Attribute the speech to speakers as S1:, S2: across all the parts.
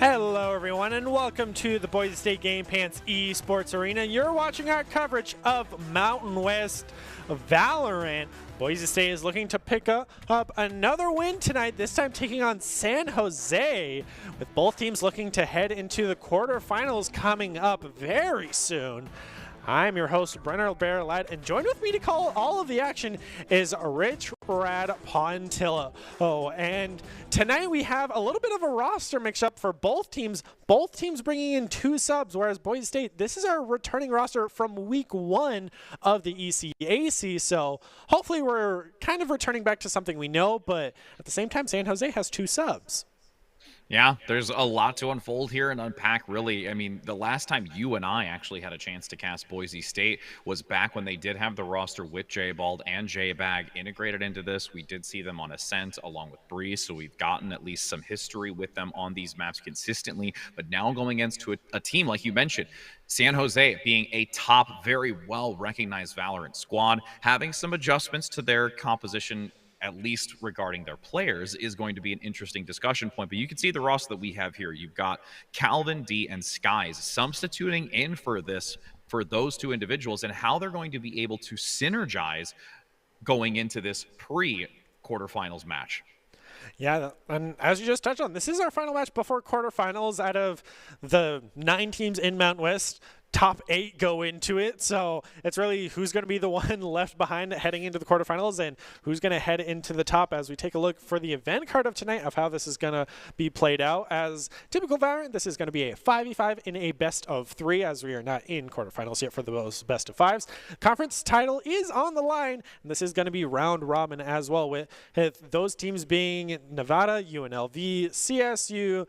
S1: Hello everyone and welcome to the Boise State Game Pants Esports Arena. You're watching our coverage of Mountain West Valorant. Boise State is looking to pick up another win tonight, this time taking on San Jose, with both teams looking to head into the quarterfinals coming up very soon. I'm your host, Brenner Barrelette, and joined with me to call all of the action is Rich Rad Pontillo. And tonight we have a little bit of a roster mix-up for both teams bringing in 2 subs, whereas Boise State, this is our returning roster from week 1 of the ECAC, so hopefully we're kind of returning back to something we know, but at the same time, San Jose has 2 subs.
S2: Yeah, there's a lot to unfold here and unpack, really. I mean, the last time you and I actually had a chance to cast Boise State was back when they did have the roster with J-Bald and J-Bag integrated into this. We did see them on Ascent along with Breeze, so we've gotten at least some history with them on these maps consistently. But now going against a team, like you mentioned, San Jose being a top, very well-recognized Valorant squad, having some adjustments to their composition, at least regarding their players, is going to be an interesting discussion point. But you can see the roster that we have here. You've got Calvin D and Skies substituting in for those 2 individuals, and how they're going to be able to synergize going into this pre-quarterfinals match.
S1: Yeah, and as you just touched on, this is our final match before quarterfinals. Out of the 9 teams in Mountain West, top 8 go into it, so it's really who's going to be the one left behind heading into the quarterfinals and who's going to head into the top as we take a look for the event card of tonight of how this is going to be played out. As typical Valorant, this is going to be a 5v5 in a best of 3, as we are not in quarterfinals yet for those best of 5s. Conference title is on the line, and this is going to be round robin as well, with those teams being Nevada, UNLV, CSU,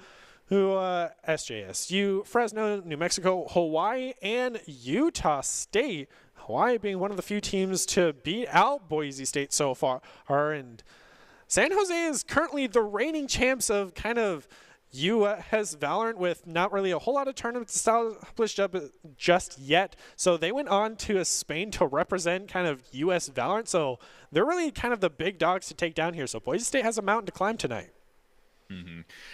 S1: SJSU, Fresno, New Mexico, Hawaii, and Utah State. Hawaii being one of the few teams to beat out Boise State so far. And San Jose is currently the reigning champs of kind of U.S. Valorant, with not really a whole lot of tournaments established up just yet. So they went on to Spain to represent kind of U.S. Valorant. So they're really kind of the big dogs to take down here. So Boise State has a mountain to climb tonight.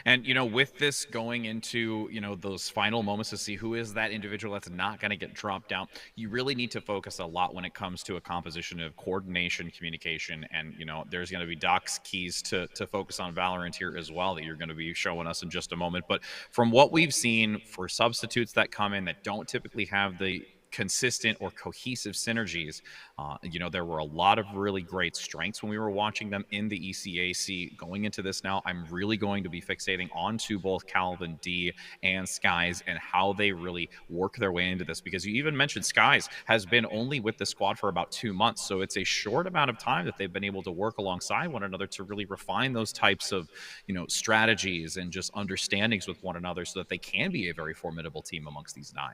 S2: And, with this going into, those final moments to see who is that individual that's not going to get dropped out, you really need to focus a lot when it comes to a composition of coordination, communication, and, there's going to be Doc's keys to focus on Valorant here as well that you're going to be showing us in just a moment. But from what we've seen for substitutes that come in that don't typically have the consistent or cohesive synergies, there were a lot of really great strengths when we were watching them in the ECAC. Going into this now, I'm really going to be fixating onto both Calvin D and Skies and how they really work their way into this, because you even mentioned Skies has been only with the squad for about 2 months, so it's a short amount of time that they've been able to work alongside one another to really refine those types of strategies and just understandings with one another so that they can be a very formidable team amongst these 9.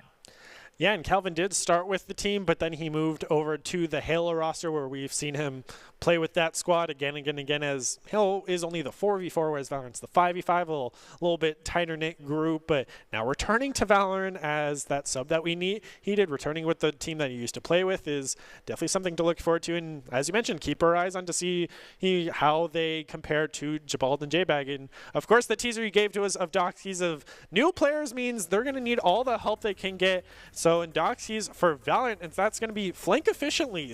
S1: Yeah, and Calvin did start with the team, but then he moved over to the Halo roster, where we've seen him play with that squad again and again, as Halo is only the 4v4, whereas Valorant's the 5v5, a little bit tighter-knit group. But now returning to Valorant as that sub that we needed, returning with the team that he used to play with, is definitely something to look forward to. And as you mentioned, keep our eyes on to see how they compare to Jabald and J-Bag. And, of course, the teaser you gave to us of Doxies of new players means they're going to need all the help they can get. So in Doxies for Valorant, and that's going to be flank efficiently,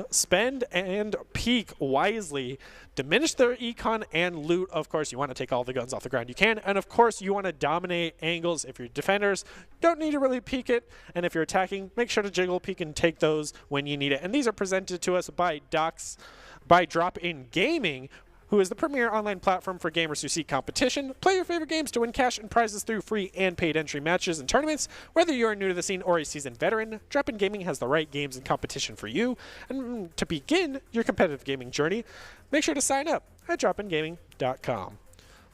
S1: spend and peek wisely, diminish their econ and loot. Of course, you want to take all the guns off the ground you can, and of course you want to dominate angles. If you're defenders, don't need to really peek it, and if you're attacking, make sure to jiggle, peek, and take those when you need it. And these are presented to us by Drop In Gaming, who is the premier online platform for gamers who seek competition. Play your favorite games to win cash and prizes through free and paid entry matches and tournaments. Whether you are new to the scene or a seasoned veteran, Drop In Gaming has the right games and competition for you. And to begin your competitive gaming journey, make sure to sign up at dropingaming.com.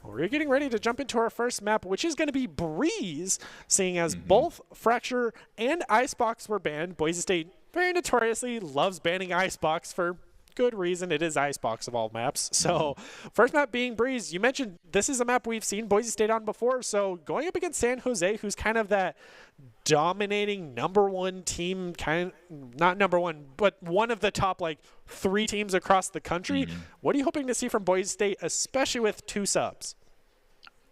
S1: We're getting ready to jump into our first map, which is going to be Breeze, seeing as both Fracture and Icebox were banned. Boise State very notoriously loves banning Icebox for good reason. It is Icebox of all maps. So first map being Breeze. You mentioned this is a map we've seen Boise State on before. So going up against San Jose, who's kind of that dominating #1 team, kind of not #1, but one of the top 3 teams across the country. What are you hoping to see from Boise State, especially with 2 subs?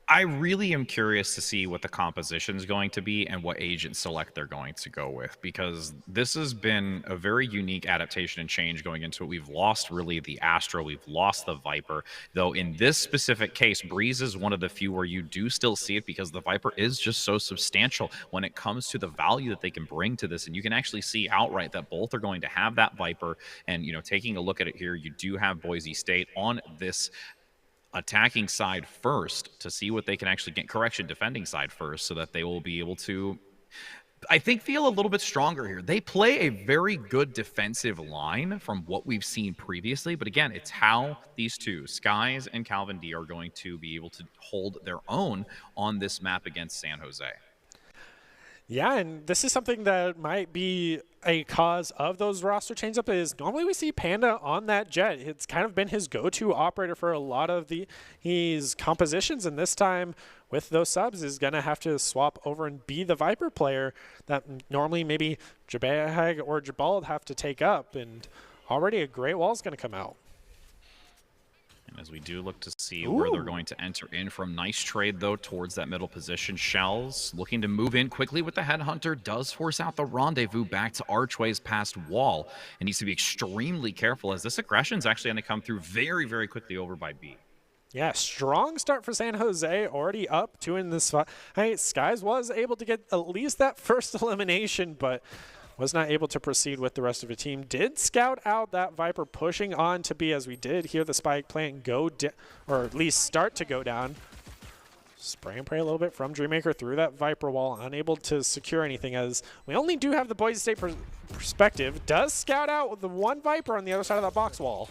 S2: I really am curious to see what the composition is going to be and what agent select they're going to go with, because this has been a very unique adaptation and change going into it. We've lost really the Astra, we've lost the Viper, though in this specific case, Breeze is one of the few where you do still see it because the Viper is just so substantial when it comes to the value that they can bring to this. And you can actually see outright that both are going to have that Viper. And, you know, taking a look at it here, you do have Boise State on this attacking side first to see what they can actually get, defending side first, so that they will be able to, I think, feel a little bit stronger here. They play a very good defensive line from what we've seen previously, but again, it's how these two, Skies and Calvin D, are going to be able to hold their own on this map against San Jose.
S1: Yeah, and this is something that might be a cause of those roster change-up is normally we see Panda on that jet. It's kind of been his go-to operator for a lot of his compositions, and this time with those subs is going to have to swap over and be the Viper player that normally maybe Jabahag or Jabal have to take up, and already a Great Wall is going to come out.
S2: And as we do look to see where they're going to enter in from, nice trade, though, towards that middle position. Shells looking to move in quickly with the Headhunter, does force out the rendezvous back to Archway's past wall, and needs to be extremely careful as this aggression is actually going to come through very, very quickly over by B.
S1: Yeah, strong start for San Jose, already up 2 in this fight. Hey, Skies was able to get at least that first elimination, but was not able to proceed with the rest of the team. Did scout out that Viper pushing on to B, as we did hear the spike plan go down, or at least start to go down. Spray and pray a little bit from Dreammaker through that Viper wall, unable to secure anything, as we only do have the Boise State perspective. Does scout out the one Viper on the other side of that box wall.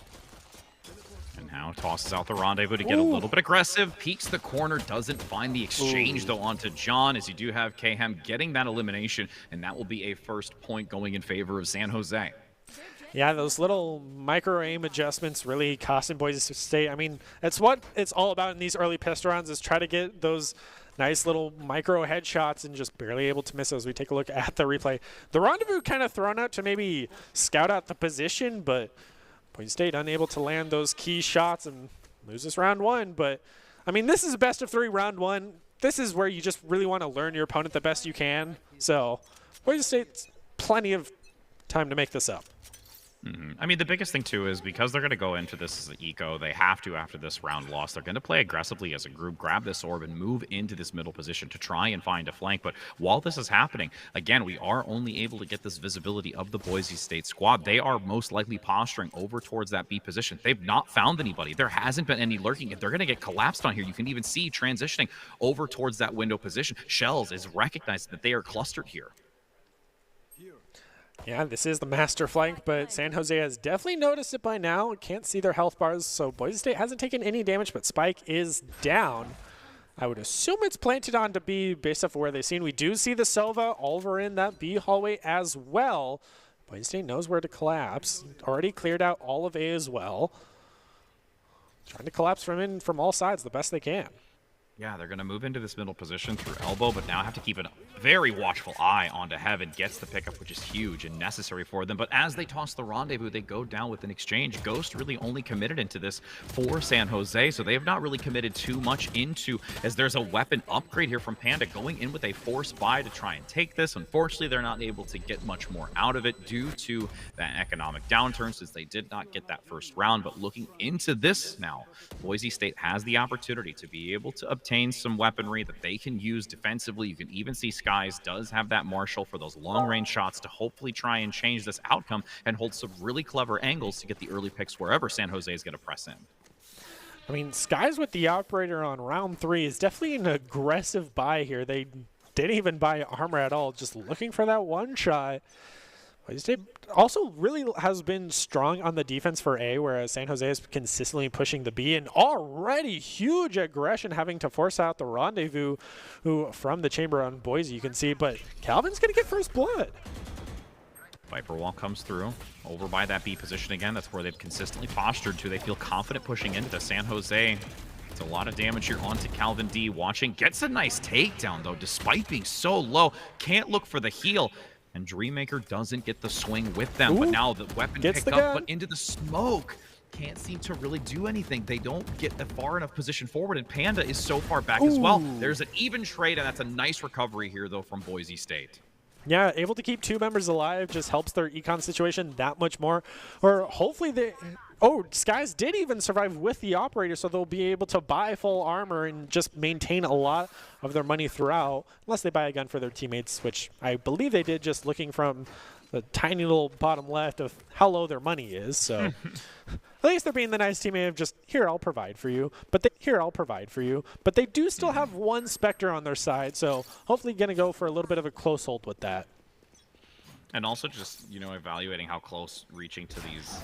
S2: And now tosses out the rendezvous to get a little bit aggressive. Peeks the corner, doesn't find the exchange, though, onto John, as you do have Khem getting that elimination, and that will be a first point going in favor of San Jose.
S1: Yeah, those little micro-aim adjustments really costing Boise State. I mean, it's what it's all about in these early pistol rounds, is try to get those nice little micro headshots and just barely able to miss as we take a look at the replay. The rendezvous kind of thrown out to maybe scout out the position, but Boise State unable to land those key shots and loses round 1. But, I mean, this is a best of 3 round 1. This is where you just really want to learn your opponent the best you can. So, Boise State's plenty of time to make this up.
S2: I mean, the biggest thing, too, is because they're going to go into this as an eco, they have to, after this round loss, they're going to play aggressively as a group, grab this orb, and move into this middle position to try and find a flank. But while this is happening, again, we are only able to get this visibility of the Boise State squad. They are most likely posturing over towards that B position. They've not found anybody. There hasn't been any lurking. If they're going to get collapsed on here, you can even see transitioning over towards that window position. Shells is recognizing that they are clustered here.
S1: Yeah, this is the master flank, but San Jose has definitely noticed it by now. Can't see their health bars, so Boise State hasn't taken any damage, but Spike is down. I would assume it's planted on to B based off of where they've seen. We do see the Sova over in that B hallway as well. Boise State knows where to collapse. Already cleared out all of A as well. Trying to collapse from all sides the best they can.
S2: Yeah, they're going to move into this middle position through elbow, but now have to keep a very watchful eye onto Heaven. Gets the pickup, which is huge and necessary for them. But as they toss the rendezvous, they go down with an exchange. Ghost really only committed into this for San Jose, so they have not really committed too much into, as there's a weapon upgrade here from Panda going in with a force buy to try and take this. Unfortunately, they're not able to get much more out of it due to that economic downturn, since they did not get that first round. But looking into this now, Boise State has the opportunity to be able to obtain some weaponry that they can use defensively. You can even see Skies does have that Marshall for those long-range shots to hopefully try and change this outcome and hold some really clever angles to get the early picks wherever San Jose is going to press in.
S1: I mean, Skies with the operator on round 3 is definitely an aggressive buy here. They didn't even buy armor at all, just looking for that one shot. Boise State also really has been strong on the defense for A, whereas San Jose is consistently pushing the B, and already huge aggression having to force out the rendezvous from the chamber on Boise, you can see, but Calvin's going to get first blood.
S2: Viper wall comes through over by that B position again. That's where they've consistently postured to. They feel confident pushing into the San Jose. It's a lot of damage here onto Calvin D. Watching, gets a nice takedown though, despite being so low. Can't look for the heal. And Dreammaker doesn't get the swing with them, but now the weapon picked up, but into the smoke. can't seem to really do anything. They don't get a far enough position forward, and Panda is so far back as well. There's an even trade, and that's a nice recovery here, though, from Boise State.
S1: Yeah, able to keep 2 members alive just helps their econ situation that much more. Or hopefully they... Oh, Skies did even survive with the operator, so they'll be able to buy full armor and just maintain a lot of their money throughout, unless they buy a gun for their teammates, which I believe they did, just looking from the tiny little bottom left of how low their money is. So at least they're being the nice teammate of just, here, I'll provide for you. But they do still have 1 Spectre on their side, so hopefully going to go for a little bit of a close hold with that.
S2: And also just, you know, evaluating how close reaching to these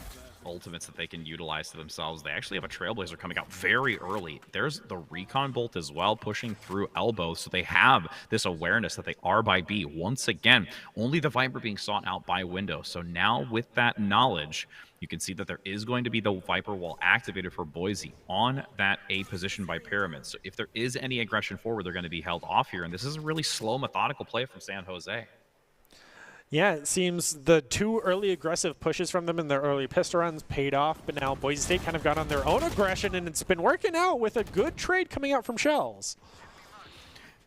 S2: ultimates that they can utilize to themselves. They actually have a Trailblazer coming out very early. There's the Recon Bolt as well, pushing through elbow, so they have this awareness that they are by B. Once again, only the Viper being sought out by window. So now with that knowledge, you can see that there is going to be the Viper wall activated for Boise on that A position by Pyramid. So if there is any aggression forward, they're going to be held off here. And this is a really slow, methodical play from San Jose.
S1: Yeah, it seems the 2 early aggressive pushes from them in their early pistol runs paid off, but now Boise State kind of got on their own aggression, and it's been working out with a good trade coming out from Shells.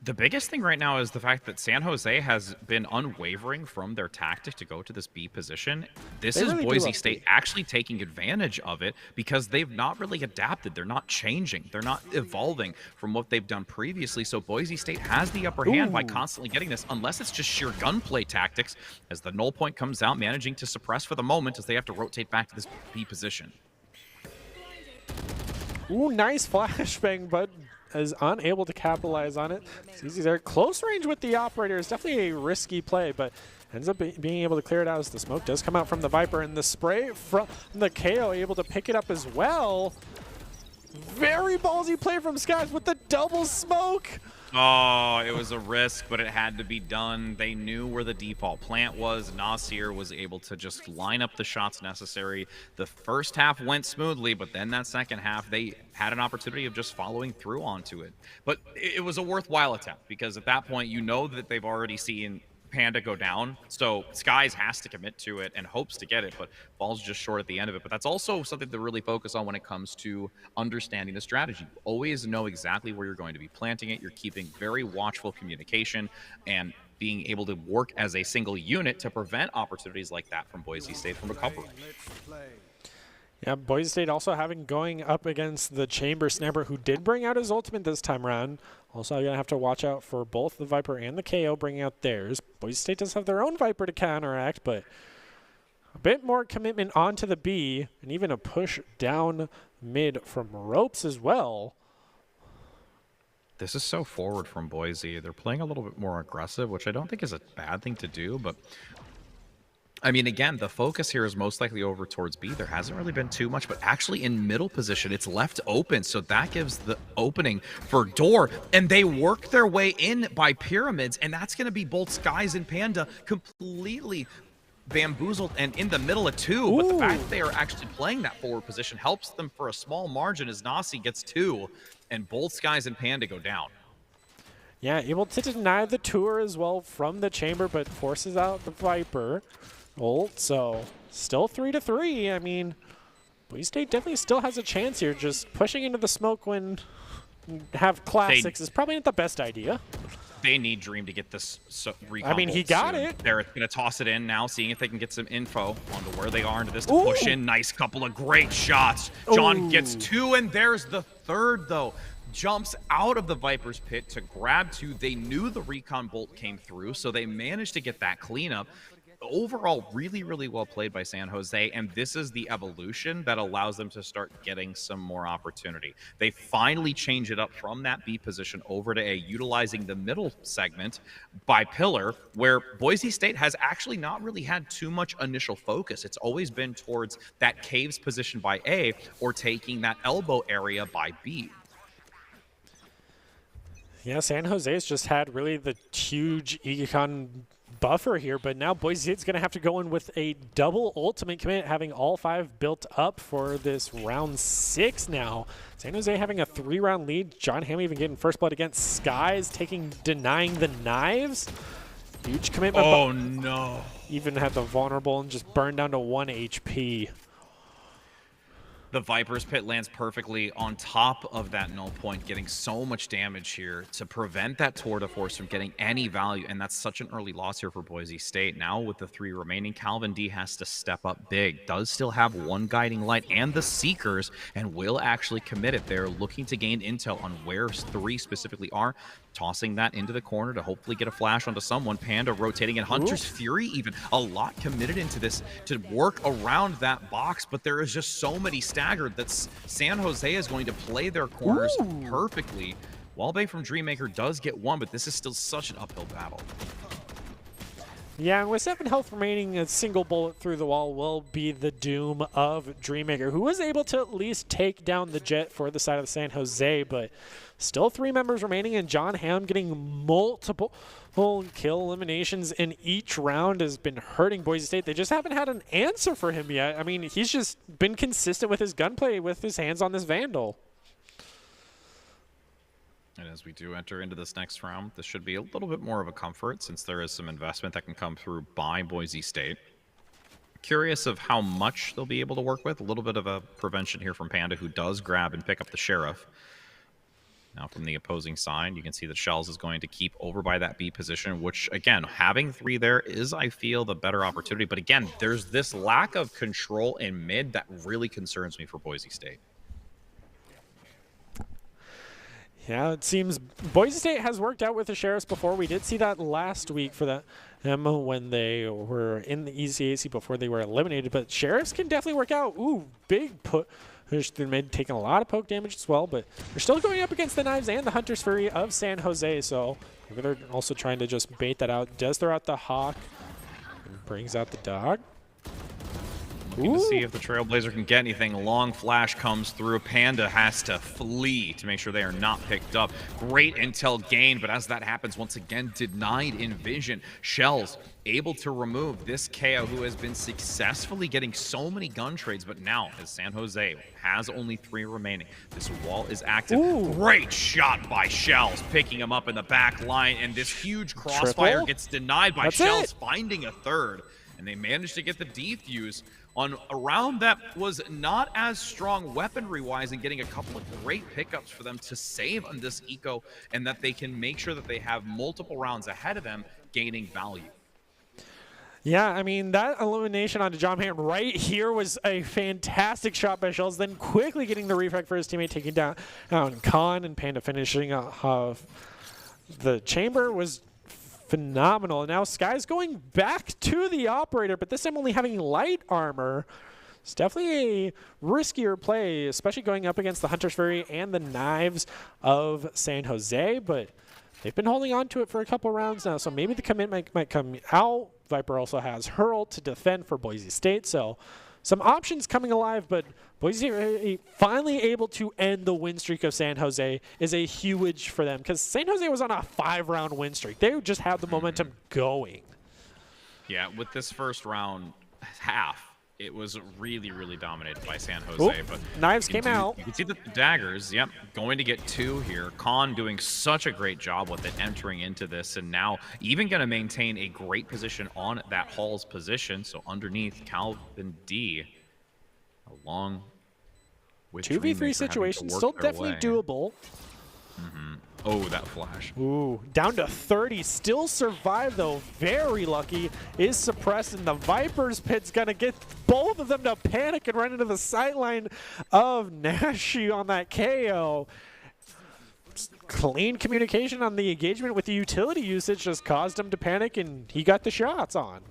S2: The biggest thing right now is the fact that San Jose has been unwavering from their tactic to go to this B position. This is Boise State actually taking advantage of it because they've not really adapted. They're not changing. They're not evolving from what they've done previously. So Boise State has the upper hand by constantly getting this, unless it's just sheer gunplay tactics, as the null point comes out, managing to suppress for the moment as they have to rotate back to this B position.
S1: Ooh, nice flashbang, but is unable to capitalize on it. It's easy there. Close range with the operator is definitely a risky play, but ends up being able to clear it out as the smoke does come out from the Viper, and the spray from the KO able to pick it up as well. Very ballsy play from Skies with the double smoke.
S2: Oh, it was a risk, but it had to be done. They knew where the default plant was. Nasir was able to just line up the shots necessary. The first half went smoothly, but then that second half, they had an opportunity of just following through onto it. But it was a worthwhile attempt, because at that point, you know that they've already seen Panda go down, so Skies has to commit to it and hopes to get it, but falls just short at the end of it. But that's also something to really focus on when it comes to understanding the strategy. You always know exactly where you're going to be planting it. You're keeping very watchful communication and being able to work as a single unit to prevent opportunities like that from Boise State from recovering.
S1: Yeah, Boise State also having going up against the Chamber Snapper, who did bring out his ultimate this time around. Also, you're going to have to watch out for both the Viper and the KO bringing out theirs. Boise State does have their own Viper to counteract, but a bit more commitment onto the B, and even a push down mid from Ropes as well.
S2: This is so forward from Boise. They're playing a little bit more aggressive, which I don't think is a bad thing to do, but I mean, again, the focus here is most likely over towards B. There hasn't really been too much, but actually in middle position, it's left open. So that gives the opening for Door, and they work their way in by Pyramids, and that's going to be both Skies and Panda completely bamboozled and in the middle of 2. But the fact that they are actually playing that forward position helps them for a small margin as Nasi gets 2, and both Skies and Panda go down.
S1: Yeah, able to deny the tour as well from the Chamber, but forces out the Viper ult. So still 3-3. I mean, Boise State definitely still has a chance here. Just pushing into the smoke when you have classics is probably not the best idea.
S2: They need Dream to get this recon.
S1: I mean, he got it.
S2: They're going to toss it in now, seeing if they can get some info onto where they are into this to push in. Nice couple of great shots. John gets 2, and there's the third, though. Jumps out of the Viper's pit to grab 2. They knew the recon bolt came through, so they managed to get that cleanup. Overall, really, really well played by San Jose, and this is the evolution that allows them to start getting some more opportunity. They finally change it up from that B position over to A, utilizing the middle segment by Pillar, where Boise State has actually not really had too much initial focus. It's always been towards that Caves position by A or taking that elbow area by B.
S1: Yeah, San Jose's just had really the huge econ buffer here, but now Boise State's going to have to go in with a double ultimate commit, having all 5 built up for this round 6 now. San Jose having a 3-round lead. John Hamm even getting first blood against Skies, denying the knives. Huge commitment.
S2: Oh, no.
S1: Even had the vulnerable and just burned down to 1 HP.
S2: The Viper's Pit lands perfectly on top of that null point, getting so much damage here to prevent that Tour de Force from getting any value, and that's such an early loss here for Boise State. Now with the 3 remaining, Calvin D has to step up big. Does still have 1 Guiding Light and the Seekers, and will actually commit it. They're looking to gain intel on where 3 specifically are, tossing that into the corner to hopefully get a flash onto someone. Panda rotating, and Hunter's Fury even a lot committed into this to work around that box, but there is just so many staggered that San Jose is going to play their corners perfectly. Wallbay from Dreammaker does get 1, but this is still such an uphill battle.
S1: Yeah, with 7 health remaining, a single bullet through the wall will be the doom of Dreammaker, who was able to at least take down the Jet for the side of San Jose, but still 3 members remaining, and John Hamm getting multiple kill eliminations in each round has been hurting Boise State. They just haven't had an answer for him yet. I mean, he's just been consistent with his gunplay with his hands on this Vandal.
S2: And as we do enter into this next round, this should be a little bit more of a comfort since there is some investment that can come through by Boise State. Curious of how much they'll be able to work with. A little bit of a prevention here from Panda, who does grab and pick up the Sheriff. Now from the opposing side, you can see that Shells is going to keep over by that B position, which, again, having 3 there is, I feel, the better opportunity. But again, there's this lack of control in mid that really concerns me for Boise State.
S1: Yeah, it seems Boise State has worked out with the Sheriffs before. We did see that last week for them when they were in the ECAC before they were eliminated. But Sheriffs can definitely work out. Ooh, big push through mid, taking a lot of poke damage as well. But they're still going up against the Knives and the Hunter's Fury of San Jose. So maybe they're also trying to just bait that out. Does throw out the Hawk and brings out the Dog.
S2: Looking to see if the Trailblazer can get anything. Long flash comes through. Panda has to flee to make sure they are not picked up. Great intel gain, but as that happens, once again, denied in vision. Shells able to remove this KO, who has been successfully getting so many gun trades, but now as San Jose has only 3 remaining, this wall is active. Ooh. Great shot by Shells, picking him up in the back line, and this huge crossfire gets denied by Shells, finding a 3rd, and they managed to get the defuse on a round that was not as strong weaponry-wise, and getting a couple of great pickups for them to save on this eco, and that they can make sure that they have multiple rounds ahead of them gaining value.
S1: Yeah, I mean, that elimination onto John Hamm right here was a fantastic shot by Shells, then quickly getting the refrag for his teammate, taking down Khan, and Panda finishing off the chamber was phenomenal. And now Sky's going back to the operator, but this time only having light armor. It's definitely a riskier play, especially going up against the Hunter's Fury and the Knives of San Jose, but they've been holding on to it for a couple rounds now, so maybe the commitment might come out. Viper also has Hurl to defend for Boise State, so some options coming alive, but Boise State finally able to end the win streak of San Jose is a huge for them, because San Jose was on a 5-round win streak. They just have the momentum going.
S2: Yeah, with this first round half, it was really, really dominated by San Jose. But
S1: Knives came out.
S2: You can see the daggers, yep, going to get 2 here. Khan doing such a great job with it, entering into this, and now even going to maintain a great position on that Hall's position. So underneath, Calvin D, along with
S1: 2v3 situation, still definitely doable.
S2: Oh, that flash.
S1: Ooh, down to 30. Still survive, though. Very lucky. Is suppressed, and the Viper's Pit's going to get both of them to panic and run into the sideline of Nashi on that KO. Clean communication on the engagement with the utility usage just caused him to panic, and he got the shots on.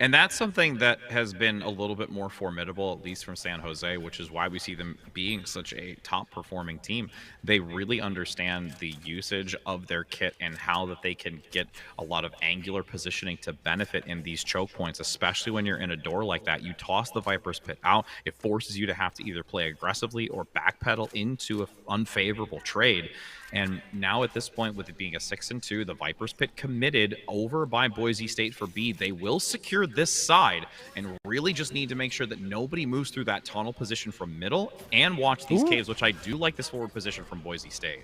S2: And that's something that has been a little bit more formidable, at least from San Jose, which is why we see them being such a top-performing team. They really understand the usage of their kit and how that they can get a lot of angular positioning to benefit in these choke points, especially when you're in a door like that. You toss the Viper's Pit out, it forces you to have to either play aggressively or backpedal into an unfavorable trade. And now at this point, with it being a 6-2, the Viper's Pit committed over by Boise State for B. They will secure this side and really just need to make sure that nobody moves through that tunnel position from middle and watch these caves, which I do like this forward position from Boise State.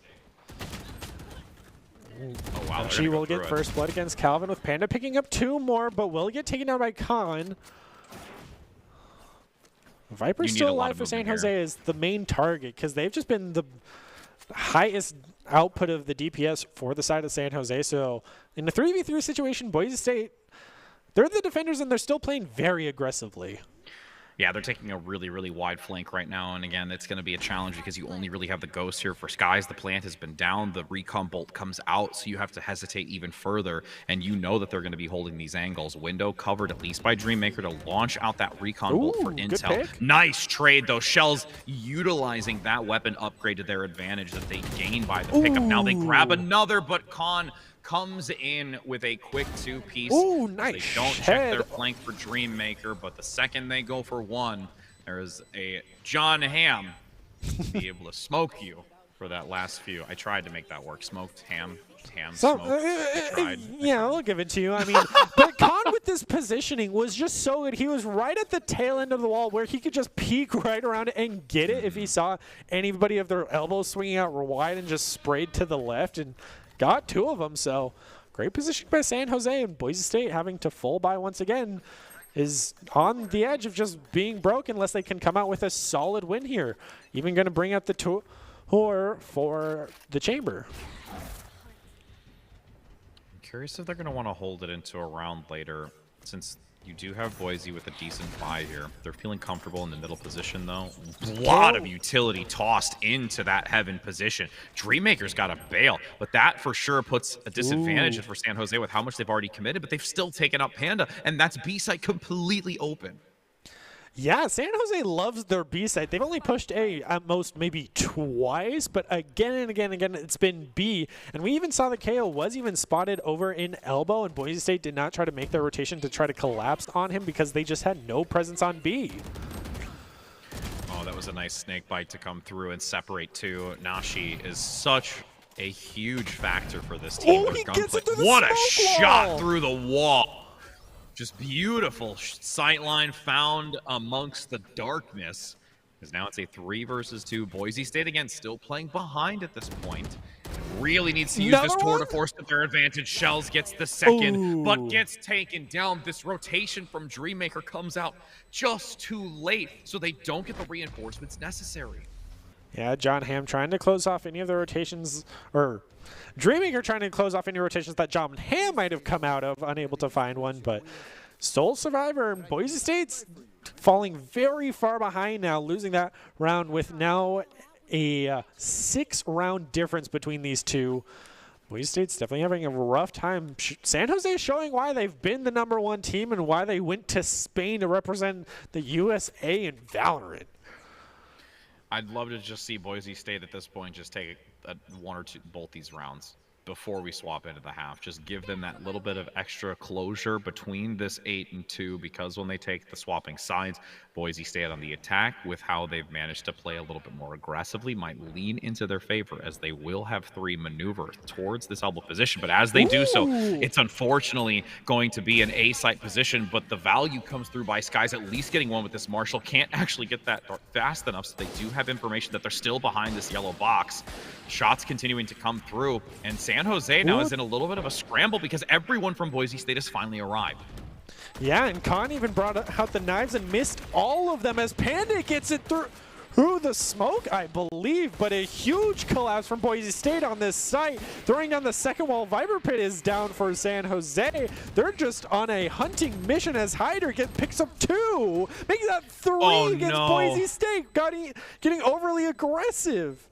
S2: Oh, wow.
S1: She will get first blood against Calvin, with Panda picking up 2 more, but will get taken down by Khan. Viper's
S2: You need
S1: still
S2: a lot
S1: alive
S2: of
S1: for San
S2: movement
S1: Jose
S2: here.
S1: is the main target because they've just been the highest output of the DPS for the side of San Jose. So in the 3v3 situation, Boise State, they're the defenders and they're still playing very aggressively.
S2: Yeah, they're taking a really, really wide flank right now. And again, it's going to be a challenge because you only really have the Ghost here for Skies. The plant has been down. The recon bolt comes out, so you have to hesitate even further. And you know that they're going to be holding these angles. Window covered at least by Dreammaker to launch out that recon bolt for intel. Nice trade, though. Shells utilizing that weapon upgrade to their advantage that they gain by the pickup. Now they grab another, but Khan comes in with a quick two-piece.
S1: Ooh, nice.
S2: They don't check their flank for Dreammaker, but the second they go for one, there is a John Ham be able to smoke you for that last few. I tried to make that work. Smoked ham, smoked.
S1: Yeah, I'll give it to you. I mean, but Khan with this positioning was just so good. He was right at the tail end of the wall where he could just peek right around it and get it if he saw anybody of their elbows swinging out wide and just sprayed to the left and got two of them. So great position by San Jose, and Boise State having to full buy once again is on the edge of just being broke unless they can come out with a solid win here. Even going to bring out the tour for the chamber.
S2: I'm curious if they're going to want to hold it into a round later, since you do have Boise with a decent buy here. They're feeling comfortable in the middle position, though. A lot of utility tossed into that heaven position. Dreammaker's got to bail, but that for sure puts a disadvantage for San Jose with how much they've already committed, but they've still taken up Panda, and that's B-side completely open.
S1: Yeah, San Jose loves their B side. They've only pushed A at most maybe twice, but again and again and again, it's been B. And we even saw the KO was even spotted over in elbow, and Boise State did not try to make their rotation to try to collapse on him because they just had no presence on B.
S2: Oh, that was a nice snake bite to come through and separate two. Nashi is such a huge factor for this team.
S1: Oh, he gets it through the
S2: what a
S1: smoke
S2: shot
S1: wall.
S2: through the wall. Just beautiful sightline found amongst the darkness. Because now it's a 3 versus 2. Boise State, again, still playing behind at this point. Really needs to use this tour de force to their advantage. Shells gets the second, but gets taken down. This rotation from Dreammaker comes out just too late, so they don't get the reinforcements necessary.
S1: Yeah, John Hamm trying to close off any of the rotations, or Dreammaker trying to close off any rotations that John Hamm might have come out of, unable to find one, but sole survivor. And Boise State's falling very far behind now, losing that round with now a 6-round difference between these two. Boise State's definitely having a rough time. San Jose is showing why they've been the #1 team and why they went to Spain to represent the USA in Valorant.
S2: I'd love to just see Boise State at this point just take one or two, both these rounds before we swap into the half. Just give them that little bit of extra closure between this 8 and 2, because when they take the swapping sides, Boise State on the attack, with how they've managed to play a little bit more aggressively, might lean into their favor, as they will have 3 maneuver towards this elbow position. But as they do so, it's unfortunately going to be an A-site position, but the value comes through by Skies at least getting one with this Marshall. Can't actually get that fast enough, so they do have information that they're still behind this yellow box. Shots continuing to come through, and San Jose now is in a little bit of a scramble because everyone from Boise State has finally arrived.
S1: Yeah, and Khan even brought out the knives and missed all of them as Panda gets it through the smoke, I believe, but a huge collapse from Boise State on this site. Throwing down the second wall, Viper Pit is down for San Jose. They're just on a hunting mission as Hyder picks up 2, making that 3 against Boise State, getting overly aggressive.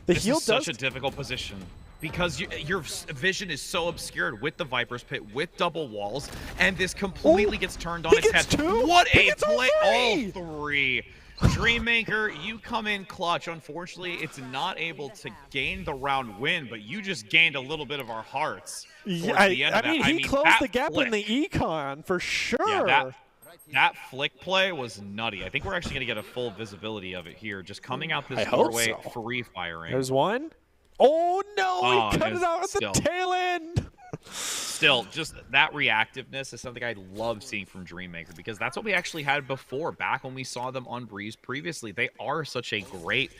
S2: This is such a difficult position, because your vision is so obscured with the Viper's Pit, with double walls, and this completely gets turned on its head. What a play! All 3. Dreammaker, you come in clutch. Unfortunately, it's not able to gain the round win, but you just gained a little bit of our hearts.
S1: Yeah, I mean, he closed the gap in the econ for sure.
S2: Yeah, that flick play was nutty. I think we're actually going to get a full visibility of it here. Just coming out this doorway, free firing.
S1: There's one. Oh, no, he cut it out at the tail end.
S2: Still, just that reactiveness is something I love seeing from Dreammaker, because that's what we actually had before, back when we saw them on Breeze previously. They are such a great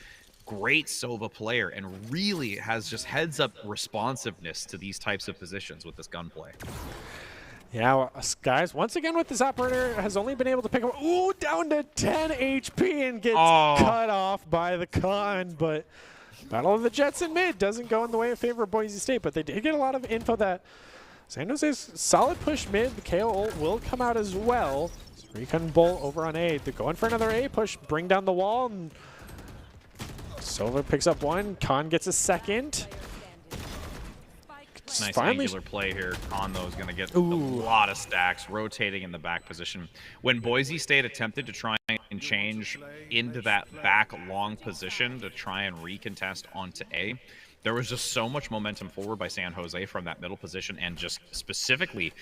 S2: Sova player, and really has just heads-up responsiveness to these types of positions with this gunplay.
S1: Yeah, well, guys, once again with this operator has only been able to pick up, ooh, down to 10 HP and gets cut off by the Con, but Battle of the Jets in mid doesn't go in the way of favor of Boise State, but they did get a lot of info that San Jose's solid push mid. The KO ult will come out as well. Recon Bull over on A. They're going for another A push, bring down the wall, and Silva picks up one. Khan gets a second.
S2: Nice
S1: finally
S2: angular play here. On though is going to get a lot of stacks, rotating in the back position. When Boise State attempted to try and change into that back long position to try and recontest onto A, there was just so much momentum forward by San Jose from that middle position, and just specifically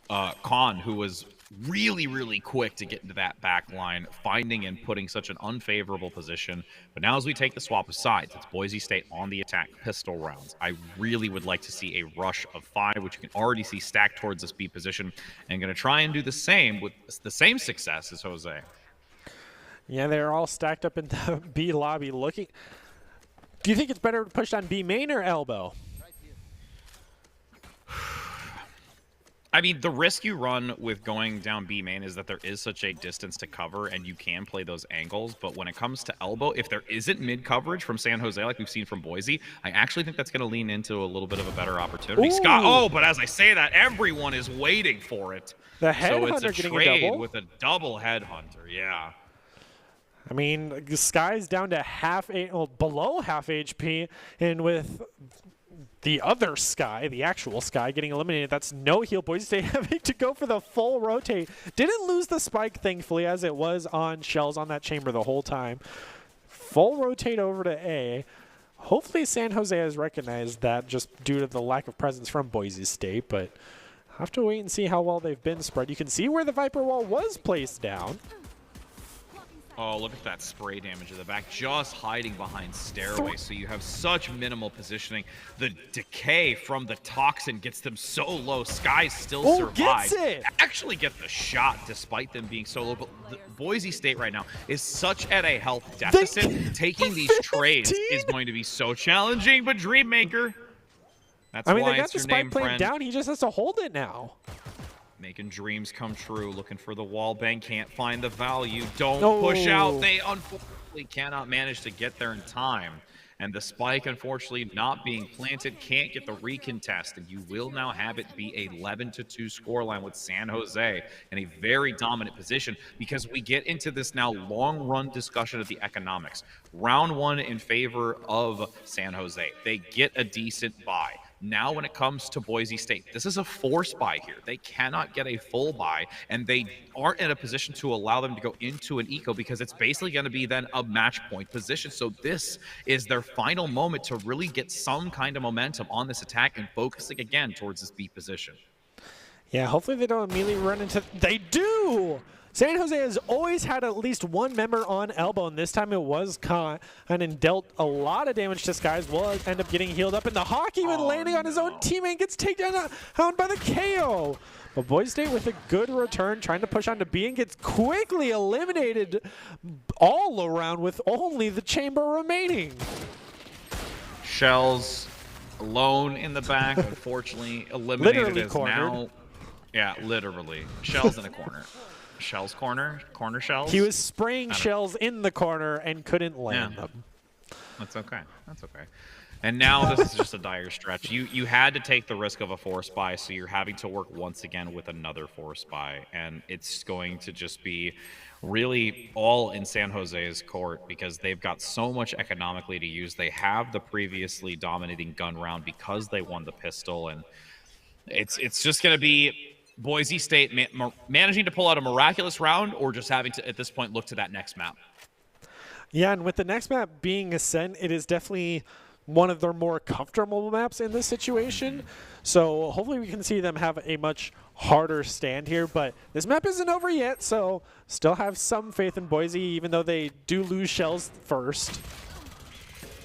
S2: Khan, who was really, really quick to get into that back line, finding and putting such an unfavorable position. But now as we take the swap of sides, it's Boise State on the attack pistol rounds. I really would like to see a rush of 5, which you can already see stacked towards this B position, and going to try and do the same with the same success as Jose.
S1: Yeah, they're all stacked up in the B lobby looking. Do you think it's better to push on B main or elbow?
S2: I mean, the risk you run with going down B main is that there is such a distance to cover, and you can play those angles. But when it comes to elbow, if there isn't mid coverage from San Jose like we've seen from Boise, I actually think that's going to lean into a little bit of a better opportunity.
S1: Ooh.
S2: Scott, oh, but as I say that, everyone is waiting for it.
S1: The headhunter
S2: so it's a
S1: getting
S2: trade
S1: a double
S2: with a double headhunter. Yeah.
S1: I mean, Sky's down to below half HP, and with the other Sky, the actual Sky, getting eliminated, that's no heal. Boise State having to go for the full rotate. Didn't lose the spike, thankfully, as it was on Shells on that chamber the whole time. Full rotate over to A. Hopefully San Jose has recognized that just due to the lack of presence from Boise State, but have to wait and see how well they've been spread. You can see where the Viper wall was placed down.
S2: Oh, look at that spray damage in the back, just hiding behind stairway, so you have such minimal positioning. The decay from the toxin gets them so low. Sky still survives. Actually get the shot despite them being so low. But Boise State right now is such at a health deficit. Taking these trades is going to be so challenging. But Dreammaker, that's
S1: I mean,
S2: why
S1: they got
S2: it's
S1: the
S2: your
S1: spike
S2: name,
S1: playing
S2: friend.
S1: down. He just has to hold it now.
S2: Making dreams come true, looking for the wall bang, can't find the value, don't push out. They unfortunately cannot manage to get there in time. And the spike, unfortunately, not being planted, can't get the recontest. And you will now have it be a 11-2 scoreline with San Jose in a very dominant position, because we get into this now long run discussion of the economics. Round 1 in favor of San Jose. They get a decent buy. Now when it comes to Boise State, this is a forced buy here. They cannot get a full buy, and they aren't in a position to allow them to go into an eco, because it's basically going to be then a match point position. So this is their final moment to really get some kind of momentum on this attack and focusing again towards this B position.
S1: Yeah, hopefully they don't immediately run into... They do! San Jose has always had at least one member on elbow, and this time it was Khan, and dealt a lot of damage to Skies. Will end up getting healed up, and the Hawk even landing on his own teammate, gets taken down by the KO. But Boise State with a good return, trying to push on to B, and gets quickly eliminated all around with only the chamber remaining.
S2: Shells alone in the back, unfortunately eliminated.
S1: Literally
S2: as
S1: cornered.
S2: Now, yeah, literally. Shells in a corner. Shells corner Shells.
S1: He was spraying shells in the corner and couldn't land them.
S2: That's okay. That's okay. And now this is just a dire stretch. You had to take the risk of a force buy, so you're having to work once again with another force buy, and it's going to just be really all in San Jose's court, because they've got so much economically to use. They have the previously dominating gun round because they won the pistol, and it's just going to be Boise State managing to pull out a miraculous round, or just having to, at this point, look to that next map.
S1: Yeah, and with the next map being Ascent, it is definitely one of their more comfortable maps in this situation. So hopefully we can see them have a much harder stand here. But this map isn't over yet, so still have some faith in Boise, even though they do lose Shells first.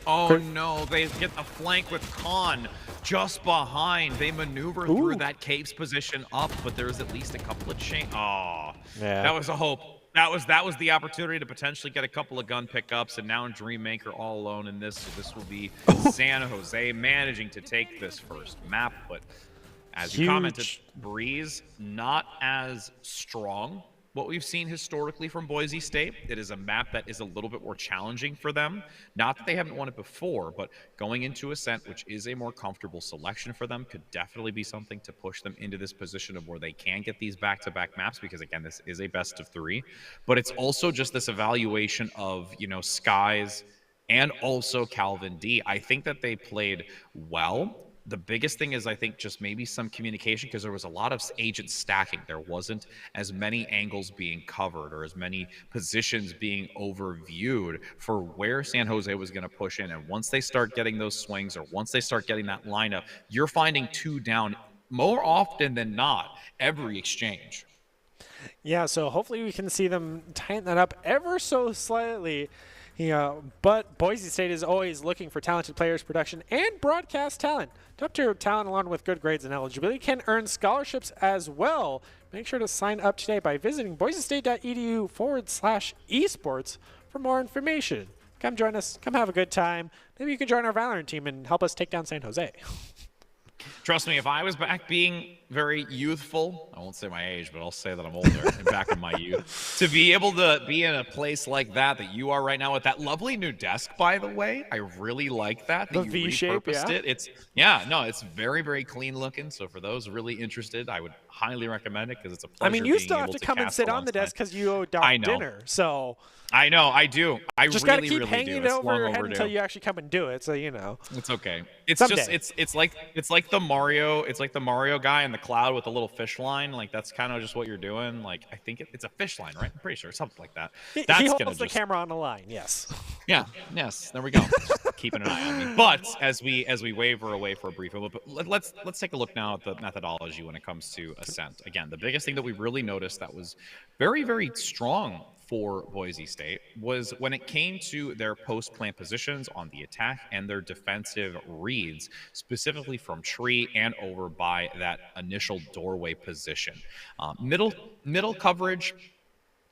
S2: Oh no, they get the flank with Khan just behind. They maneuver through that cave's position up, but there's at least a couple of chain. Oh, yeah. That was a hope. That was the opportunity to potentially get a couple of gun pickups, and now Dreammaker all alone in this. So this will be San Jose managing to take this first map, but As you commented,
S1: Huge.
S2: Breeze not as strong. What we've seen historically from Boise State, it is a map that is a little bit more challenging for them. Not that they haven't won it before, but going into Ascent, which is a more comfortable selection for them, could definitely be something to push them into this position of where they can get these back-to-back maps, because again, this is a best of 3. But it's also just this evaluation of, Skies and also Calvin D. I think that they played well. The biggest thing is, I think, just maybe some communication, because there was a lot of agent stacking. There wasn't as many angles being covered or as many positions being overviewed for where San Jose was going to push in. And once they start getting those swings, or once they start getting that lineup, you're finding 2 down more often than not every exchange.
S1: Yeah, so hopefully we can see them tighten that up ever so slightly. But Boise State is always looking for talented players, production, and broadcast talent. Top-tier talent, along with good grades and eligibility, can earn scholarships as well. Make sure to sign up today by visiting boisestate.edu/esports for more information. Come join us. Come have a good time. Maybe you can join our Valorant team and help us take down San Jose.
S2: Trust me, if I was back being very youthful, I won't say my age, but I'll say that I'm older and back in my youth, to be able to be in a place like that you are right now with that lovely new desk, by the way. I really like that
S1: The
S2: you
S1: V-shape,
S2: repurposed
S1: yeah.
S2: it. It's very, very clean looking. So for those really interested, I would highly recommend it, because it's a pleasure.
S1: I mean, you
S2: being
S1: still have
S2: able
S1: to
S2: to
S1: come and
S2: cast
S1: sit on the
S2: alongside.
S1: desk because you owe
S2: I
S1: Doc
S2: know.
S1: dinner. So
S2: I know, I do. I
S1: just
S2: really,
S1: got to keep
S2: really
S1: hanging
S2: do.
S1: it
S2: It's
S1: over
S2: long
S1: your head
S2: overdue.
S1: until you actually come and do it. So
S2: It's okay. It's
S1: Someday.
S2: just it's like the Mario. It's like the Mario guy in the cloud with the little fish line. Like, that's kind of just what you're doing. Like, I think it's a fish line, right? I'm pretty sure, something like that.
S1: He
S2: That's
S1: holds
S2: gonna
S1: the
S2: just
S1: camera on the line. Yes.
S2: yeah. Yes. There we go. Just keeping an eye on me. But as we waver away for a brief moment, let's take a look now at the methodology when it comes to Ascent. Again, the biggest thing that we really noticed that was very, very strong for Boise State was when it came to their post-plant positions on the attack and their defensive reads, specifically from tree and over by that initial doorway position. Middle coverage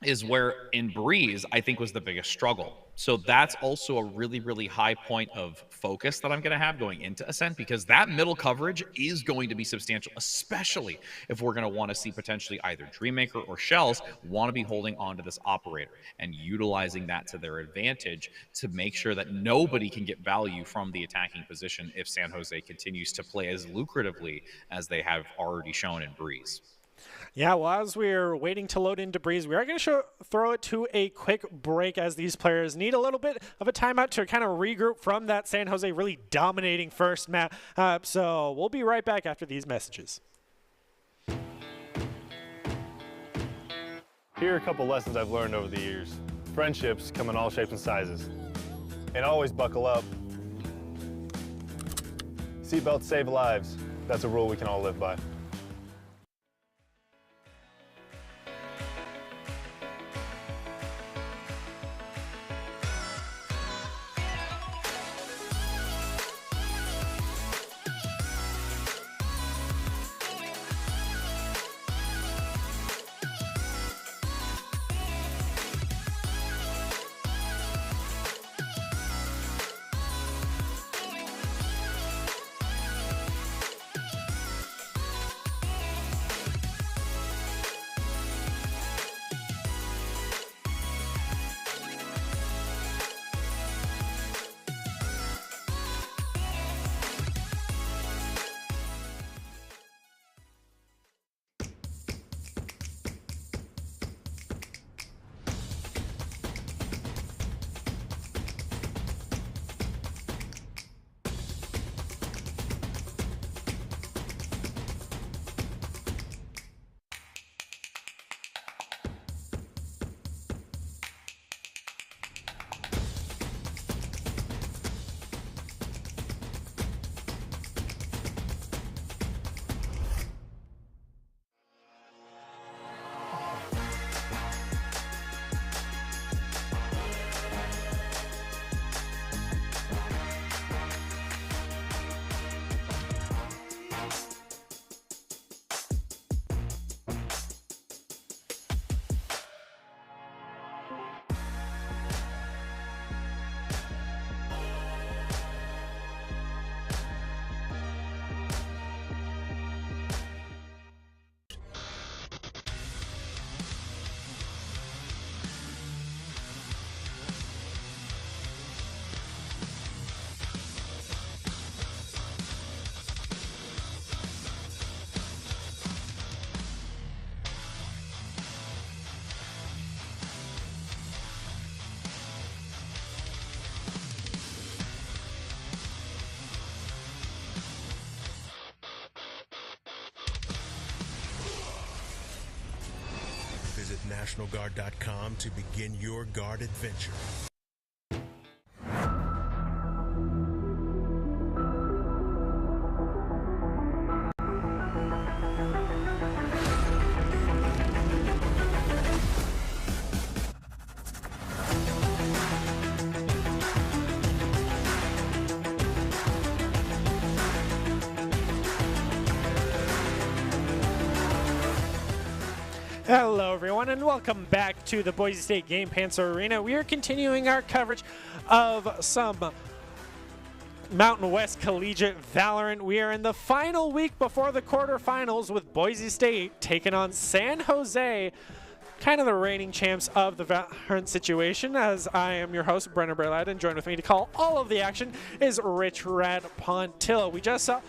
S2: is where in Breeze, I think, was the biggest struggle. So that's also a really, really high point of focus that I'm going to have going into Ascent, because that middle coverage is going to be substantial, especially if we're going to want to see potentially either Dreammaker or Shells want to be holding on to this operator and utilizing that to their advantage to make sure that nobody can get value from the attacking position if San Jose continues to play as lucratively as they have already shown in Breeze.
S1: Yeah, well, as we're waiting to load into Breeze, we are going to throw it to a quick break, as these players need a little bit of a timeout to kind of regroup from that San Jose really dominating first map. So we'll be right back after these messages.
S3: Here are a couple lessons I've learned over the years. Friendships come in all shapes and sizes. And always buckle up. Seatbelts save lives. That's a rule we can all live by.
S4: Visit NationalGuard.com to begin your Guard adventure.
S1: Hello everyone and welcome back to the Boise State Game Panther Arena. We are continuing our coverage of some Mountain West Collegiate Valorant. We are in the final week before the quarterfinals with Boise State taking on San Jose, kind of the reigning champs of the Valorant situation. As I am your host, Brenner Berlad, and joined with me to call all of the action is Rich Rad Pontillo. We just saw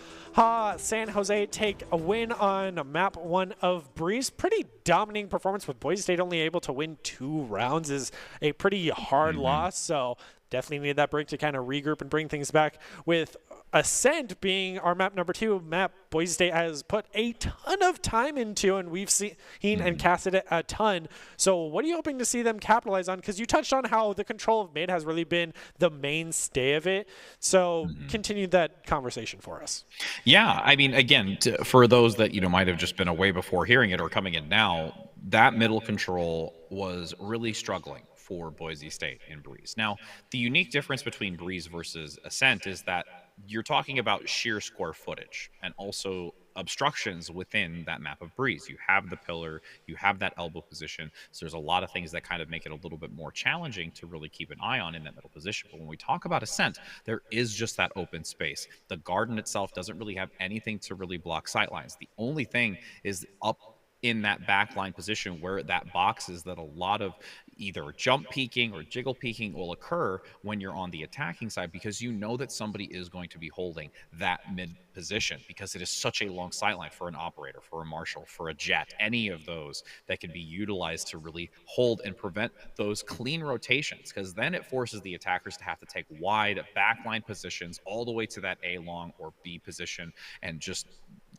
S1: San Jose take a win on map 1 of Breeze. Pretty dominating performance with Boise State only able to win 2 rounds is a pretty hard loss, so definitely need that break to kind of regroup and bring things back. With Ascent being our map number 2, map Boise State has put a ton of time into, and we've seen and casted it a ton. So what are you hoping to see them capitalize on? Because you touched on how the control of mid has really been the mainstay of it. So continue that conversation for us.
S2: Yeah, I mean, again, for those that might have just been away before hearing it or coming in now, that middle control was really struggling for Boise State in Breeze. Now, the unique difference between Breeze versus Ascent is that you're talking about sheer square footage and also obstructions within that map of Breeze. You have the pillar, you have that elbow position, so there's a lot of things that kind of make it a little bit more challenging to really keep an eye on in that middle position. But when we talk about Ascent, there is just that open space. The garden itself doesn't really have anything to really block sightlines. The only thing is up in that backline position where that box is, that a lot of either jump peeking or jiggle peeking will occur when you're on the attacking side, because you know that somebody is going to be holding that mid position, because it is such a long sightline for an operator, for a marshal, for a jet, any of those that can be utilized to really hold and prevent those clean rotations, because then it forces the attackers to have to take wide backline positions all the way to that A long or B position. And just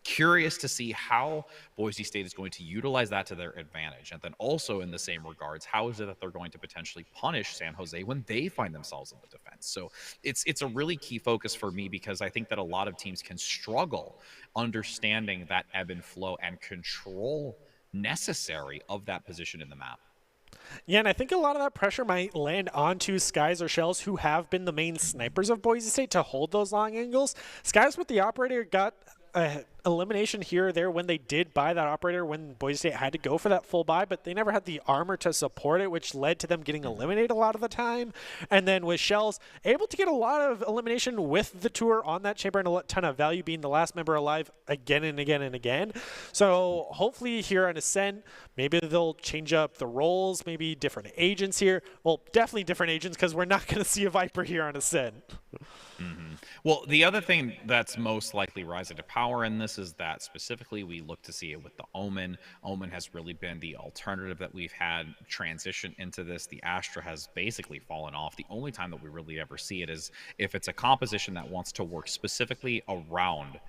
S2: curious to see how Boise State is going to utilize that to their advantage. And then also in the same regards, how is it that they're going to potentially punish San Jose when they find themselves in the defense? So it's a really key focus for me, because I think that a lot of teams can struggle understanding that ebb and flow and control necessary of that position in the map.
S1: Yeah, and I think a lot of that pressure might land onto Skies or Shells, who have been the main snipers of Boise State, to hold those long angles. Skies with the operator got elimination here or there when they did buy that operator, when Boise State had to go for that full buy, but they never had the armor to support it, which led to them getting eliminated a lot of the time. And then with Shells, able to get a lot of elimination with the tour on that chamber, and a ton of value, being the last member alive again and again and again. So hopefully here on Ascent, maybe they'll change up the roles, maybe different agents here. Well, definitely different agents, because we're not going to see a Viper here on Ascent.
S2: Well, the other thing that's most likely rising to power in this is that specifically we look to see it with the Omen. Omen has really been the alternative that we've had transition into this. The Astra has basically fallen off. The only time that we really ever see it is if it's a composition that wants to work specifically around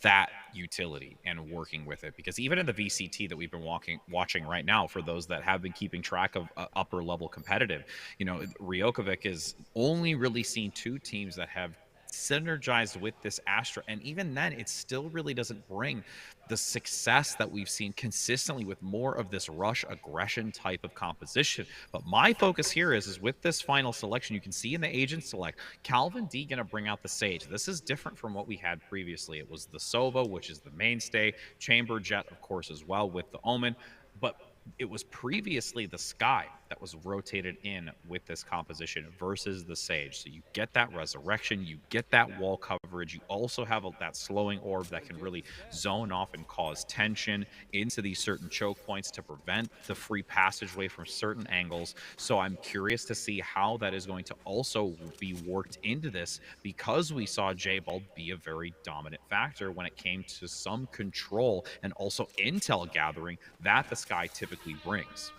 S2: that utility and working with it, because even in the VCT that we've been watching right now, for those that have been keeping track of upper level competitive, Ryokovic is only really seen 2 teams that have synergized with this Astra, and even then it still really doesn't bring the success that we've seen consistently with more of this rush aggression type of composition. But my focus here is with this final selection, you can see in the agent select, Calvin D gonna bring out the Sage. This is different from what we had previously. It was the Sova, which is the mainstay, Chamber Jet of course as well with the Omen, but it was previously the Sky that was rotated in with this composition versus the Sage. So you get that resurrection, you get that wall coverage, you also have that slowing orb that can really zone off and cause tension into these certain choke points to prevent the free passageway from certain angles. So I'm curious to see how that is going to also be worked into this, because we saw J-Bald be a very dominant factor when it came to some control and also intel gathering that the Sky typically brings.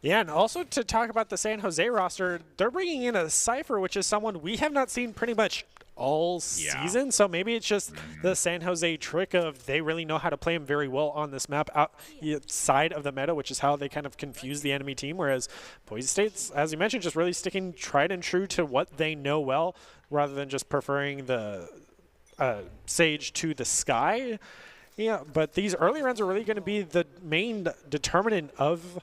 S1: Yeah, and also to talk about the San Jose roster, they're bringing in a Cypher, which is someone we have not seen pretty much all season. So maybe it's just the San Jose trick of they really know how to play him very well on this map outside of the meta, which is how they kind of confuse the enemy team. Whereas Boise State's, as you mentioned, just really sticking tried and true to what they know well, rather than just preferring the Sage to the Sky. Yeah, but these early rounds are really going to be the main determinant of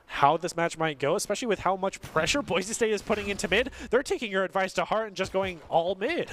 S1: how this match might go, especially with how much pressure Boise State is putting into mid. They're taking your advice to heart and just going all mid.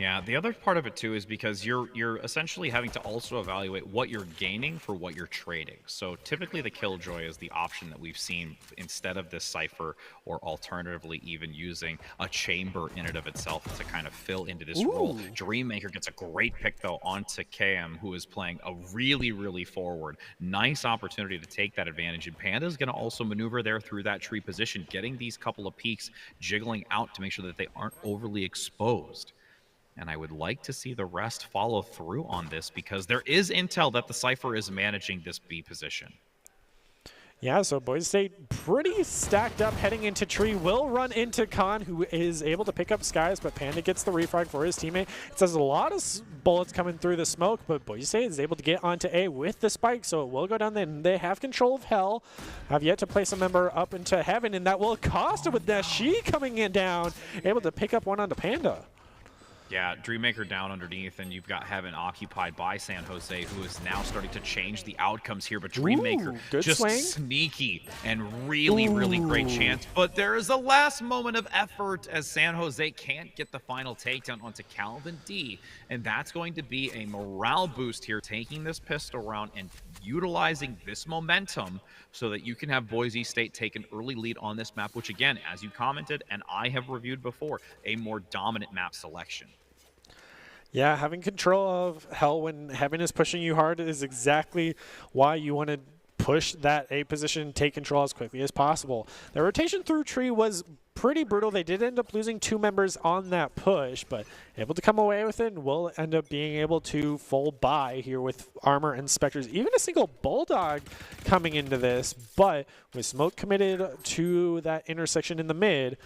S2: Yeah, the other part of it too is because you're essentially having to also evaluate what you're gaining for what you're trading. So typically the Killjoy is the option that we've seen instead of this Cypher, or alternatively even using a chamber in and of itself to kind of fill into this role. Dreammaker gets a great pick though onto KM, who is playing a really forward. Nice opportunity to take that advantage, and Panda's going to also maneuver there through that tree position, getting these couple of peaks, jiggling out to make sure that they aren't overly exposed. And I would like to see the rest follow through on this, because there is intel that the Cypher is managing this B position.
S1: Yeah, so Boise State pretty stacked up heading into tree. Will run into Khan, who is able to pick up Skies, but Panda gets the refrag for his teammate. It says a lot of bullets coming through the smoke, but Boise State is able to get onto A with the spike, so it will go down there. They have control of Hell, have yet to place a member up into heaven, and that will cost it with Nashi coming in down, able to pick up one onto Panda.
S2: Yeah, Dreammaker down underneath, and you've got Heaven occupied by San Jose, who is now starting to change the outcomes here. But Dreammaker just
S1: swing.
S2: Sneaky and really great chance. But there is a last moment of effort as San Jose can't get the final takedown onto Calvin D. And that's going to be a morale boost here, taking this pistol round and utilizing this momentum so that you can have Boise State take an early lead on this map, which again, as you commented and I have reviewed before, a more dominant map selection.
S1: Yeah, having control of Hell when Heaven is pushing you hard is exactly why you want to push that A position, take control as quickly as possible. The rotation through tree was pretty brutal. They did end up losing 2 members on that push, but able to come away with it, and will end up being able to full buy here with Armor and Spectres. Even a single Bulldog coming into this, but with Smoke committed to that intersection in the mid,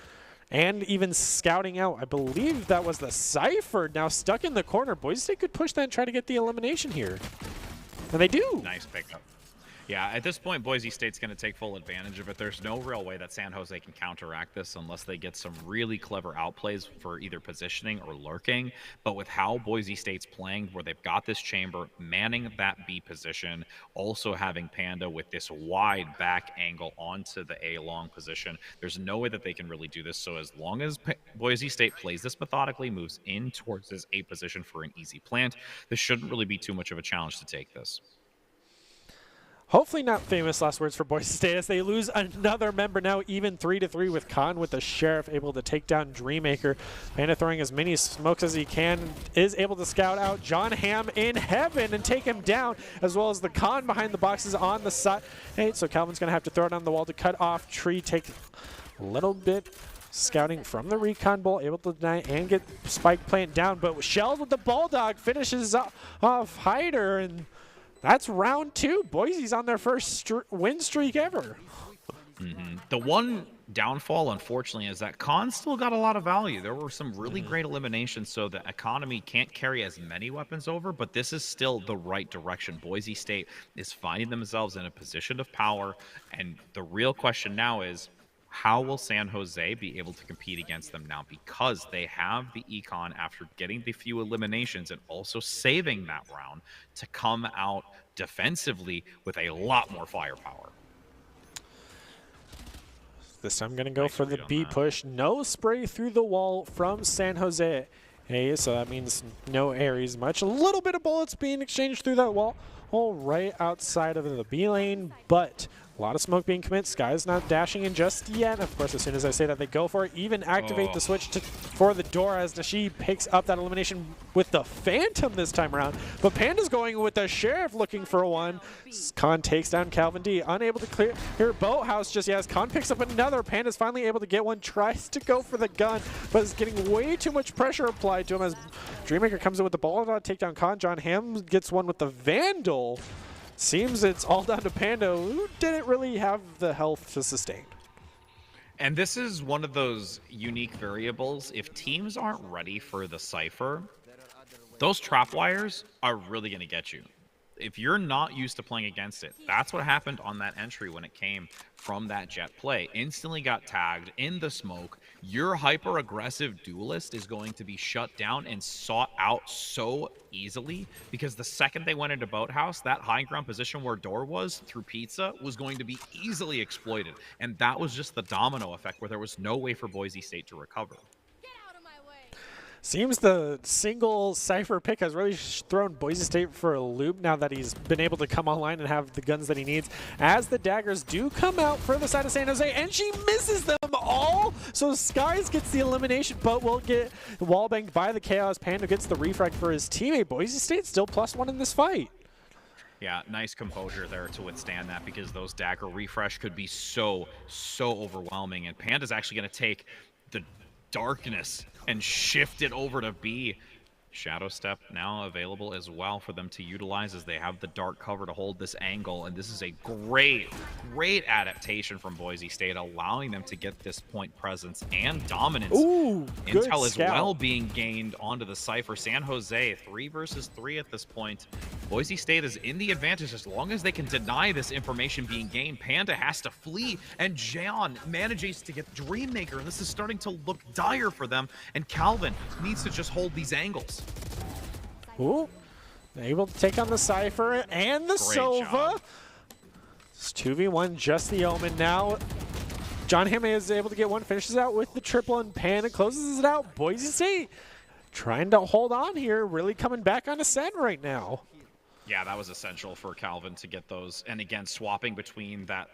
S1: and even scouting out, I believe that was the Cypher now stuck in the corner. Boise State could push that and try to get the elimination here. And they do.
S2: Nice pickup. Yeah, at this point, Boise State's going to take full advantage of it. There's no real way that San Jose can counteract this unless they get some really clever outplays for either positioning or lurking. But with how Boise State's playing, where they've got this chamber, manning that B position, also having Panda with this wide back angle onto the A long position, there's no way that they can really do this. So as long as Boise State plays this methodically, moves in towards this A position for an easy plant, this shouldn't really be too much of a challenge to take this.
S1: Hopefully not famous last words for Boise State as they lose another member now, even 3-3 with Khan with the Sheriff able to take down Dreammaker. Panda throwing as many smokes as he can, is able to scout out John Hamm in heaven and take him down, as well as the Khan behind the boxes on the side. Hey, so Calvin's going to have to throw it on the wall to cut off tree, take a little bit scouting from the recon ball, able to deny and get Spike Plant down, but Shelled with the Bulldog finishes off Hyder, and that's round 2. Boise's on their first win streak ever.
S2: The one downfall, unfortunately, is that Khan still got a lot of value. There were some really great eliminations, so the economy can't carry as many weapons over, but this is still the right direction. Boise State is finding themselves in a position of power, and the real question now is, how will San Jose be able to compete against them now? Because they have the econ after getting the few eliminations and also saving that round to come out defensively with a lot more firepower.
S1: This time I'm going to go for the B push. No spray through the wall from San Jose. Hey, so that means no Ares much. A little bit of bullets being exchanged through that wall. All right outside of the B lane, but a lot of smoke being committed. Sky's not dashing in just yet. Of course, as soon as I say that, they go for it. Even activate the switch for the door as Nashi picks up that elimination with the Phantom this time around. But Panda's going with the Sheriff looking for one. Khan takes down Calvin D. Unable to clear here. Boathouse just yes. Khan picks up another. Panda's finally able to get one. Tries to go for the gun, but is getting way too much pressure applied to him as Dreammaker comes in with the ball. Take down Khan. John Hamm gets one with the Vandal. Seems it's all down to Panda, who didn't really have the health to sustain.
S2: And this is one of those unique variables. If teams aren't ready for the Cypher, those trap wires are really going to get you. If you're not used to playing against it, that's what happened on that entry when it came from that jet play. Instantly got tagged in the smoke. Your hyper-aggressive duelist is going to be shut down and sought out so easily because the second they went into Boathouse, that high ground position where Door was through Pizza was going to be easily exploited. And that was just the domino effect where there was no way for Boise State to recover.
S1: Seems the single Cypher pick has really thrown Boise State for a loop now that he's been able to come online and have the guns that he needs. As the daggers do come out for the side of San Jose, and she misses them all. So Skies gets the elimination, but will get wallbanged by the Chaos. Panda gets the refrag for his teammate. Boise State still +1 in this fight.
S2: Yeah, nice composure there to withstand that because those dagger refresh could be so overwhelming. And Panda's actually going to take the darkness and shift it over to B. Shadow Step now available as well for them to utilize as they have the dark cover to hold this angle. And this is a great adaptation from Boise State, allowing them to get this point presence and dominance.
S1: Ooh,
S2: Intel as
S1: scout.
S2: well being gained onto the Cypher. San Jose, 3 versus 3 at this point. Boise State is in the advantage as long as they can deny this information being gained. Panda has to flee, and Jeon manages to get Dreammaker, and this is starting to look dire for them. And Calvin needs to just hold these angles.
S1: Ooh, able to take on the Cypher and the Sova.
S2: Job.
S1: It's 2v1, just the Omen now. John Hammond is able to get one, finishes out with the triple, and Panda closes it out. Boise State trying to hold on here, really coming back on ascent right now.
S2: Yeah, that was essential for Calvin to get those. And again, swapping between that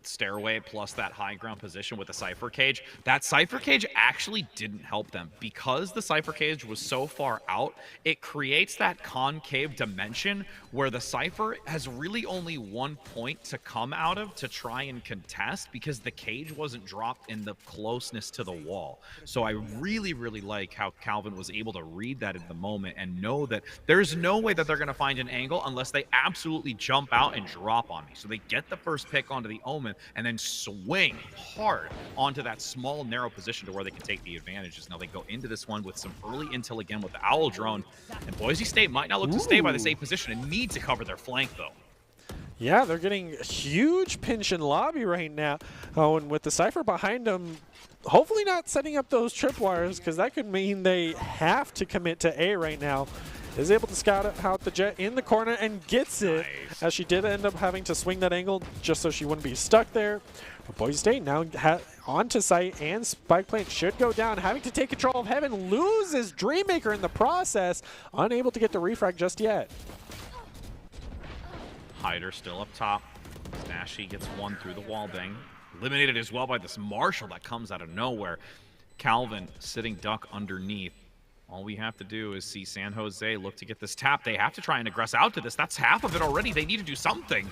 S2: stairway plus that high ground position with the Cypher cage. That Cypher cage actually didn't help them because the Cypher cage was so far out. It creates that concave dimension where the Cypher has really only one point to come out of to try and contest because the cage wasn't dropped in the closeness to the wall. So I really like how Calvin was able to read that in the moment and know that there's no way that they're going to find an angle unless they absolutely jump out and drop on me. So they get the first pick onto the Omen and then swing hard onto that small, narrow position to where they can take the advantages. Now they go into this one with some early intel again with the Owl drone, and Boise State might not look to stay by this A position and need to cover their flank, though.
S1: Yeah, they're getting a huge pinch in lobby right now. Oh, and with the Cypher behind them, hopefully not setting up those tripwires because that could mean they have to commit to A right now. Is able to scout out the Jet in the corner and gets it, as she did end up having to swing that angle just so she wouldn't be stuck there. But Boise State now onto site, and Spike Plant should go down, having to take control of Heaven, loses Dreammaker in the process, unable to get the refrag just yet.
S2: Hyder still up top. Snashy gets one through the wall bang. Eliminated as well by this Marshall that comes out of nowhere. Calvin sitting duck underneath. All we have to do is see San Jose look to get this tap. They have to try and aggress out to this. That's half of it already. They need to do something.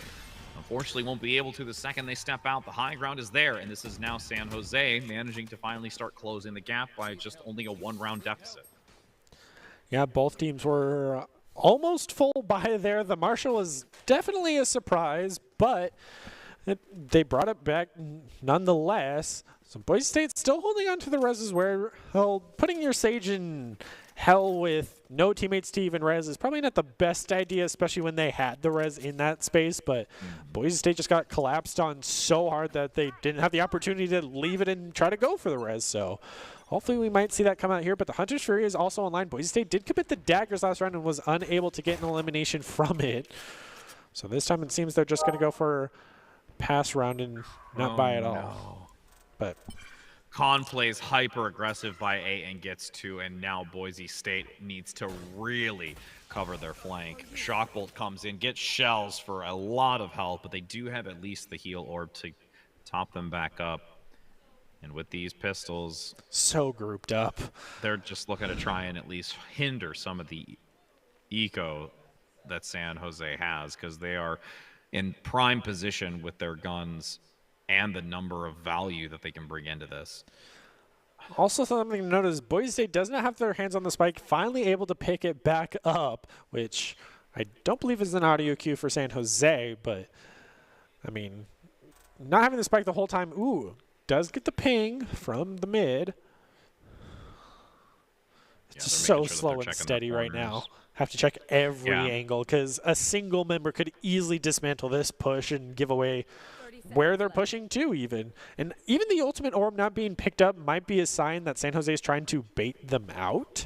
S2: Unfortunately, won't be able to the second they step out. The high ground is there, and this is now San Jose managing to finally start closing the gap by just only a 1-round deficit.
S1: Yeah, both teams were almost full by there. The Marshall was definitely a surprise, but they brought it back nonetheless. So Boise State's still holding on to the reses where putting your Sage in hell with no teammates to even res is probably not the best idea, especially when they had the res in that space. But Boise State just got collapsed on so hard that they didn't have the opportunity to leave it and try to go for the res. So hopefully we might see that come out here. But the Hunter's Fury is also online. Boise State did commit the daggers last round and was unable to get an elimination from it. So this time it seems they're just going to go for pass round and not buy at all. But
S2: Con plays hyper aggressive by A and gets 2, and now Boise State needs to really cover their flank. Shockbolt comes in, gets shells for a lot of health, but they do have at least the heal orb to top them back up. And with these pistols,
S1: so grouped up.
S2: They're just looking to try and at least hinder some of the eco that San Jose has, because they are in prime position with their guns and the number of value that they can bring into this.
S1: Also, something to note is Boise State does not have their hands on the spike, finally able to pick it back up, which I don't believe is an audio cue for San Jose, but I mean, not having the spike the whole time. Ooh, does get the ping from the mid. It's just
S2: they're
S1: so
S2: making sure that
S1: slow
S2: they're
S1: and
S2: checking
S1: steady
S2: their
S1: right now.
S2: corners.
S1: Have to check every
S2: Yeah.
S1: angle because a single member could easily dismantle this push and give away where they're pushing to even. And even the ultimate orb not being picked up might be a sign that San Jose is trying to bait them out.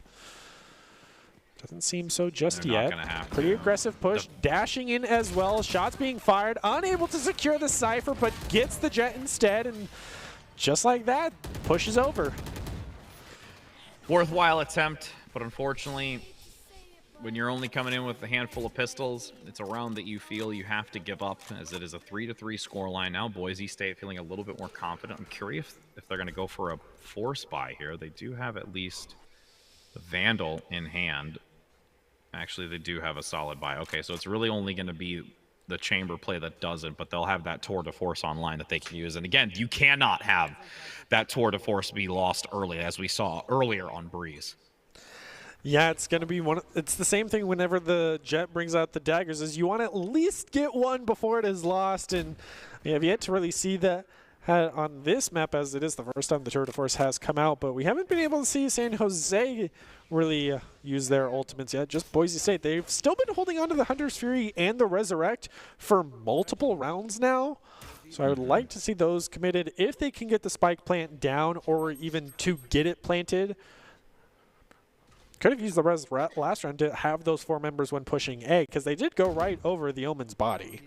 S1: Doesn't seem so just
S2: They're not
S1: yet.
S2: gonna have
S1: Pretty
S2: to.
S1: aggressive push, dashing in as well. Shots being fired, unable to secure the Cypher, but gets the Jet instead. And just like that, push is over.
S2: Worthwhile attempt, but unfortunately, when you're only coming in with a handful of pistols, it's a round that you feel you have to give up, as it is a 3-3 scoreline now. Boise State feeling a little bit more confident. I'm curious if they're going to go for a force buy here. They do have at least the Vandal in hand. Actually, they do have a solid buy. Okay, so it's really only going to be the chamber play that doesn't, but they'll have that tour de force online that they can use. And again, you cannot have that tour de force be lost early, as we saw earlier on Breeze.
S1: Yeah, it's going to be one. It's the same thing whenever the Jet brings out the daggers, is you want to at least get one before it is lost. And we have yet to really see that on this map, as it is the first time the Tour de Force has come out. But we haven't been able to see San Jose really use their ultimates yet. Just Boise State. They've still been holding on to the Hunter's Fury and the Resurrect for multiple rounds now. So I would like to see those committed if they can get the spike plant down, or even to get it planted. Could have used the res last round to have those 4 members when pushing A, because they did go right over the Omen's body.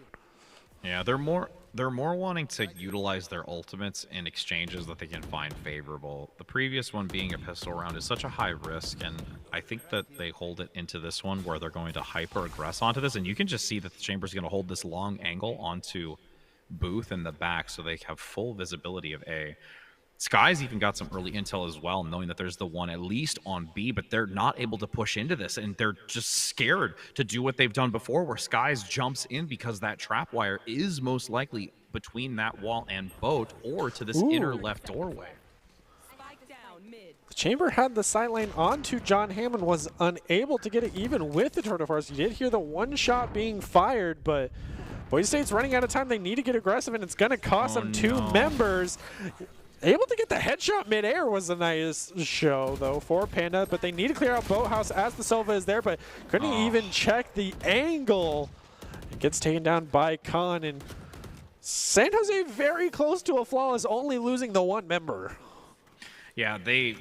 S2: Yeah, they're more wanting to utilize their ultimates in exchanges that they can find favorable. The previous one being a pistol round is such a high risk, and I think that they hold it into this one where they're going to hyper aggress onto this, and you can just see that the chamber's going to hold this long angle onto Booth in the back, so they have full visibility of A. Sky's even got some early intel as well, knowing that there's the one at least on B, but they're not able to push into this, and they're just scared to do what they've done before, where Skies jumps in because that trap wire is most likely between that wall and boat, or to this inner left doorway.
S1: The chamber had the sideline onto John Hammond, was unable to get it even with the Tour de Force. You did hear the one shot being fired, but Boise State's running out of time. They need to get aggressive, and it's going to cost them 2 members. Able to get the headshot midair was a nice show, though, for Panda, but they need to clear out Boathouse as the Sova is there, but couldn't even check the angle. It gets taken down by Khan, and San Jose very close to a flawless, only losing the 1 member.
S2: Yeah, they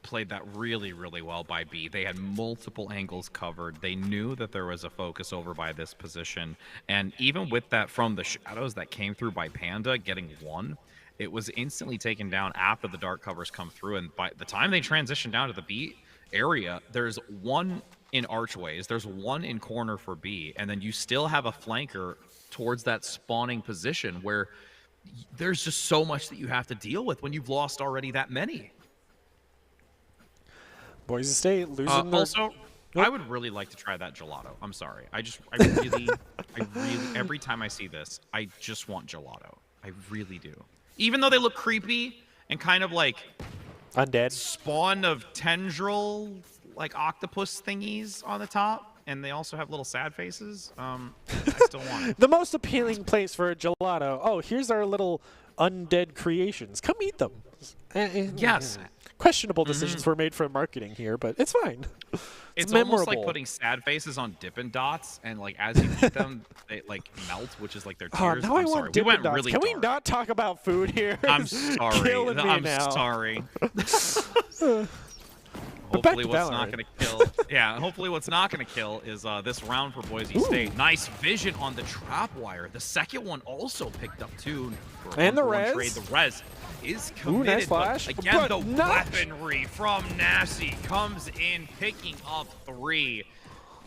S2: played that really, really well by B. They had multiple angles covered. They knew that there was a focus over by this position, and even with that from the shadows that came through by Panda getting 1, it was instantly taken down after the dark covers come through, and by the time they transition down to the B area, there's 1 in archways, there's 1 in corner for B, and then you still have a flanker towards that spawning position where there's just so much that you have to deal with when you've lost already that many.
S1: Boise State losing their...
S2: Also, I would really like to try that gelato. I'm sorry. I really, every time I see this, I just want gelato. I really do. Even though they look creepy and kind of like
S1: undead
S2: spawn of tendril, like octopus thingies on the top, and they also have little sad faces, I still want it.
S1: The most appealing place for a gelato. Oh, here's our little undead creations. Come eat them.
S2: Yes.
S1: Questionable decisions were made for marketing here, but it's fine.
S2: It's
S1: memorable.
S2: almost like putting sad faces on Dippin' Dots, and like as you eat them, they like melt, which is like their tears.
S1: Now I want
S2: sorry.
S1: Dippin' Dots.
S2: Really
S1: Can
S2: dark.
S1: we not talk about food here?
S2: I'm sorry.
S1: Killing me
S2: I'm
S1: now.
S2: sorry.
S1: But back
S2: Hopefully
S1: to
S2: what's
S1: Valorant.
S2: not going to kill. Yeah, hopefully what's not going to kill is this round for Boise State. Nice vision on the trap wire. The second one also picked up too.
S1: And the
S2: res.
S1: res.
S2: The res is committed.
S1: Nice flash.
S2: But again,
S1: But
S2: the
S1: not-
S2: weaponry from Nasty comes in, picking up 3.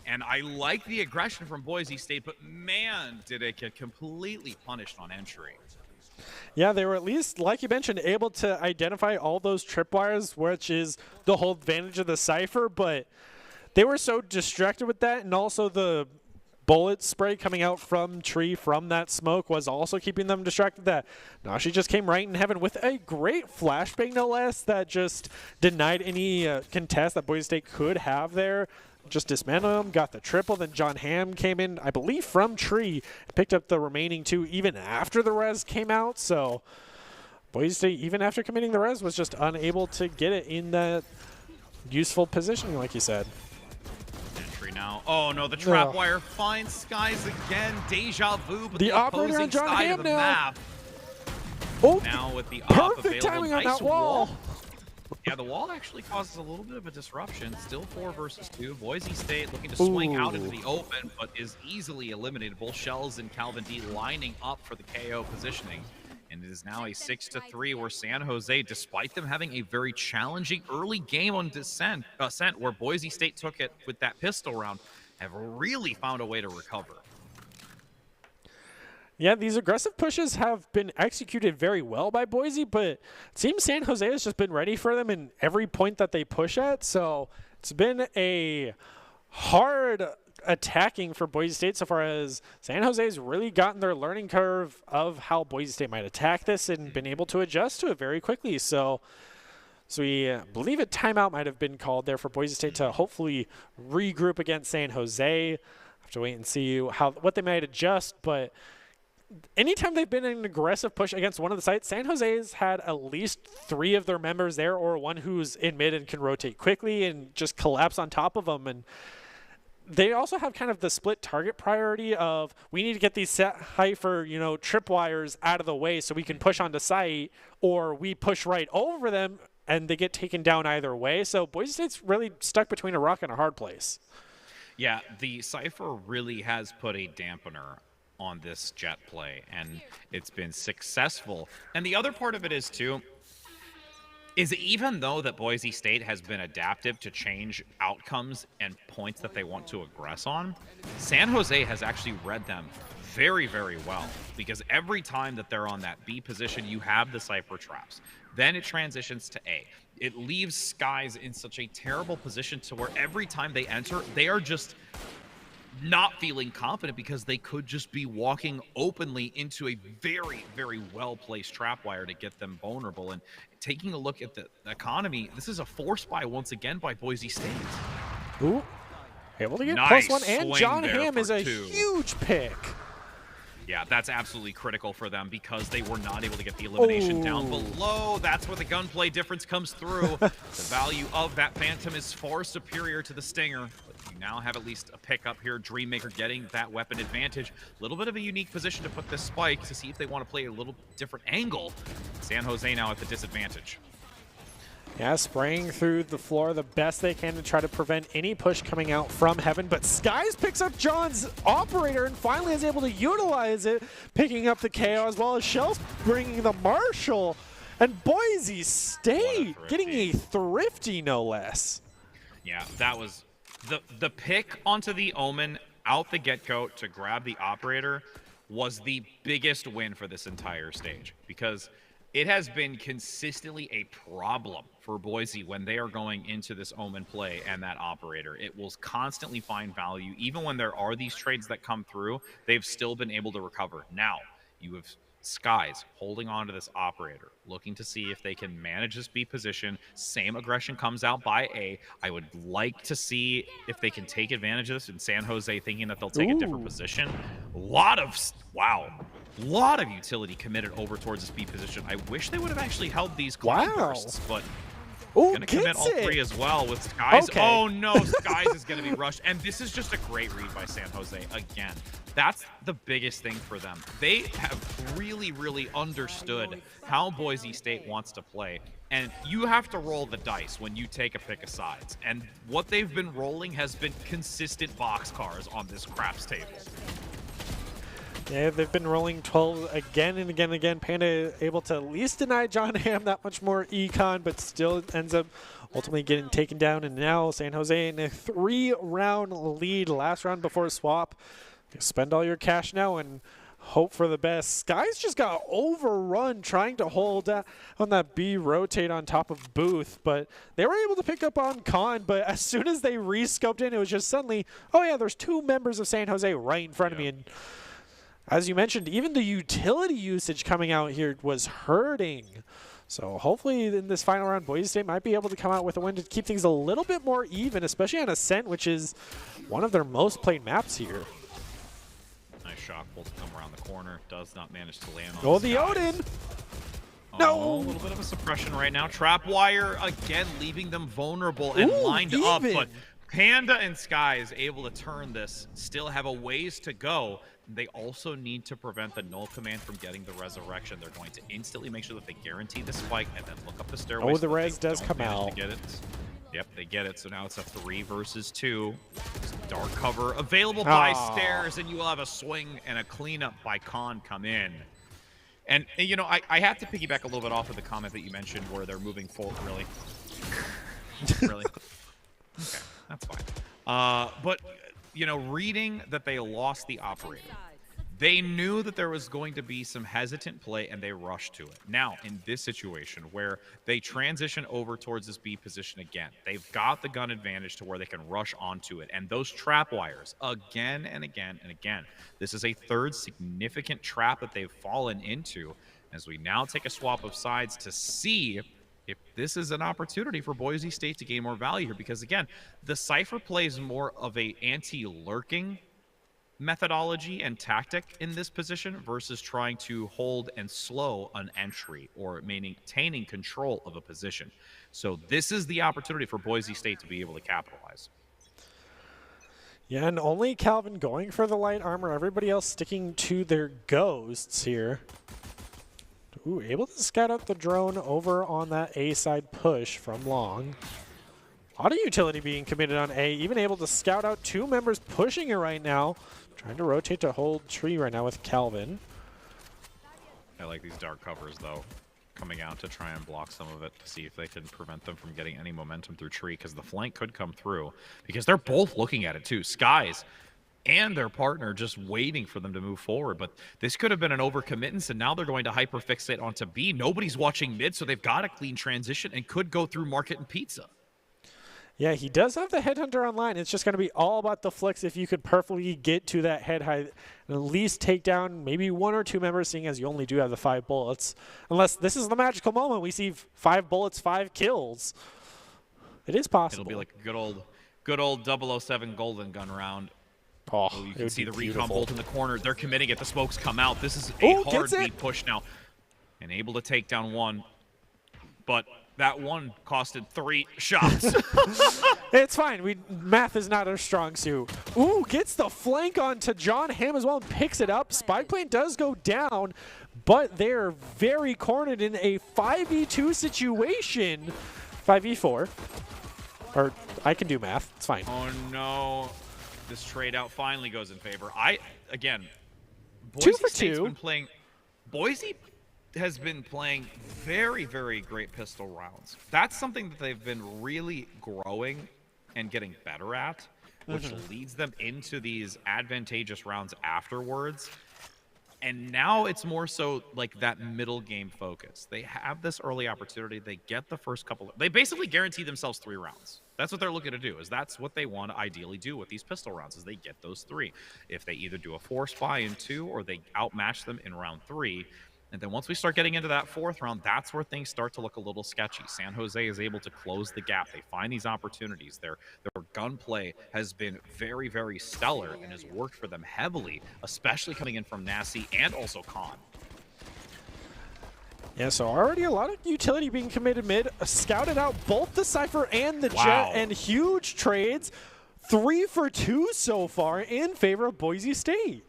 S2: And I like the aggression from Boise State, but man, did it get completely punished on entry.
S1: Yeah, they were at least, like you mentioned, able to identify all those tripwires, which is the whole advantage of the Cypher, but they were so distracted with that, and also the bullet spray coming out from tree from that smoke was also keeping them distracted. That Nashi just came right in heaven with a great flashbang, no less, that just denied any contest that Boise State could have there. Just dismantled him, got the triple, then John Hamm came in, I believe, from tree, picked up the remaining 2 even after the res came out. So Boise State, even after committing the res, was just unable to get it in that useful positioning, like you said.
S2: Entry now. Oh no, the trap wire finds Skies again. Deja vu, but the
S1: operator
S2: opposing
S1: on John
S2: side
S1: Hamm
S2: of the
S1: now.
S2: map.
S1: Oh,
S2: Now with the
S1: perfect timing on that wall.
S2: Yeah, the wall actually causes a little bit of a disruption. Still 4 versus 2. Boise State looking to swing out into the open, but is easily eliminated. Both Shells and Calvin D lining up for the KO positioning. And it is now a 6-3 where San Jose, despite them having a very challenging early game on Ascent, where Boise State took it with that pistol round, have really found a way to recover.
S1: Yeah, these aggressive pushes have been executed very well by Boise, but it seems San Jose has just been ready for them in every point that they push at. So it's been a hard attacking for Boise State so far, as San Jose's really gotten their learning curve of how Boise State might attack this and been able to adjust to it very quickly. So we believe a timeout might have been called there for Boise State to hopefully regroup against San Jose. Have to wait and see what they might adjust, but anytime they've been in an aggressive push against one of the sites, San Jose's had at least 3 of their members there, or one who's in mid and can rotate quickly and just collapse on top of them. And they also have kind of the split target priority of, we need to get these set Heifer, tripwires out of the way so we can push onto site, or we push right over them and they get taken down either way. So Boise State's really stuck between a rock and a hard place.
S2: Yeah, the Cypher really has put a dampener on this jet play, and it's been successful. And the other part of it is too, is even though that Boise State has been adaptive to change outcomes and points that they want to aggress on, San Jose has actually read them very, very well, because every time that they're on that B position, you have the Cypher traps. Then it transitions to A. It leaves Skies in such a terrible position to where every time they enter, they are just not feeling confident, because they could just be walking openly into a very, very well-placed trapwire to get them vulnerable. And taking a look at the economy, this is a force buy once again by Boise State.
S1: Ooh, able to get
S2: Nice
S1: +1, and John Hamm is a
S2: 2.
S1: huge pick.
S2: Yeah, that's absolutely critical for them, because they were not able to get the elimination down below. That's where the gunplay difference comes through. The value of that Phantom is far superior to the Stinger. But you now have at least a pickup here. Dreammaker getting that weapon advantage. A little bit of a unique position to put this spike to see if they want to play a little different angle. San Jose now at the disadvantage.
S1: Yeah, spraying through the floor the best they can to try to prevent any push coming out from Heaven. But Skies picks up John's operator and finally is able to utilize it, picking up the KO, as well as Shells bringing the Marshall. And Boise State getting a thrifty, no less.
S2: Yeah, that was the pick onto the Omen out the get-go to grab the operator was the biggest win for this entire stage, because it has been consistently a problem for Boise when they are going into this Omen play and that operator. It will constantly find value. Even when there are these trades that come through, they've still been able to recover. Now, you have Skies holding on to this operator, looking to see if they can manage this B position. Same aggression comes out by A. I would like to see if they can take advantage of this, in San Jose thinking that they'll take a different position. A lot of utility committed over towards this B position. I wish they would have actually held these bursts, but gonna commit all 3 as well with Skies. Okay. Oh no, Skies is gonna be rushed, and this is just a great read by San Jose again. That's the biggest thing for them. They have really, really understood how Boise State wants to play, and you have to roll the dice when you take a pick of sides. And what they've been rolling has been consistent boxcars on this craps table.
S1: Yeah, they've been rolling 12 again and again and again. Panda able to at least deny John Hamm that much more econ, but still ends up ultimately getting taken down. And now San Jose in a 3-round lead. Last round before swap. Spend all your cash now and hope for the best. Skies just got overrun trying to hold on that B rotate on top of Booth, but they were able to pick up on Khan. But as soon as they re-scoped in, it was just suddenly, oh yeah, there's 2 members of San Jose right in front of me. And as you mentioned, even the utility usage coming out here was hurting. So hopefully in this final round, Boise State might be able to come out with a win to keep things a little bit more even, especially on Ascent, which is one of their most played maps here.
S2: Nice shock pull to come around the corner. Does not manage to land on
S1: the Odin.
S2: Oh, No! A little bit of a suppression right now. Trapwire, again, leaving them vulnerable and lined up. But Panda and Sky is able to turn this. Still have a ways to go. They also need to prevent the null command from getting the resurrection. They're going to instantly make sure that they guarantee the spike and then look up the stairway.
S1: Oh, the res does come out.
S2: Get it. Yep, they get it. So now it's a 3 versus 2. Dark cover available by stairs, and you will have a swing and a cleanup by Khan come in. And you know, I have to piggyback a little bit off of the comment that you mentioned where they're moving forward. Really? Really? Okay, that's fine. But, you know, reading that they lost the operator, they knew that there was going to be some hesitant play, and they rushed to it. Now, in this situation where they transition over towards this B position again, they've got the gun advantage to where they can rush onto it. And those trap wires, again and again and again. This is a third significant trap that they've fallen into as we now take a swap of sides to see if this is an opportunity for Boise State to gain more value here. Because, again, the Cypher plays more of a anti-lurking methodology and tactic in this position versus trying to hold and slow an entry or maintaining control of a position. So this is the opportunity for Boise State to be able to capitalize.
S1: Yeah, and only Calvin going for the light armor. Everybody else sticking to their ghosts here. Ooh, able to scout out the drone over on that A side push from Long. A lot of utility being committed on A, even able to scout out 2 members pushing it right now. Trying to rotate to hold tree right now with Calvin.
S2: I like these dark covers, though, coming out to try and block some of it to see if they can prevent them from getting any momentum through tree, because the flank could come through, because they're both looking at it, too. Skies and their partner just waiting for them to move forward. But this could have been an overcommittance, and now they're going to hyperfixate onto B. Nobody's watching mid, so they've got a clean transition and could go through Market and Pizza.
S1: Yeah, he does have the Headhunter online. It's just going to be all about the flicks if you could perfectly get to that head height and at least take down maybe 1 or 2 members, seeing as you only do have the 5 bullets. Unless this is the magical moment. We see 5 bullets, 5 kills. It is possible.
S2: It'll be like a good old 007 golden gun round.
S1: Oh,
S2: you can see the recon bolt in the corner. They're committing it. The smokes come out. This is a hard beat push now. And able to take down 1. But that 1 costed 3 shots.
S1: It's fine. Math is not our strong suit. Ooh, gets the flank onto John Hamm as well and picks it up. Spike plane does go down, but they're very cornered in a 5v2 situation. 5v4. Or I can do math. It's fine.
S2: Oh, no. This trade out finally goes in favor. Again,
S1: Boise
S2: 2 for 2.
S1: State's
S2: been playing. Boise has been playing very, very great pistol rounds. That's something that they've been really growing and getting better at, which leads them into these advantageous rounds afterwards. And now it's more so like that middle game focus. They have this early opportunity. They get the first couple. They basically guarantee themselves 3 rounds. That's what they're looking to do. That's what they want to ideally do with these pistol rounds, is they get those 3. If they either do a force buy in 2 or they outmatch them in round 3, and then once we start getting into that 4th round, that's where things start to look a little sketchy. San Jose is able to close the gap. They find these opportunities. Their gunplay has been very, very stellar and has worked for them heavily, especially coming in from Nasi and also Khan.
S1: Yeah, so already a lot of utility being committed mid. Scouted out both the Cypher and the Jet, and huge trades. 3 for 2 so far in favor of Boise State.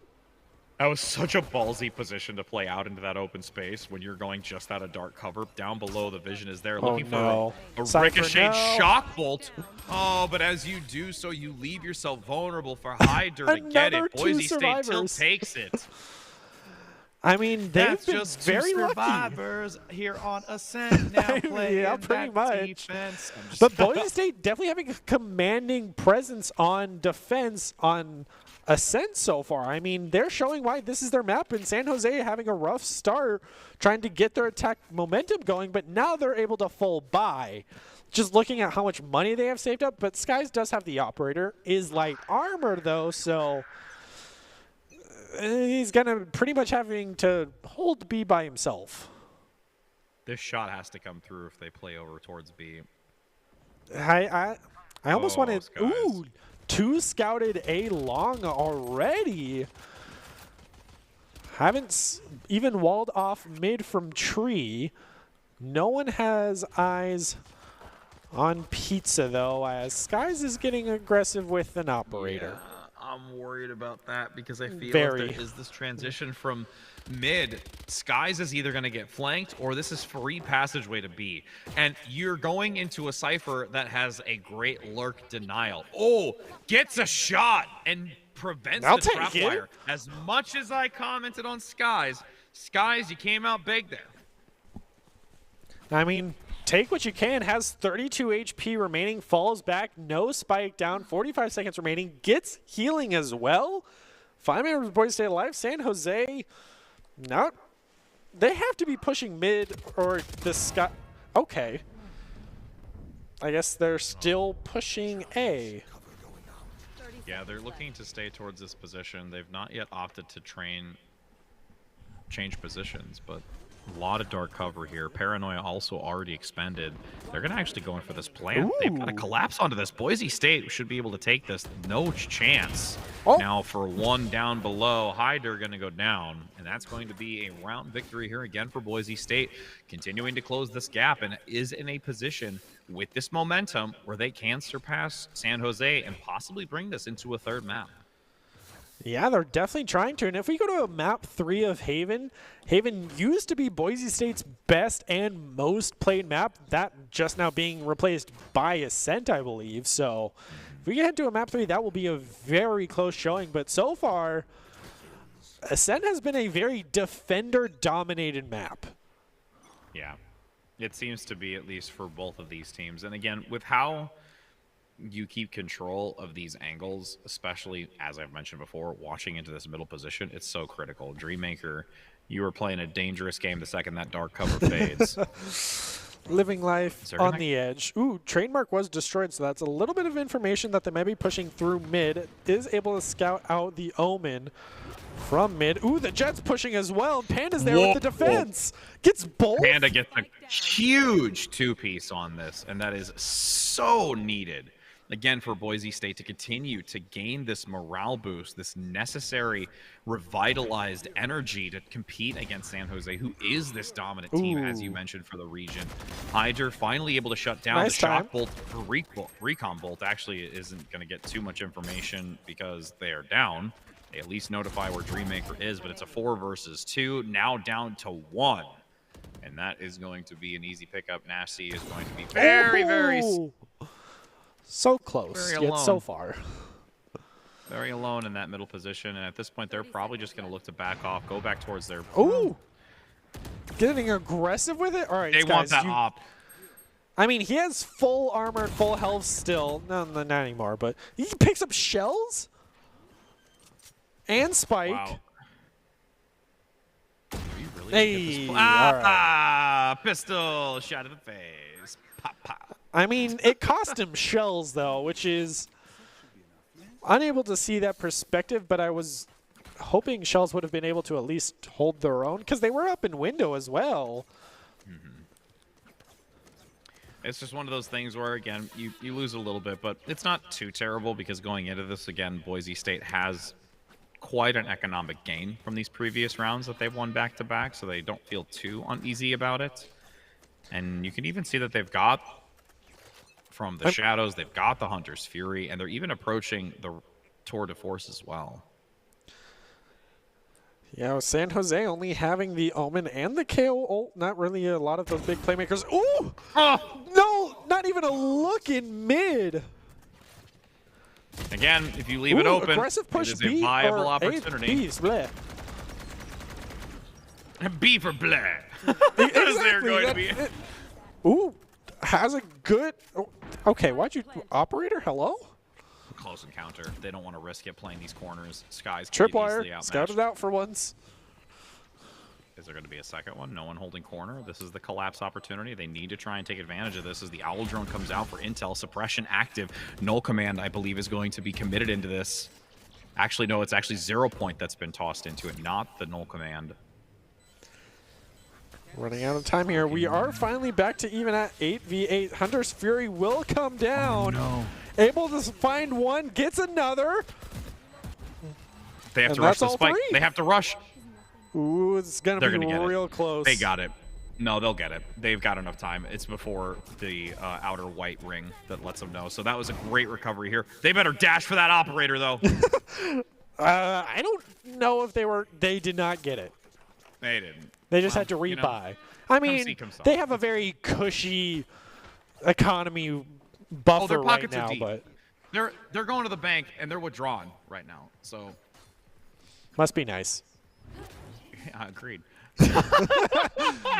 S2: That was such a ballsy position to play out into that open space when you're going just out of dark cover. Down below, the vision is there, looking for a ricocheted shock bolt. Oh, but as you do so, you leave yourself vulnerable for Hyder to get it. Boise State still takes it.
S1: I mean, they've been
S2: just
S1: very lucky.
S2: Survivors here on Ascent now playing
S1: yeah, pretty much.
S2: Defense.
S1: But Boise State definitely having a commanding presence on defense on Ascent so far. I mean, they're showing why this is their map, and San Jose having a rough start trying to get their attack momentum going, but now they're able to full buy. Just looking at how much money they have saved up, but Skies does have the operator, is light armor though, so he's gonna pretty much having to hold B by himself.
S2: This shot has to come through if they play over towards B.
S1: I almost wanted,
S2: Skies.
S1: ooh, 2 scouted A long already. Haven't even walled off mid from tree. No one has eyes on Pizza, though, as Skies is getting aggressive with an operator.
S2: Yeah, I'm worried about that because I feel
S1: Very.
S2: if there is this transition from mid, Skies is either going to get flanked or this is free passageway to B. And you're going into a Cypher that has a great lurk denial. Oh, gets a shot and prevents
S1: I'll
S2: the
S1: take
S2: trap
S1: it.
S2: wire. As much as I commented on Skies, you came out big there.
S1: I mean, take what you can. Has 32 HP remaining. Falls back. No spike down. 45 seconds remaining. Gets healing as well. 5 members of Boise State alive. San Jose, not. They have to be pushing mid or the sky. Okay. I guess they're still pushing A.
S2: Yeah, they're looking to stay towards this position. They've not yet opted to change positions, but a lot of dark cover here. Paranoia also already expended. They're going to actually go in for this plant.
S1: Ooh.
S2: They've got to collapse onto this. Boise State should be able to take this. No chance.
S1: Oh.
S2: Now for one down below, Hyder going to go down, and that's going to be a round victory here again for Boise State, continuing to close this gap and is in a position with this momentum where they can surpass San Jose and possibly bring this into a third map.
S1: Yeah, they're definitely trying to. And if we go to a map 3 of Haven, Haven used to be Boise State's best and most played map. That just now being replaced by Ascent, I believe. So if we head to a map 3, that will be a very close showing. But so far, Ascent has been a very defender-dominated map.
S2: Yeah, it seems to be, at least for both of these teams. And again, with how you keep control of these angles, especially, as I've mentioned before, watching into this middle position, it's so critical. Dreammaker, you were playing a dangerous game the second that dark cover fades.
S1: Living life on the edge. Ooh, trademark was destroyed, so that's a little bit of information that they may be pushing through mid. Is able to scout out the Omen from mid. Ooh, the Jet's pushing as well. Panda's there with the defense. Gets both.
S2: Panda gets a huge two-piece on this, and that is so needed. Again, for Boise State to continue to gain this morale boost, this necessary revitalized energy to compete against San Jose, who is this dominant team, as you mentioned, for the region. Hyder finally able to shut down the shock bolt. Recon bolt actually isn't going to get too much information because they are down. They at least notify where Dreammaker is, but it's a 4 versus 2, now down to 1. And that is going to be an easy pickup. Nasty is going to be very
S1: so close, yet so far.
S2: Very alone in that middle position, and at this point, they're probably just going to look to back off, go back towards their...
S1: Ooh! Getting aggressive with it? All right,
S2: they want that op.
S1: I mean, he has full armor and full health still. No, not anymore, but he picks up shells and spike.
S2: Wow. Really
S1: hey!
S2: Pistol shot in the face. Pop, pop.
S1: I mean, it cost him shells, though, which is unable to see that perspective, but I was hoping shells would have been able to at least hold their own, because they were up in window as well.
S2: It's just one of those things where, again, you lose a little bit, but it's not too terrible because going into this, again, Boise State has quite an economic gain from these previous rounds that they've won back-to-back, so they don't feel too uneasy about it. And you can even see that they've got... from the Shadows, they've got the Hunter's Fury, and they're even approaching the Tour de Force as well.
S1: Yeah, with San Jose only having the Omen and the KO ult, not really a lot of those big playmakers. Ooh! No, not even a look in mid.
S2: Again, if you leave it open,
S1: aggressive push
S2: it is a viable opportunity.
S1: B
S2: for bleh.
S1: Exactly.
S2: They're going to be...
S1: Ooh, has a good... Oh, okay, why'd you... Operator, hello?
S2: Close encounter. They don't want to risk it playing these corners. Skies
S1: Tripwire, scouted out for once.
S2: Is there going to be a second one? No one holding corner. This is the collapse opportunity. They need to try and take advantage of this as the Owl Drone comes out for intel. Suppression active. Null Command, I believe, is going to be committed into this. Actually, no, it's actually 0 point that's been tossed into it, not the Null Command.
S1: Running out of time here. We are finally back to even at 8v8. Hunter's Fury will come down.
S2: Oh, no.
S1: Able to find one, gets another.
S2: They have to rush the spike. They have to rush.
S1: Ooh, it's going to be
S2: real
S1: close.
S2: They got it. No, they'll get it. They've got enough time. It's before the outer white ring that lets them know. So that was a great recovery here. They better dash for that operator, though.
S1: I don't know if they did not get it.
S2: They didn't.
S1: They just had to rebuy. I mean, they have a very cushy economy buffer right now, but
S2: they're going to the bank and they're withdrawn right now. So
S1: must be nice.
S2: Yeah, agreed.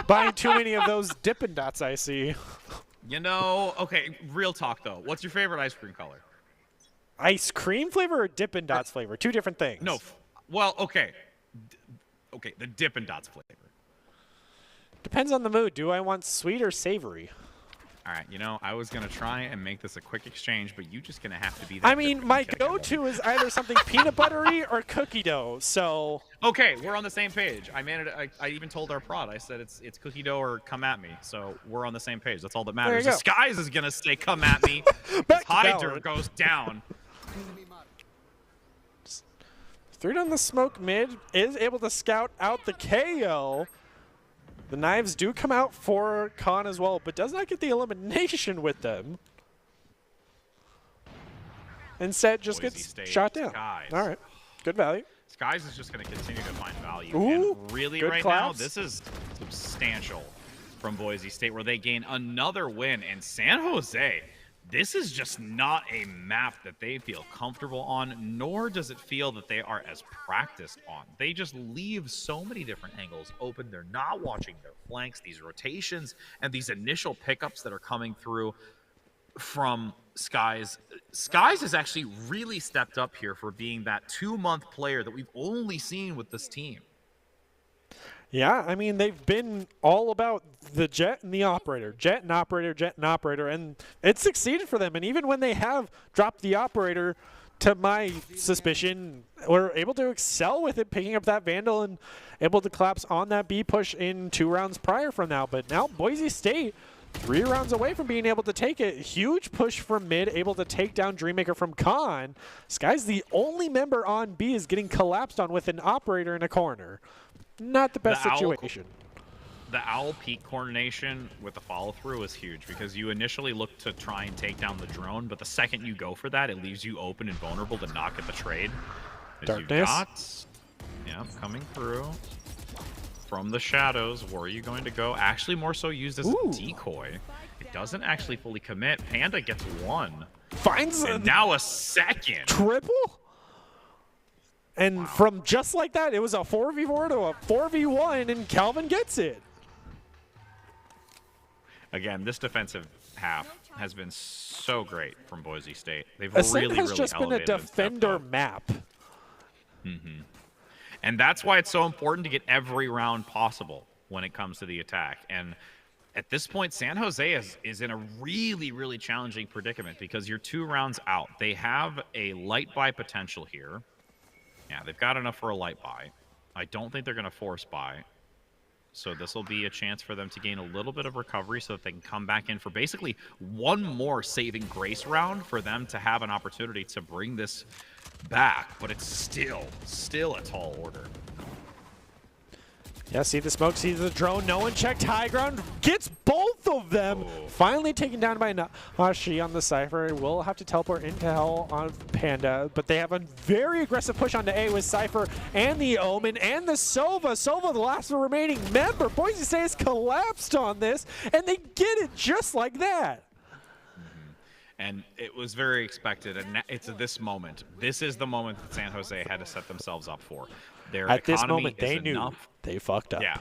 S1: Buying too many of those Dippin' Dots, I see.
S2: You know, okay, real talk though. What's your favorite ice cream color?
S1: Ice cream flavor or Dippin' Dots flavor? Two different things.
S2: No, well, okay. Okay, the Dippin' Dots flavor.
S1: Depends on the mood. Do I want sweet or savory?
S2: All right, you know, I was going to try and make this a quick exchange, but you're just going to have to be that.
S1: I mean, my go-to is either something peanut buttery or cookie dough, so.
S2: Okay, we're on the same page. I even told our prod, I said it's cookie dough or come at me, so we're on the same page. That's all that matters. Disguise is going to say come at me. Hyder goes down.
S1: Threw down the smoke mid, is able to scout out the KO. The knives do come out for Khan as well, but does not get the elimination with them. Instead, just gets shot down.
S2: Skies.
S1: All right, good value.
S2: Skies is just going to continue to find value.
S1: Ooh,
S2: and really,
S1: good
S2: right
S1: claps.
S2: now, this is substantial from Boise State, where they gain another win. And San Jose, this is just not a map that they feel comfortable on, nor does it feel that they are as practiced on. They just leave so many different angles open. They're not watching their flanks, these rotations, and these initial pickups that are coming through from Skies. Skies has actually really stepped up here for being that 2-month player that we've only seen with this team.
S1: Yeah, I mean, they've been all about the Jet and the Operator. Jet and Operator, Jet and Operator, and it succeeded for them. And even when they have dropped the Operator, to my suspicion, were able to excel with it, picking up that Vandal and able to collapse on that B push in 2 rounds prior from now. But now Boise State, 3 rounds away from being able to take it. Huge push from mid, able to take down Dreammaker from Khan. Sky's the only member on B is getting collapsed on with an Operator in a corner. Not the best situation.
S2: The owl peak coordination with the follow-through is huge because you initially look to try and take down the drone, but the second you go for that, it leaves you open and vulnerable to not get the trade.
S1: Darkness.
S2: Yeah, coming through from the shadows. Where are you going to go? Actually, more so used as a decoy. It doesn't actually fully commit. Panda gets 1.
S1: Finds
S2: and now a second.
S1: Triple? And from just like that, it was a 4v4 to a 4v1, and Calvin gets it.
S2: Again, this defensive half has been so great from Boise State. They've
S1: Ascent
S2: really,
S1: has
S2: really
S1: just been a defender map.
S2: And that's why it's so important to get every round possible when it comes to the attack. And at this point, San Jose is in a really, really challenging predicament because you're 2 rounds out. They have a light buy potential here. Yeah, they've got enough for a light buy. I don't think they're going to force buy. So this will be a chance for them to gain a little bit of recovery so that they can come back in for basically 1 more saving grace round for them to have an opportunity to bring this back. But it's still a tall order.
S1: Yeah, see the smoke, see the drone. No one checked high ground. Gets both of them. Finally taken down by Nashi on the Cypher. Will have to teleport into hell on Panda. But they have a very aggressive push onto A with Cypher and the Omen and the Sova. Sova, the last remaining member. Boise State has collapsed on this, and they get it just like that.
S2: And it was very expected, and it's this moment. This is the moment that San Jose had to set themselves up for.
S1: At this moment, they knew they fucked up.
S2: Yeah.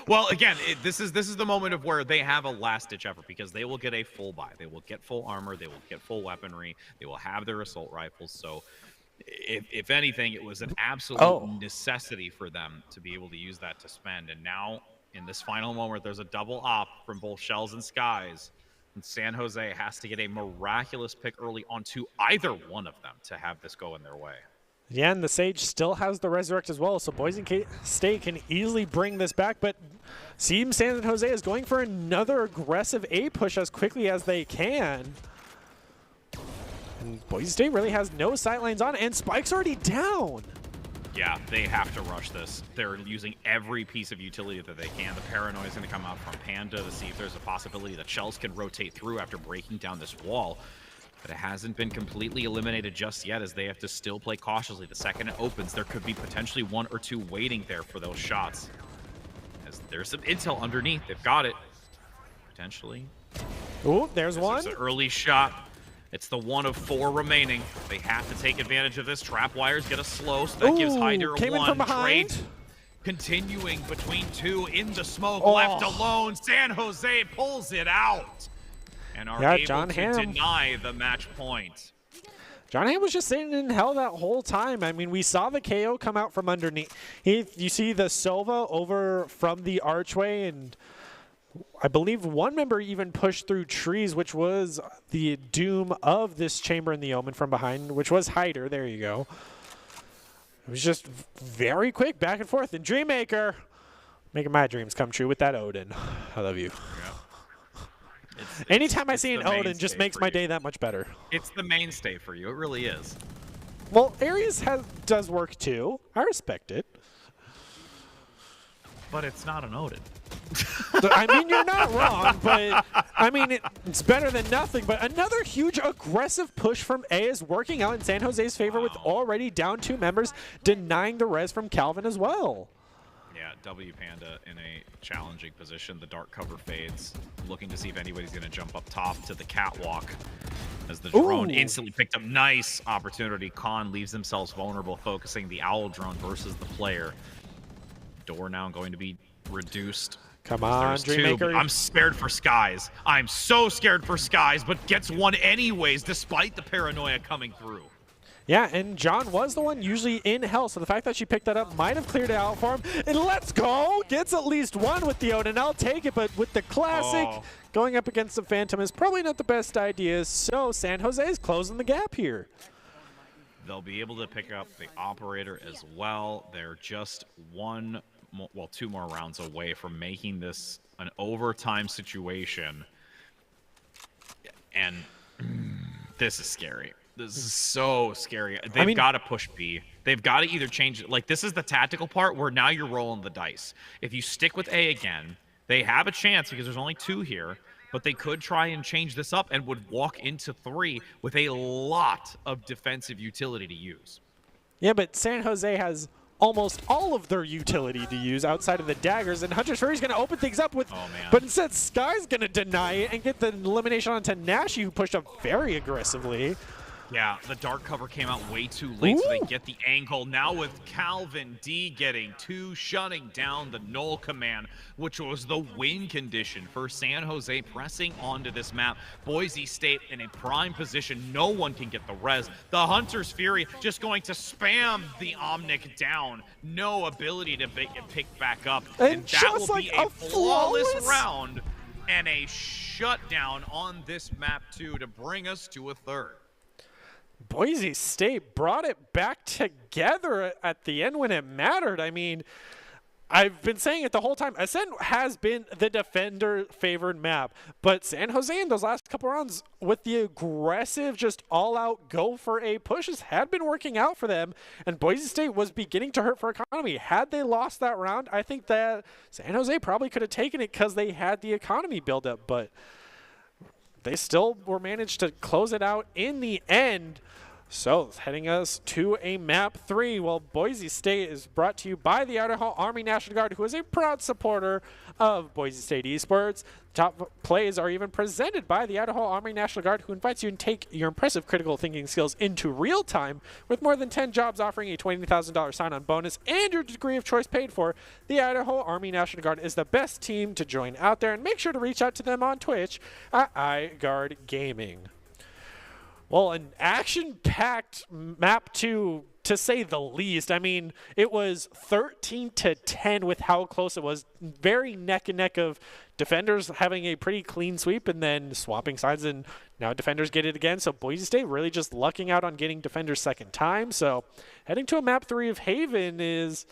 S2: Well, again, this is the moment of where they have a last-ditch effort because they will get a full buy. They will get full armor. They will get full weaponry. They will have their assault rifles. So, if anything, it was an absolute necessity for them to be able to use that to spend. And now, in this final moment, there's a double op from both Shells and Skies. And San Jose has to get a miraculous pick early onto either one of them to have this go in their way.
S1: Yeah, and the Sage still has the Resurrect as well, so Boise State can easily bring this back, but seems San Jose is going for another aggressive A push as quickly as they can. And Boise State really has no sightlines on, and Spike's already down.
S2: Yeah, they have to rush this. They're using every piece of utility that they can. The Paranoia is going to come out from Panda to see if there's a possibility that Shells can rotate through after breaking down this wall. But it hasn't been completely eliminated just yet, as they have to still play cautiously. The second it opens, there could be potentially 1 or 2 waiting there for those shots. As there's some intel underneath. They've got it. Potentially.
S1: Ooh, there's one.
S2: There's an early shot. It's the 1 of 4 remaining. They have to take advantage of this. Trap wires get a slow, so that gives Hyder a
S1: came
S2: 1.
S1: in from behind.
S2: Trade continuing between 2 in the smoke,
S1: Oh.
S2: left alone. San Jose pulls it out and are able
S1: John
S2: to
S1: Hamm.
S2: deny the match point.
S1: John Hamm was just sitting in hell that whole time. I mean, we saw the KO come out from underneath. You see the Sova over from the archway, and I believe one member even pushed through trees, which was the doom of this chamber in the Omen from behind, which was Hyder. There you go. It was just very quick back and forth. And Dreammaker making my dreams come true with that Odin. I love you.
S2: Yeah.
S1: Anytime I see an
S2: the
S1: Odin, just
S2: mainstay
S1: makes
S2: for
S1: my
S2: you.
S1: day that much better.
S2: It's the mainstay for you. It really is.
S1: Well, Ares does work too. I respect it.
S2: But it's not an Odin.
S1: I mean, you're not wrong, but I mean, it's better than nothing. But another huge aggressive push from A is working out in San Jose's favor with already down 2 members, denying the res from Calvin as well.
S2: Yeah, W Panda in a challenging position. The dark cover fades, looking to see if anybody's going to jump up top to the catwalk as the drone instantly picked up. Nice opportunity. Khan leaves themselves vulnerable, focusing the Owl drone versus the player. Door now going to be reduced.
S1: Come on,
S2: There's 2, but
S1: Dreammaker.
S2: I'm scared for Skies. I'm so scared for Skies, but gets 1 anyways, despite the paranoia coming through.
S1: Yeah, and John was the one usually in hell, so the fact that she picked that up might have cleared it out for him. And let's go! Gets at least 1 with the Odin. I'll take it, but with the classic, going up against the Phantom is probably not the best idea. So San Jose is closing the gap here.
S2: They'll be able to pick up the operator as well. They're just 2 more rounds away from making this an overtime situation. And this is scary. This is so scary. They've got to push B. They've got to either change it. Like, this is the tactical part where now you're rolling the dice. If you stick with A again, they have a chance because there's only 2 here, but they could try and change this up and would walk into 3 with a lot of defensive utility to use.
S1: Yeah, but San Jose has almost all of their utility to use outside of the daggers, and Hunter's Fury's going to open things up with, but instead Sky's going to deny it and get the elimination onto Nashi, who pushed up very aggressively.
S2: Yeah, the dark cover came out way too late, so they get the angle. Now with Calvin D getting 2, shutting down the null command, which was the win condition for San Jose pressing onto this map. Boise State in a prime position. No one can get the res. The Hunter's Fury just going to spam the Omnic down. No ability to pick back up. And that will be a flawless round and a shutdown on this map too to bring us to a 3rd.
S1: Boise State brought it back together at the end when it mattered. I mean, I've been saying it the whole time. Ascent has been the defender-favored map, but San Jose in those last couple rounds with the aggressive, just all-out go-for-A pushes had been working out for them, and Boise State was beginning to hurt for economy. Had they lost that round, I think that San Jose probably could have taken it because they had the economy build up, but they still were managed to close it out in the end. So, heading us to a map 3. Well, Boise State is brought to you by the Idaho Army National Guard, who is a proud supporter of Boise State esports. Top plays are even presented by the Idaho Army National Guard, who invites you to take your impressive critical thinking skills into real time. With more than 10 jobs offering a $20,000 sign-on bonus and your degree of choice paid for, the Idaho Army National Guard is the best team to join out there. And make sure to reach out to them on Twitch at iGuard Gaming. Well, an action-packed map 2, to say the least. I mean, it was 13-10 with how close it was. Very neck and neck of defenders having a pretty clean sweep and then swapping sides, and now defenders get it again. So Boise State really just lucking out on getting defenders second time. So heading to a map 3 of Haven is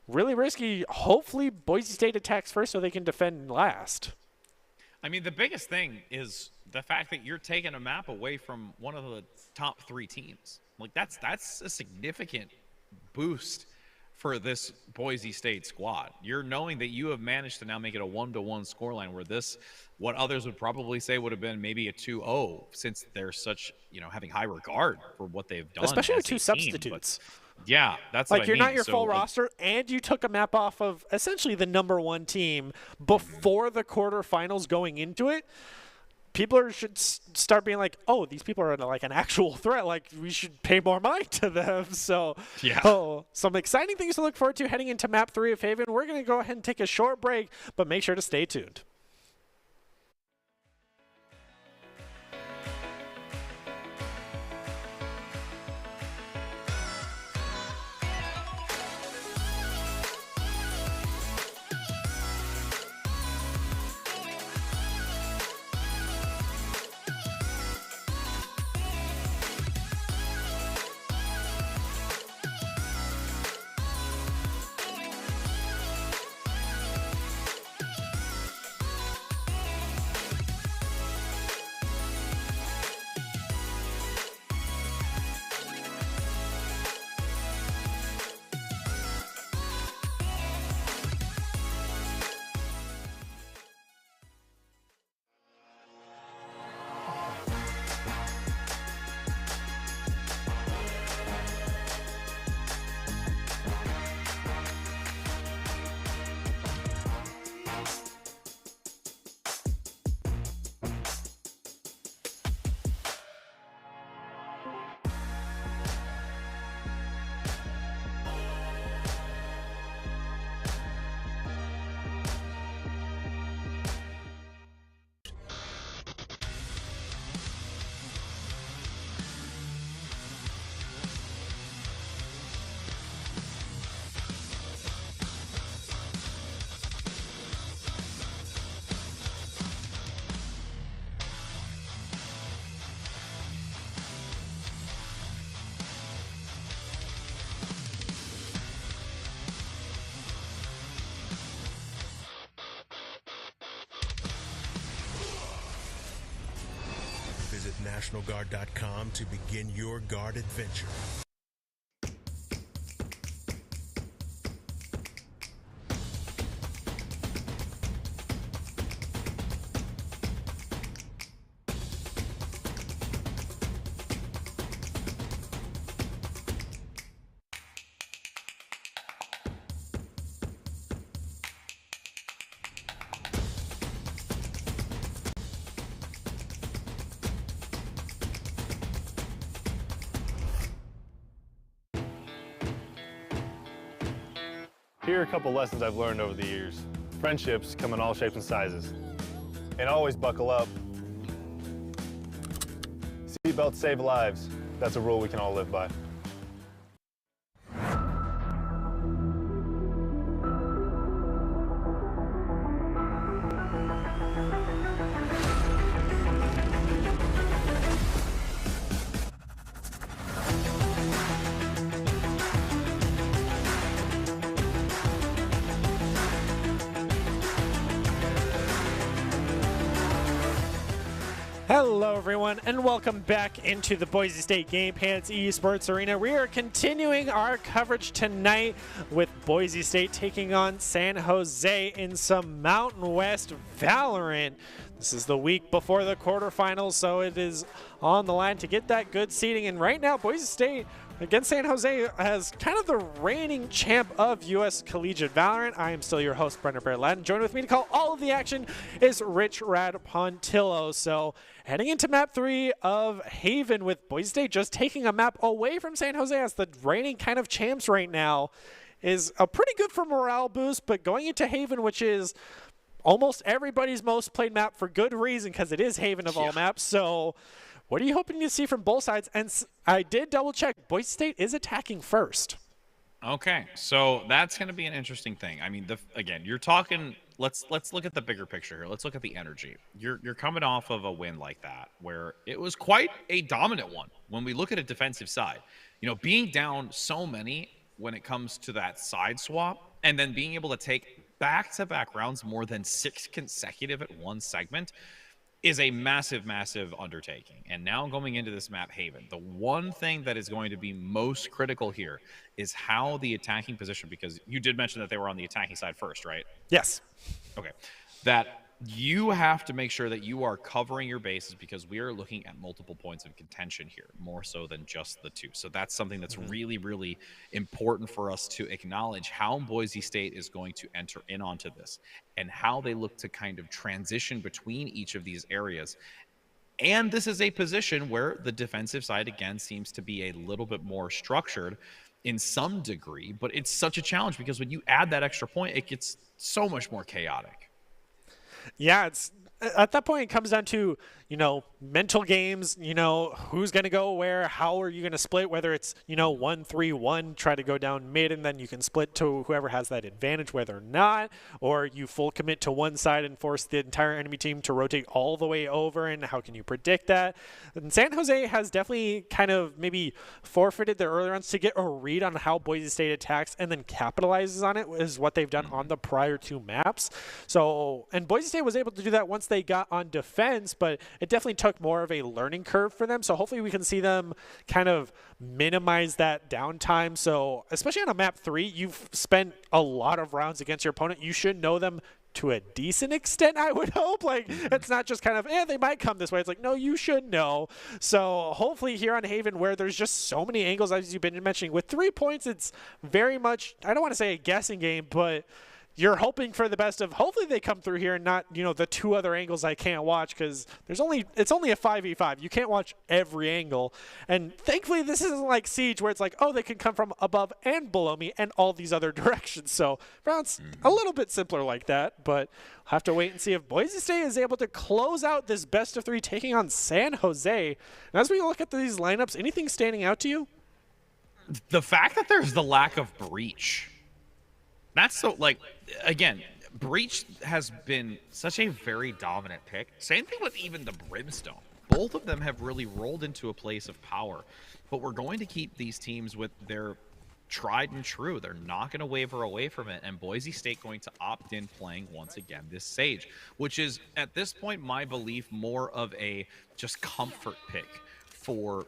S1: really risky. Hopefully Boise State attacks first so they can defend last.
S2: I mean, the biggest thing is the fact that you're taking a map away from one of the top 3 teams. Like, that's a significant boost for this Boise State squad. You're knowing that you have managed to now make it a 1-1 scoreline, where this, what others would probably say would have been maybe a 2-0, since they're such, having high regard for what they've done,
S1: especially with
S2: as
S1: two
S2: a team.
S1: substitutes.
S2: But yeah, that's
S1: like
S2: what I
S1: you're
S2: mean.
S1: not your full roster, and you took a map off of essentially the #1 team before the quarterfinals going into it. People should start being like, oh, these people are like an actual threat. Like, we should pay more mind to them. So, some exciting things to look forward to heading into map 3 of Haven. We're going to go ahead and take a short break, but make sure to stay tuned.
S4: Visit NationalGuard.com to begin your guard adventure.
S3: Here are a couple lessons I've learned over the years. Friendships come in all shapes and sizes. And always buckle up. Seatbelts save lives. That's a rule we can all live by.
S1: Hello, everyone, and welcome back into the Boise State Game Pants Esports Arena. We are continuing our coverage tonight with Boise State taking on San Jose in some Mountain West Valorant. This is the week before the quarterfinals, so it is on the line to get that good seeding. And right now, Boise State against San Jose has kind of the reigning champ of U.S. Collegiate Valorant. I am still your host, Brendan Barrett. Joining with me to call all of the action is Rich Rad Pontillo. So heading into map 3 of Haven, with Boise State just taking a map away from San Jose as the reigning kind of champs right now, is a pretty good for morale boost. But going into Haven, which is almost everybody's most played map for good reason, because it is Haven of all maps. So what are you hoping to see from both sides? And I did double check. Boise State is attacking first.
S2: Okay, so that's going to be an interesting thing. I mean, again, you're talking. Let's look at the bigger picture here. Let's look at the energy. You're coming off of a win like that, where it was quite a dominant one. When we look at a defensive side, being down so many when it comes to that side swap, and then being able to take back-to-back rounds, more than 6 consecutive at one segment. is a massive, massive undertaking. And now going into this map, Haven, the one thing that is going to be most critical here is how the attacking position, because you did mention that they were on the attacking side first, right?
S1: Yes.
S2: Okay. That you have to make sure that you are covering your bases, because we are looking at multiple points of contention here, more so than just the two. So that's something that's really, really important for us to acknowledge, how Boise State is going to enter in onto this and how they look to kind of transition between each of these areas. And this is a position where the defensive side, again, seems to be a little bit more structured in some degree, but it's such a challenge because when you add that extra point, it gets so much more chaotic.
S1: Yeah, it's at that point it comes down to, mental games, who's going to go where, how are you going to split, whether it's, 1-3-1, try to go down mid and then you can split to whoever has that advantage, whether or not, or you full commit to one side and force the entire enemy team to rotate all the way over, and how can you predict that? And San Jose has definitely kind of maybe forfeited their early runs to get a read on how Boise State attacks and then capitalizes on it, is what they've done on the prior two maps. So, and Boise State was able to do that once they got on defense, but it definitely took more of a learning curve for them. So hopefully we can see them kind of minimize that downtime. So especially on a map 3, you've spent a lot of rounds against your opponent. You should know them to a decent extent, I would hope. Like, it's not just kind of, they might come this way. It's like, no, you should know. So hopefully here on Haven, where there's just so many angles, as you've been mentioning, with 3 points, it's very much, I don't want to say a guessing game, but you're hoping for the best of, hopefully they come through here and not, the 2 other angles I can't watch, because it's only a 5v5. You can't watch every angle. And thankfully this isn't like Siege, where it's like, they can come from above and below me and all these other directions. So round's a little bit simpler like that, but I'll have to wait and see if Boise State is able to close out this best of 3 taking on San Jose. And as we look at these lineups, anything standing out to you?
S2: The fact that there's the lack of breach. That's so, again, Breach has been such a very dominant pick. Same thing with even the Brimstone. Both of them have really rolled into a place of power. But we're going to keep these teams with their tried and true. They're not going to waver away from it. And Boise State going to opt in playing once again this Sage, which is, at this point, my belief, more of a just comfort pick for,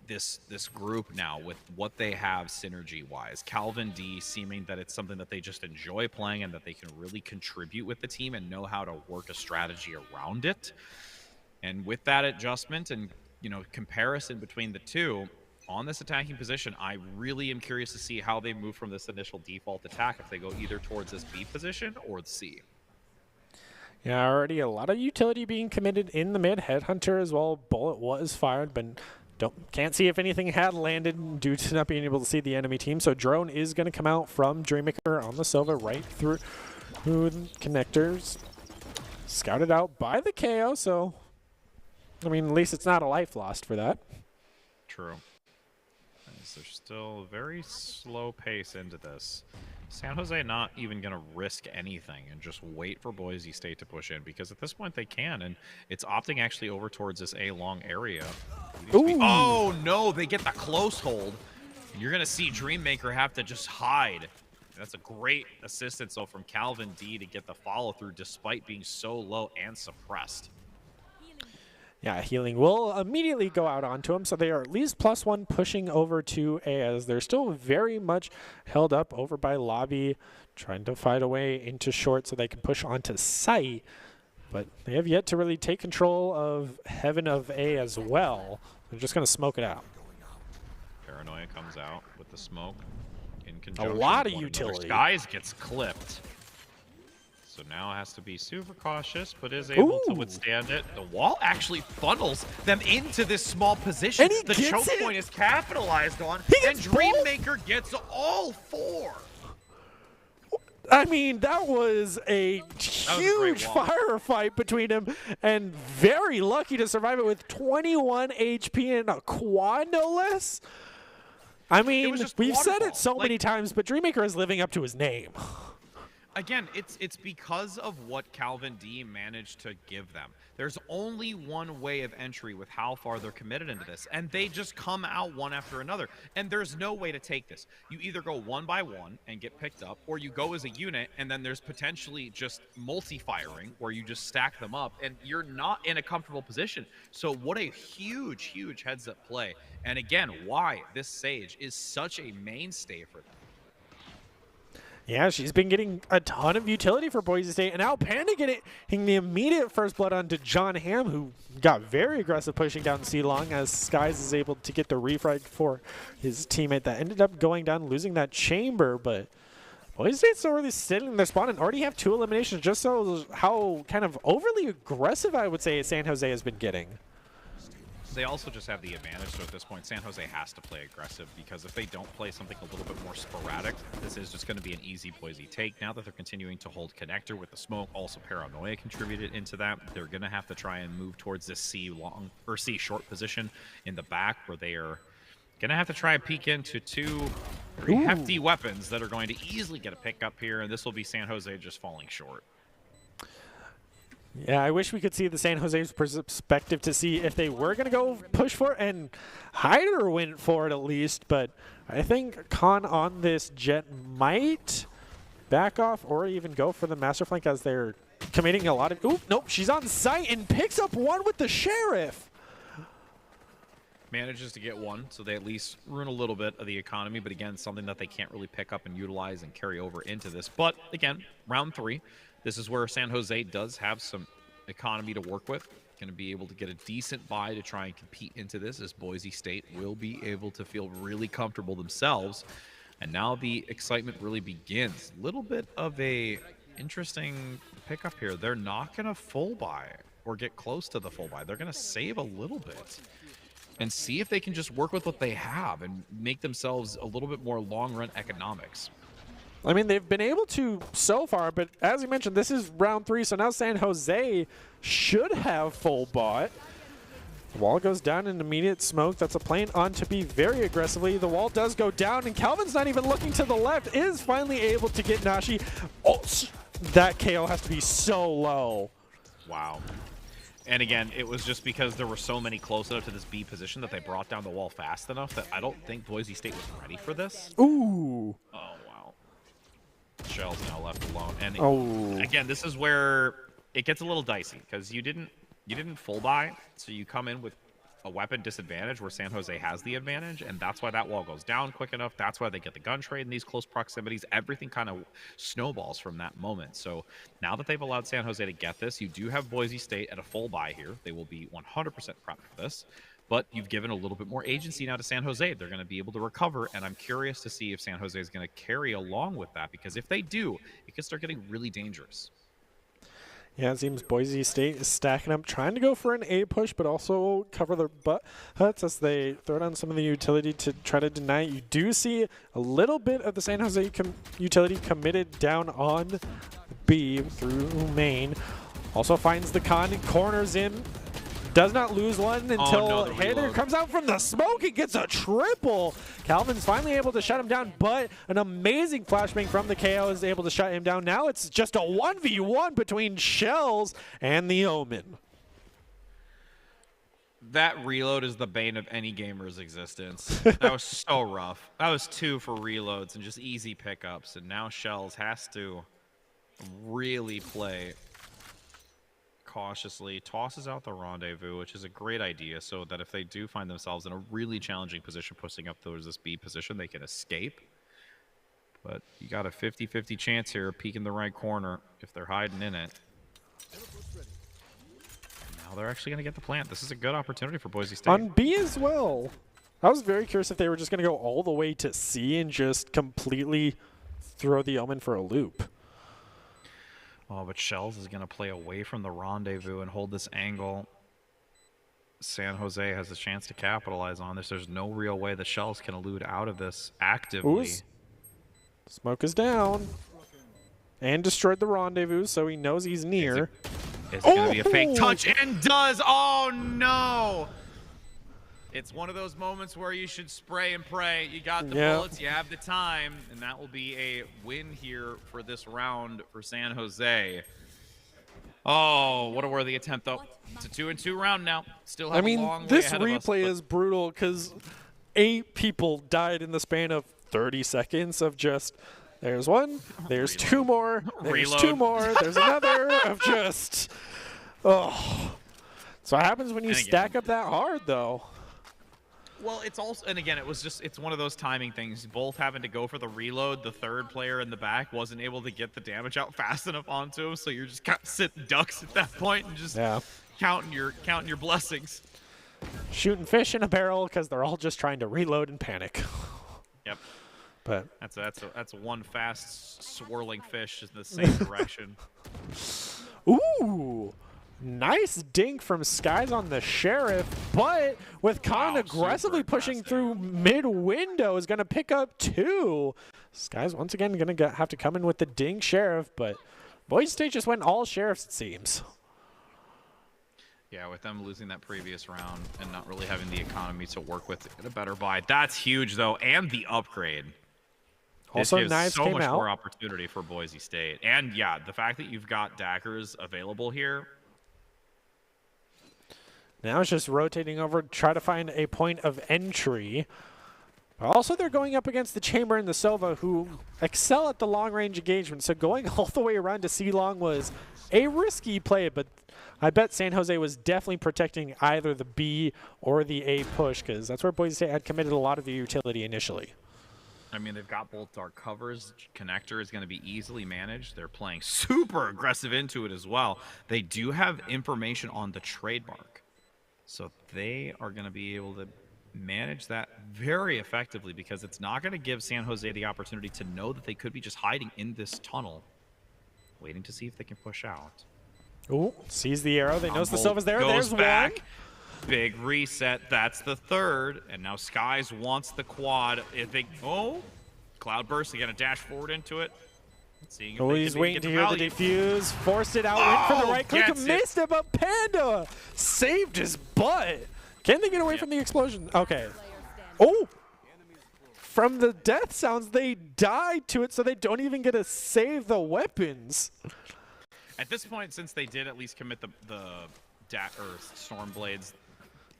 S2: this group now with what they have synergy-wise. Calvin D seeming that it's something that they just enjoy playing and that they can really contribute with the team and know how to work a strategy around it. And with that adjustment and, comparison between the two on this attacking position, I really am curious to see how they move from this initial default attack, if they go either towards this B position or the C.
S1: Yeah, already a lot of utility being committed in the mid. Headhunter as well. Bullet was fired, but can't see if anything had landed due to not being able to see the enemy team. So drone is going to come out from Dreammaker on the Sova right through the connectors. Scouted out by the KO, so at least it's not a life lost for that.
S2: True. There's still a very slow pace into this. San Jose not even going to risk anything and just wait for Boise State to push in, because at this point they can, and it's opting actually over towards this A-long area. Oh, no, they get the close hold. You're going to see Dreammaker have to just hide. That's a great assistance, though, from Calvin D to get the follow-through despite being so low and suppressed.
S1: Yeah, healing will immediately go out onto him, so they are at least +1 pushing over to A, as they're still very much held up over by Lobby, trying to fight away into short so they can push onto site. But they have yet to really take control of Heaven of A as well. They're just going to smoke it out.
S2: Paranoia comes out with the smoke in conjunction.
S1: A lot of utility.
S2: Skies gets clipped. So now has to be super cautious, but is able to withstand it. The wall actually funnels them into this small position.
S1: And
S2: the choke point is capitalized on, and Dreammaker gets all 4.
S1: That was a huge firefight between them, and very lucky to survive it with 21 HP and a quad, no less. We've said it so many times, but Dreammaker is living up to his name.
S2: Again, it's because of what Calvin D managed to give them. There's only one way of entry with how far they're committed into this, and they just come out one after another. And there's no way to take this. You either go one by one and get picked up, or you go as a unit, and then there's potentially just multi-firing where you just stack them up, and you're not in a comfortable position. So what a huge, huge heads-up play. And again, why this Sage is such a mainstay for them.
S1: Yeah, she's been getting a ton of utility for Boise State, and now Panda getting the immediate first blood onto John Hamm, who got very aggressive pushing down C-Long as Skies is able to get the refrag for his teammate that ended up going down, losing that chamber, but Boise State's already sitting in their spawn and already have 2 eliminations, just so how kind of overly aggressive I would say San Jose has been getting.
S2: They also just have the advantage, so at this point, San Jose has to play aggressive, because if they don't play something a little bit more sporadic, this is just going to be an easy Boise take. Now that they're continuing to hold connector with the smoke, also Paranoia contributed into that. They're going to have to try and move towards this C short position in the back, where they are going to have to try and peek into 2 pretty hefty weapons that are going to easily get a pickup here, and this will be San Jose just falling short.
S1: Yeah, I wish we could see the San Jose's perspective to see if they were going to go push for it, and Hyder went for it at least, but I think Khan on this Jet might back off or even go for the master flank as they're committing a lot of... Oop, nope, she's on site and picks up one with the Sheriff.
S2: Manages to get one, so they at least ruin a little bit of the economy, but again, something that they can't really pick up and utilize and carry over into this. But again, round 3. This is where San Jose does have some economy to work with. Going to be able to get a decent buy to try and compete into this, as Boise State will be able to feel really comfortable themselves. And now the excitement really begins. Little bit of a interesting pickup here. They're not going to full buy or get close to the full buy. They're going to save a little bit and see if they can just work with what they have and make themselves a little bit more long-run economics.
S1: I mean, they've been able to so far, but as you mentioned, this is round 3, so now San Jose should have full bought. The wall goes down in immediate smoke. That's a plan on to be very aggressively. The wall does go down, and Calvin's not even looking to the left, is finally able to get Nashi. Oh, that KO has to be so low.
S2: Wow. And again, it was just because there were so many close enough to this B position that they brought down the wall fast enough that I don't think Boise State was ready for this.
S1: Ooh.
S2: Oh, wow. Shell's now left alone. And again, this is where it gets a little dicey, because you didn't full buy, so you come in with a weapon disadvantage where San Jose has the advantage, and that's why that wall goes down quick enough. That's why they get the gun trade in these close proximities. Everything kind of snowballs from that moment. So now that they've allowed San Jose to get this, you do have Boise State at a full buy here. They will be 100% prepped for this, but you've given a little bit more agency now to San Jose. They're going to be able to recover, and I'm curious to see if San Jose is going to carry along with that, because if they do, it can start getting really dangerous.
S1: Yeah, it seems Boise State is stacking up, trying to go for an A push, but also cover their butts as they throw down some of the utility to try to deny it. You do see a little bit of the San Jose utility committed down on B through main. Also finds the con and corners in. Does not lose one until Hader comes out from the smoke and gets a triple. Calvin's finally able to shut him down, but an amazing flashbang from the KO is able to shut him down. Now it's just a 1v1 between Shells and the Omen.
S2: That reload is the bane of any gamer's existence. That was so rough. That was 2 for reloads and just easy pickups, and now Shells has to really play cautiously, tosses out the rendezvous, which is a great idea, so that if they do find themselves in a really challenging position pushing up towards this B position, they can escape. But you got a 50-50 chance here of peeking the right corner if they're hiding in it. And now they're actually going to get the plant. This is a good opportunity for Boise State.
S1: On B as well. I was very curious if they were just going to go all the way to C and just completely throw the Omen for a loop.
S2: Oh, but Shells is going to play away from the rendezvous and hold this angle. San Jose has a chance to capitalize on this. There's no real way the Shells can elude out of this actively.
S1: Ooh, smoke is down. And destroyed the rendezvous, so he knows he's near.
S2: Is it going to be a fake touch? And does! Oh, no! It's one of those moments where you should spray and pray. You got the
S1: Yeah.
S2: bullets, you have the time, and that will be a win here for this round for San Jose. Oh, what a worthy attempt, though. It's a 2-2 round now. Still have
S1: I mean,
S2: a long way
S1: this
S2: ahead of us,
S1: replay
S2: but
S1: is brutal because 8 people died in the span of 30 seconds of just, there's one, there's
S2: Reload.
S1: 2 more, there's
S2: Reload.
S1: 2 more, there's another of just, oh. So what happens when you
S2: And again-
S1: stack up that hard, though?
S2: Well, it's also, and again, it's one of those timing things. Both having to go for the reload. The third player in the back wasn't able to get the damage out fast enough onto him, so you're just kind of sitting ducks at that point and just counting your blessings.
S1: Shooting fish in a barrel because they're all just trying to reload and panic.
S2: Yep.
S1: But
S2: That's one fast swirling fish in the same direction.
S1: ooh, nice dink from Skies on the Sheriff, but with Khan
S2: Wow,
S1: aggressively
S2: super
S1: pushing
S2: aggressive.
S1: through mid-window is going to pick up 2. Skies once again going to have to come in with the dink Sheriff, but Boise State just went all Sheriffs, it seems.
S2: Yeah, with them losing that previous round and not really having the economy to work with to get a better buy. That's huge, though, and the upgrade.
S1: Also,
S2: this gives
S1: Knives
S2: so
S1: came
S2: much
S1: out.
S2: more opportunity for Boise State. And, yeah, the fact that you've got daggers available here.
S1: Now it's just rotating over to try to find a point of entry. But also, they're going up against the Chamber and the Sova, who excel at the long-range engagement. So going all the way around to C-Long was a risky play, but I bet San Jose was definitely protecting either the B or the A push, because that's where Boise State had committed a lot of the utility initially.
S2: I mean, they've got both dark covers. Connector is going to be easily managed. They're playing super aggressive into it as well. They do have information on the trademark. So they are going to be able to manage that very effectively, because it's not going to give San Jose the opportunity to know that they could be just hiding in this tunnel, waiting to see if they can push out.
S1: Ooh, sees the arrow. They knows the
S2: Bolt
S1: Sova's there.
S2: goes
S1: There's
S2: back.
S1: one.
S2: Big reset. That's the third. And now Skies wants the quad. If they, Cloudburst. They got to dash forward into it. Seeing if
S1: Oh,
S2: they
S1: he's
S2: can maybe
S1: waiting
S2: get
S1: to hear the defuse. Forced it out. Went for the right click.
S2: Gets it.
S1: Missed it, but Panda saved his butt. Can they get away from the explosion? Okay. Oh! From the death sounds, they died to it, so they don't even get to save the weapons.
S2: At this point, since they did at least commit the Storm Blades,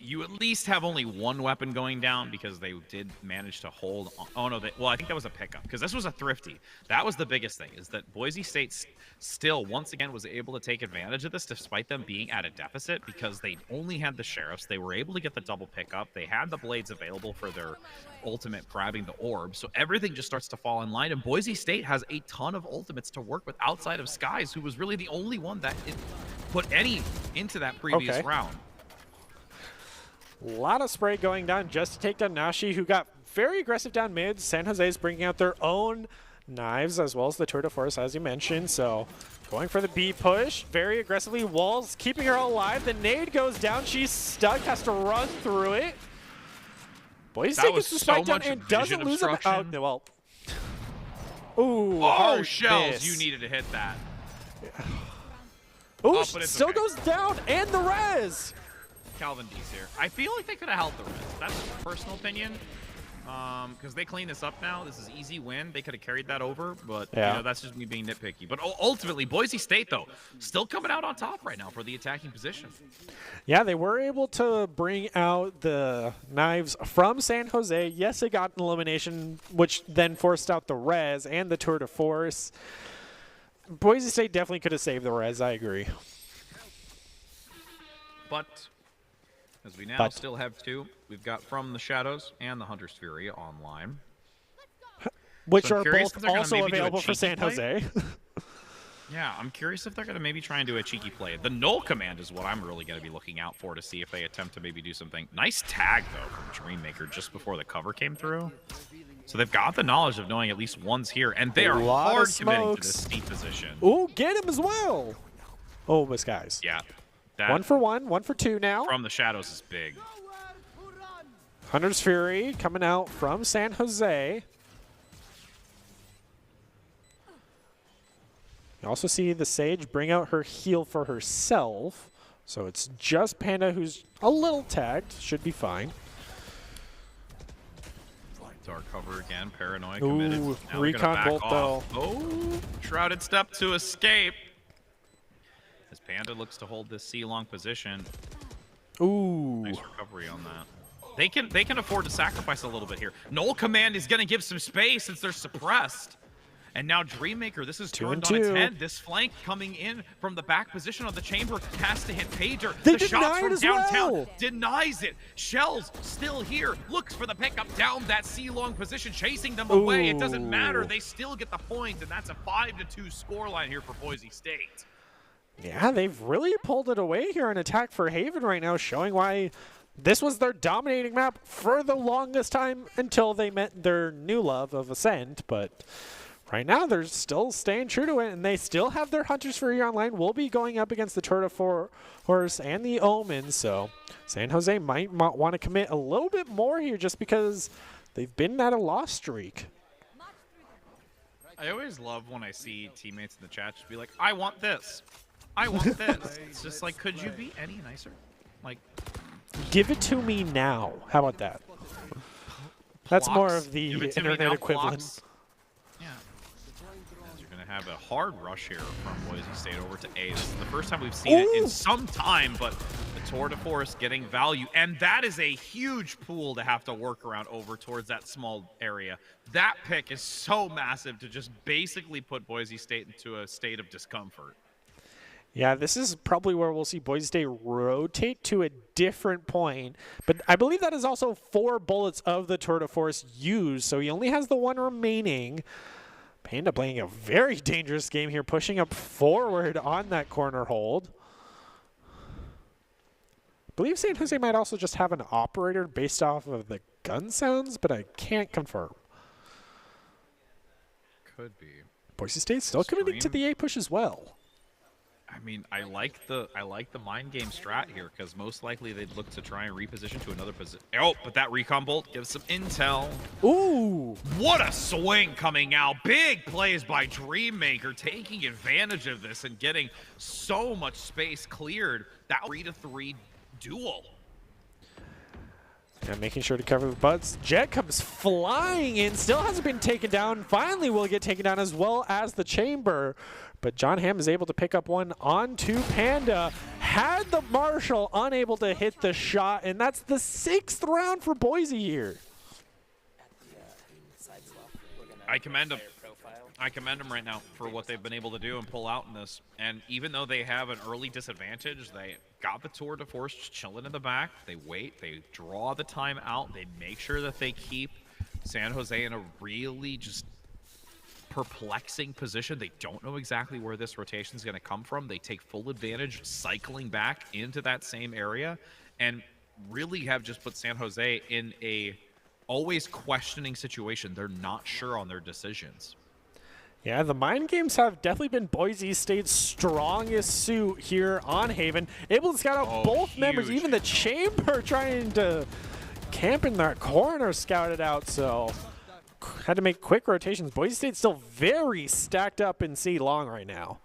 S2: you at least have only one weapon going down, because they did manage to hold on. Oh, no. Well, I think that was a pickup, because this was a thrifty. That was the biggest thing, is that Boise State still, once again, was able to take advantage of this despite them being at a deficit, because they only had the Sheriffs. They were able to get the double pickup. They had the Blades available for their ultimate grabbing the orb. So everything just starts to fall in line, and Boise State has a ton of ultimates to work with outside of Skies, who was really the only one that put any into that previous round.
S1: A lot of spray going down just to take down Nashi, who got very aggressive down mid. San Jose's bringing out their own knives as well as the Tour de Force, as you mentioned. So going for the B push very aggressively. Walls keeping her alive. The nade goes down. She's stuck, has to run through it. Boise State gets the spike down and doesn't lose him out. Well, ooh, hard
S2: Shells,
S1: miss.
S2: you needed to hit that.
S1: Ooh,
S2: but it's
S1: still
S2: okay.
S1: goes down, and the res.
S2: Calvin D's here. I feel like they could have held the rest. That's a personal opinion. Because they clean this up now. This is easy win. They could have carried that over, but you know, that's just me being nitpicky. But ultimately, Boise State, though, still coming out on top right now for the attacking position.
S1: Yeah, they were able to bring out the knives from San Jose. Yes, they got an elimination, which then forced out the res and the Tour de Force. Boise State definitely could have saved the res, I agree.
S2: But as we now still have two, we've got From the Shadows and the Hunter's Fury online.
S1: Which
S2: So
S1: are
S2: I'm curious
S1: both
S2: if they're gonna
S1: also
S2: maybe do a
S1: available for
S2: cheeky
S1: San
S2: play.
S1: Jose.
S2: Yeah, I'm curious if they're going to maybe try and do a cheeky play. The null command is what I'm really going to be looking out for to see if they attempt to maybe do something. Nice tag, though, from Dreammaker just before the cover came through. So they've got the knowledge of knowing at least one's here, and they are hard committing to this steep position.
S1: Ooh, get him as well. Oh, Miss Guys.
S2: Yeah. That
S1: One for one, one for two now.
S2: From the Shadows is big.
S1: Hunter's Fury coming out from San Jose. You also see the Sage bring out her heal for herself. So it's just Panda who's a little tagged. Should be fine.
S2: Dark cover again. Paranoid committed.
S1: Ooh,
S2: Now they're gonna
S1: recon
S2: back
S1: bolt
S2: off.
S1: though.
S2: Oh, Shrouded step to escape. As Panda looks to hold this C-long position.
S1: Ooh.
S2: Nice recovery on that. They can afford to sacrifice a little bit here. Null Command is going to give some space since they're suppressed. And now Dreammaker, this is turned on its head. This flank coming in from the back position on the chamber has to hit Pager. The shots from downtown denies it. Shells still here. Looks for the pickup down that C-long position, chasing them away. It doesn't matter. They still get the point, and that's a 5-2 scoreline here for Boise State.
S1: Yeah, they've really pulled it away here in attack for Haven right now, showing why this was their dominating map for the longest time until they met their new love of Ascent. But right now, they're still staying true to it, and they still have their Hunter's Fury online. Will be going up against the Tour de Force and the Omen, so San Jose might want to commit a little bit more here just because they've been at a loss streak.
S2: I always love when I see teammates in the chat just be like, I want this. I want this. It's just like, could you be any nicer? Like,
S1: give it to me now. How about that? That's more of the internet equivalent.
S2: Yeah. As you're going to have a hard rush here from Boise State over to A. This is the first time we've seen it in some time, but the Tour de Force getting value. And that is a huge pool to have to work around over towards that small area. That pick is so massive to just basically put Boise State into a state of discomfort.
S1: Yeah, this is probably where we'll see Boise State rotate to a different point. But I believe that is also 4 bullets of the Tour de Force used, so he only has the 1 remaining. Panda playing a very dangerous game here, pushing up forward on that corner hold. I believe San Jose might also just have an operator based off of the gun sounds, but I can't confirm.
S2: Could be.
S1: Boise State still committing to the A push as well.
S2: I mean, I like the mind game strat here because most likely they'd look to try and reposition to another position. Oh, but that recon bolt gives some intel.
S1: Ooh!
S2: What a swing coming out. Big plays by Dreammaker, taking advantage of this and getting so much space cleared. That 3-3 duel.
S1: And making sure to cover the butts. Jet comes flying in, still hasn't been taken down. Finally will get taken down as well as the chamber. But John Hamm is able to pick up one onto Panda. Had the Marshall unable to hit the shot, and that's the 6th round for Boise here.
S2: I commend them. I commend them right now for what they've been able to do and pull out in this. And even though they have an early disadvantage, they got the Tour de Force chilling in the back. They wait, they draw the time out, they make sure that they keep San Jose in a really just perplexing position. They don't know exactly where this rotation is going to come from. They take full advantage, cycling back into that same area, and really have just put San Jose in a always questioning situation. They're not sure on their decisions.
S1: Yeah, the mind games have definitely been Boise State's strongest suit here on Haven. Able to scout out both members, even the chamber trying to camp in that corner scouted out, so had to make quick rotations. Boise State's still very stacked up in C long right now.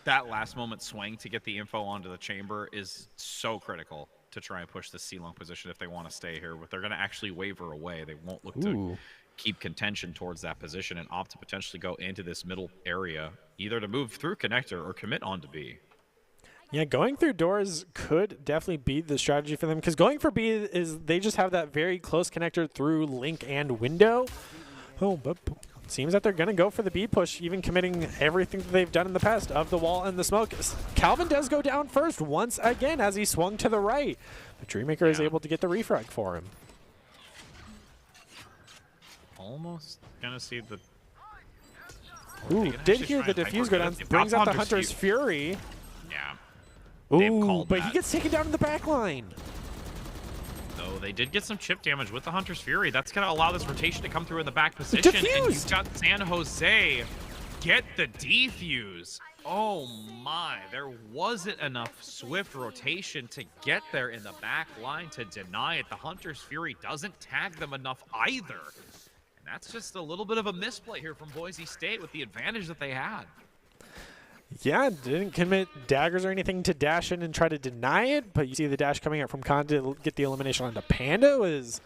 S2: That last moment swing to get the info onto the chamber is so critical to try and push the C long position if they want to stay here. But they're going to actually waver away. They won't look to keep contention towards that position and opt to potentially go into this middle area, either to move through connector or commit on to B.
S1: Yeah, going through doors could definitely be the strategy for them, because going for B is they just have that very close connector through link and window. Oh, but it seems that they're going to go for the B push, even committing everything that they've done in the past of the wall and the smoke. Calvin does go down first once again as he swung to the right. But Dreammaker is able to get the refrag for him.
S2: Almost going to see the...
S1: Ooh, did hear the defuse go down. Brings out the Hunter's Fury.
S2: Yeah.
S1: Ooh, but he gets taken down in the back line.
S2: So they did get some chip damage with the Hunter's Fury. That's going to allow this rotation to come through in the back position.
S1: Defused.
S2: And you've got San Jose get the defuse. Oh my, there wasn't enough swift rotation to get there in the back line to deny it. The Hunter's Fury doesn't tag them enough either. And that's just a little bit of a misplay here from Boise State with the advantage that they had.
S1: Yeah, didn't commit daggers or anything to dash in and try to deny it, but you see the dash coming out from Khan to get the elimination onto Panda is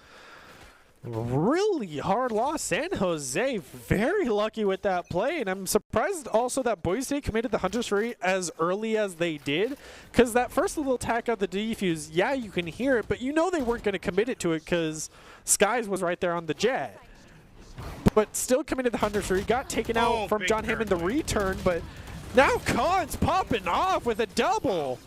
S1: Really hard loss. San Jose very lucky with that play, and I'm surprised also that Boise State committed the Hunter's Fury as early as they did, because that first little attack of the defuse, yeah, you can hear it, but you know they weren't going to commit it to it because Skies was right there on the jet. But still committed the Hunter's Fury, got taken out from John Hammond the return, but now Khan's popping off with a double.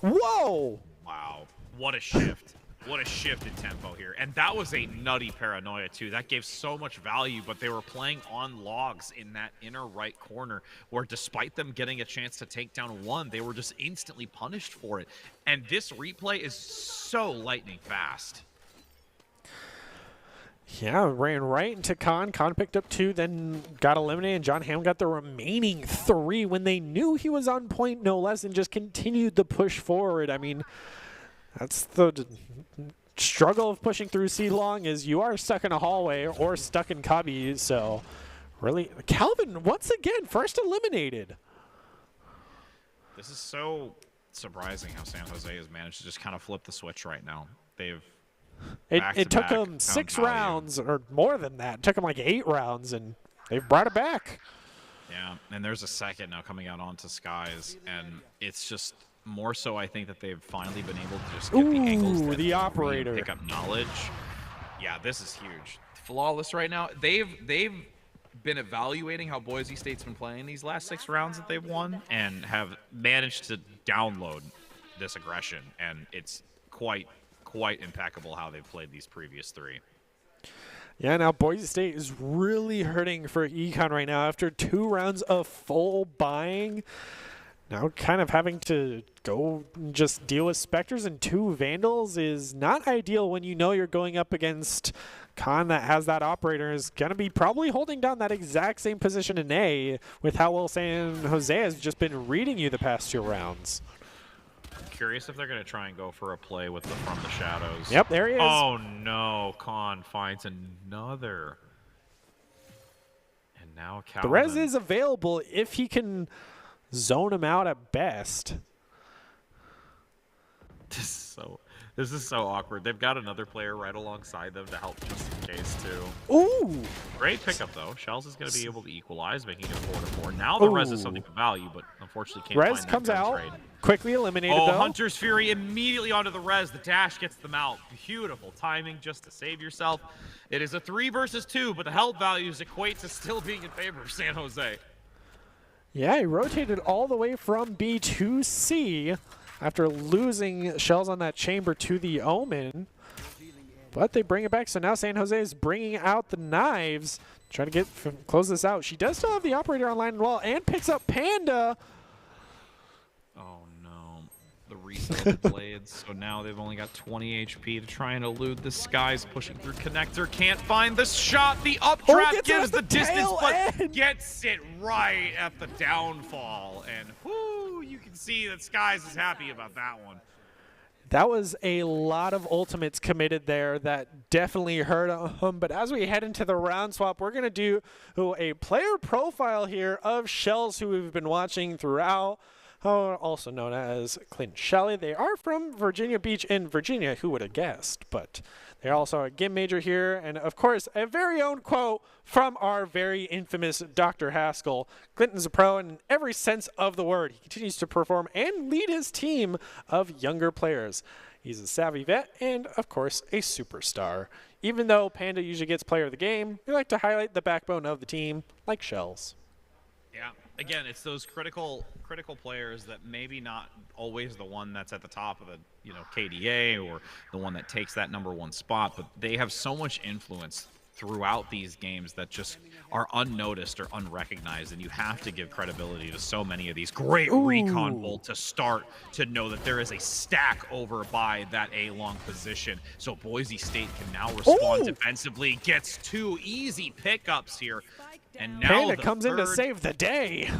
S1: Whoa!
S2: Wow, what a shift. What a shift in tempo here. And that was a nutty paranoia, too. That gave so much value, but they were playing on logs in that inner right corner where despite them getting a chance to take down one, they were just instantly punished for it. And this replay is so lightning fast.
S1: Yeah, ran right into Khan. Khan picked up 2, then got eliminated, and John Hamm got the remaining 3 when they knew he was on point, no less, and just continued the push forward. I mean, that's the struggle of pushing through C-Long, is you are stuck in a hallway or stuck in cubby. So really, Calvin once again first eliminated.
S2: This is so surprising how San Jose has managed to just kind of flip the switch right now.
S1: It took them 6 rounds or more than that. It took them like 8 rounds, and they've brought it back.
S2: Yeah, and there's a second now coming out onto Skies, and it's just more so I think that they've finally been able to just get the angles that
S1: the operator
S2: pick up knowledge. Yeah, this is huge. Flawless right now. They've been evaluating how Boise State's been playing these last 6 rounds that they've won and have managed to download this aggression, and it's quite impeccable how they've played these previous 3.
S1: Yeah, now Boise State is really hurting for Econ right now after 2 rounds of full buying. Now kind of having to go just deal with Spectres and 2 Vandals is not ideal when you know you're going up against Khan that has that operator, is going to be probably holding down that exact same position in A with how well San Jose has just been reading you the past 2 rounds.
S2: I'm curious if they're going to try and go for a play with the From the Shadows.
S1: Yep, there he is.
S2: Oh no, Khan finds another. And now Calvin.
S1: The res is available if he can zone him out at best.
S2: This is so awkward. They've got another player right alongside them to help just in case too.
S1: Ooh!
S2: Great pickup though. Shells is going to be able to equalize, making it 4-4. Now the res is something of value, but unfortunately can't
S1: Res
S2: find
S1: comes
S2: that
S1: out,
S2: trade.
S1: quickly eliminated
S2: Oh,
S1: though.
S2: Hunter's Fury immediately onto the res. The dash gets them out. Beautiful timing just to save yourself. It is a 3 versus 2, but the health values equate to still being in favor of San Jose.
S1: Yeah, he rotated all the way from B to C after losing shells on that chamber to the Omen. But they bring it back, so now San Jose is bringing out the knives, trying to close this out. She does still have the operator online as well, and picks up Panda.
S2: Oh no, the reset of the blades. So now they've only got 20 HP to try and elude the Skies, pushing through connector. Can't find the shot. The updraft gives the distance, but gets it right at the downfall. And whoo, you can see that Skies is happy about that one.
S1: That was a lot of ultimates committed there that definitely hurt him. But as we head into the round swap, we're going to do a player profile here of Shells, who we've been watching throughout, also known as Clint Shelley. They are from Virginia Beach in Virginia. Who would have guessed? But they're also a GIM major here. And, of course, a very own quote from our very infamous Dr. Haskell. Clinton's a pro in every sense of the word. He continues to perform and lead his team of younger players. He's a savvy vet and, of course, a superstar. Even though Panda usually gets player of the game, we like to highlight the backbone of the team, like Shells.
S2: Yeah, again, it's those critical players that maybe not always the one that's at the top of the KDA or the one that takes that #1 spot, but they have so much influence throughout these games that just are unnoticed or unrecognized, and you have to give credibility to so many of these great recon bolts to start to know that there is a stack over by that A-long position. So Boise State can now respond defensively, gets 2 easy pickups here, and now
S1: Panda comes in to save the day.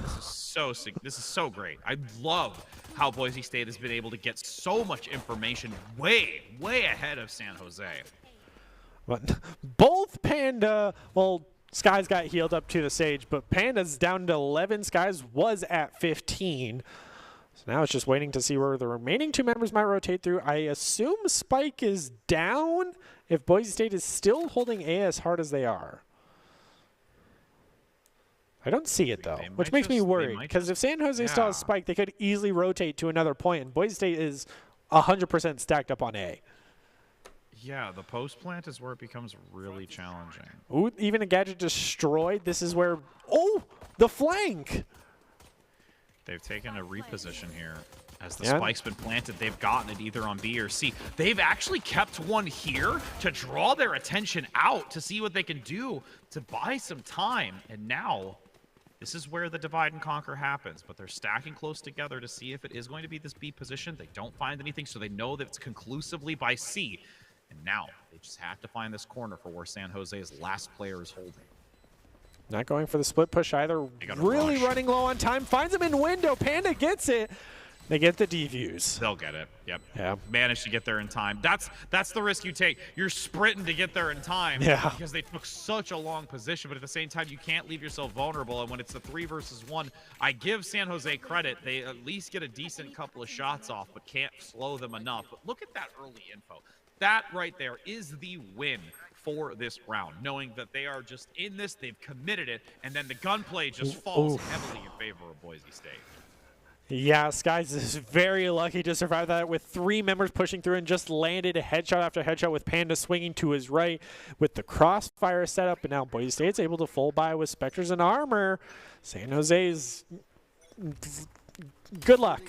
S2: This is so great. I love how Boise State has been able to get so much information way ahead of San Jose.
S1: But both Panda, well, Skies got healed up to the stage, but Panda's down to 11. Skies was at 15. So now it's just waiting to see where the remaining 2 members might rotate through. I assume Spike is down if Boise State is still holding A as hard as they are. I don't see it, though, which makes me worried. Because if San Jose still has Spike, they could easily rotate to another point, and Boise State is 100% stacked up on A.
S2: Yeah, the post plant is where it becomes really challenging.
S1: Ooh, even a gadget destroyed. This is where... Oh, the flank!
S2: They've taken a reposition here. As the spike's been planted, they've gotten it either on B or C. They've actually kept one here to draw their attention out to see what they can do to buy some time. And now, this is where the divide and conquer happens. But they're stacking close together to see if it is going to be this B position. They don't find anything, so they know that it's conclusively by C. And now, they just have to find this corner for where San Jose's last player is holding.
S1: Not going for the split push either. Really running low on time. Finds him in window. Panda gets it. They get the defuse.
S2: They'll get it. Yep.
S1: Yeah.
S2: Managed to get there in time. That's the risk you take. You're sprinting to get there in time.
S1: Yeah.
S2: Because they took such a long position, but at the same time, you can't leave yourself vulnerable. And when it's a 3 versus 1, I give San Jose credit. They at least get a decent couple of shots off, but can't slow them enough. But look at that early info. That right there is the win for this round, knowing that they are just in this, they've committed it, and then the gunplay just falls heavily in favor of Boise State.
S1: Yeah, Skies is very lucky to survive that with 3 members pushing through and just landed a headshot after headshot with Panda swinging to his right with the crossfire setup, and now Boise State's able to full buy with Spectres and armor. San Jose's good luck.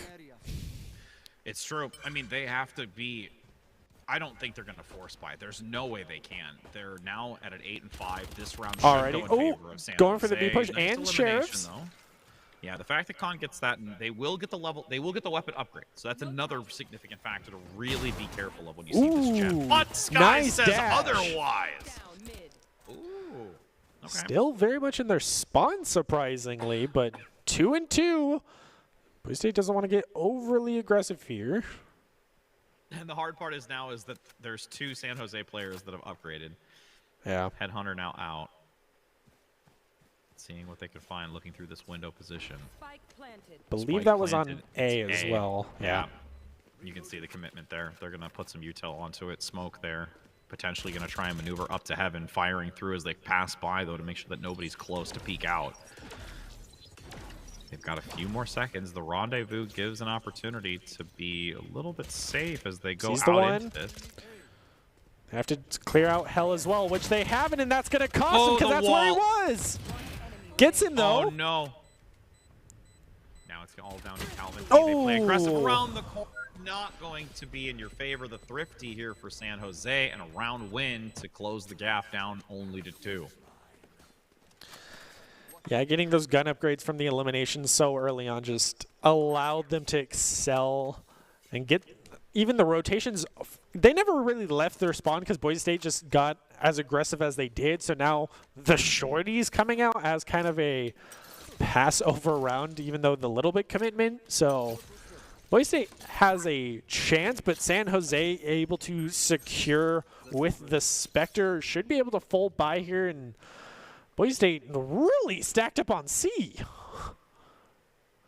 S2: It's true. I mean, they have to be... I don't think they're going to force buy. There's no way they can. They're now at an 8-5. This round should go in favor of San
S1: going
S2: Jose.
S1: for the B push and Sheriffs.
S2: Though. Yeah, the fact that Khan gets that, and they will get the level, they will get the weapon upgrade. So that's another significant factor to really be careful of when you see this jet. But Sky says otherwise. Ooh. Okay.
S1: Still very much in their spawn, surprisingly, but 2 and 2. Boise State doesn't want to get overly aggressive here.
S2: And the hard part is that there's 2 San Jose players that have upgraded.
S1: Yeah.
S2: Headhunter now out. Seeing what they could find looking through this window position.
S1: Believe that was on A as well. Yeah.
S2: You can see the commitment there. They're going to put some util onto it. Smoke there. Potentially going to try and maneuver up to heaven, firing through as they pass by, though, to make sure that nobody's close to peek out. They've got a few more seconds. The rendezvous gives an opportunity to be a little bit safe as they go out into this.
S1: They have to clear out Hell as well, which they haven't, and that's going to cost him because that's where he was. Gets him, though.
S2: Oh, no. Now it's all down to Calvin. They play aggressive around the corner. Not going to be in your favor. The thrifty here for San Jose, and a round win to close the gap down only to 2.
S1: Yeah, getting those gun upgrades from the elimination so early on just allowed them to excel and get even the rotations. They never really left their spawn because Boise State just got as aggressive as they did. So now the shorties coming out as kind of a pass-over round, even though the little bit commitment. So Boise State has a chance, but San Jose able to secure with the Spectre. Should be able to fold by here, and Boise State really stacked up on C.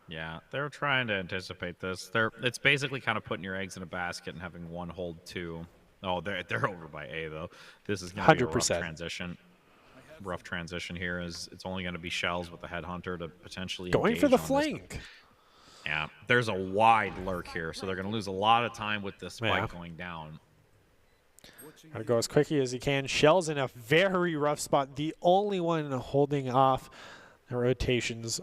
S2: Yeah, they're trying to anticipate this. It's basically kind of putting your eggs in a basket and having one hold 2. Oh, they're over by A, though. This is going to be a rough transition. Rough transition here is it's only going to be Shells with the Headhunter to potentially
S1: going for the flank.
S2: Yeah, there's a wide lurk here, so they're going to lose a lot of time with this spike going down.
S1: Gotta go as quickly as he can. Shell's in a very rough spot. The only one holding off the rotations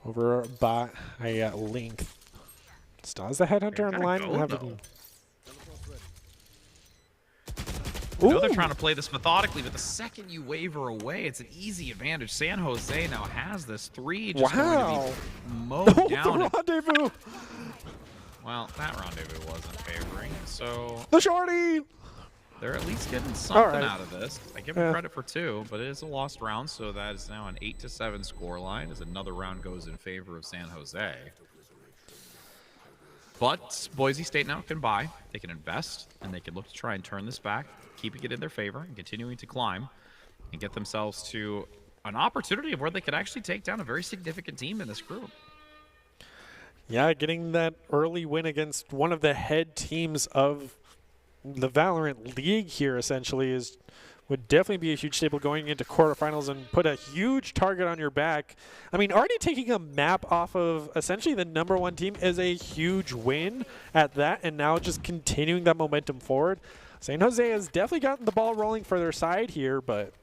S1: over by a length. Still has the Headhunter in line.
S2: I know they're trying to play this methodically, but the second you waver away, it's an easy advantage. San Jose now has this 3 just going to be mowed down.
S1: The rendezvous!
S2: Well, that rendezvous wasn't favoring, so...
S1: The shorty!
S2: They're at least getting something out of this. I give them credit for 2, but it is a lost round, so that is now an 8-7 scoreline as another round goes in favor of San Jose. But Boise State now can buy, they can invest, and they can look to try and turn this back, keeping it in their favor and continuing to climb and get themselves to an opportunity of where they could actually take down a very significant team in this group.
S1: Yeah, getting that early win against one of the head teams of the Valorant League here essentially would definitely be a huge staple going into quarterfinals and put a huge target on your back. I mean, already taking a map off of essentially the #1 team is a huge win at that, and now just continuing that momentum forward. San Jose has definitely gotten the ball rolling for their side here, but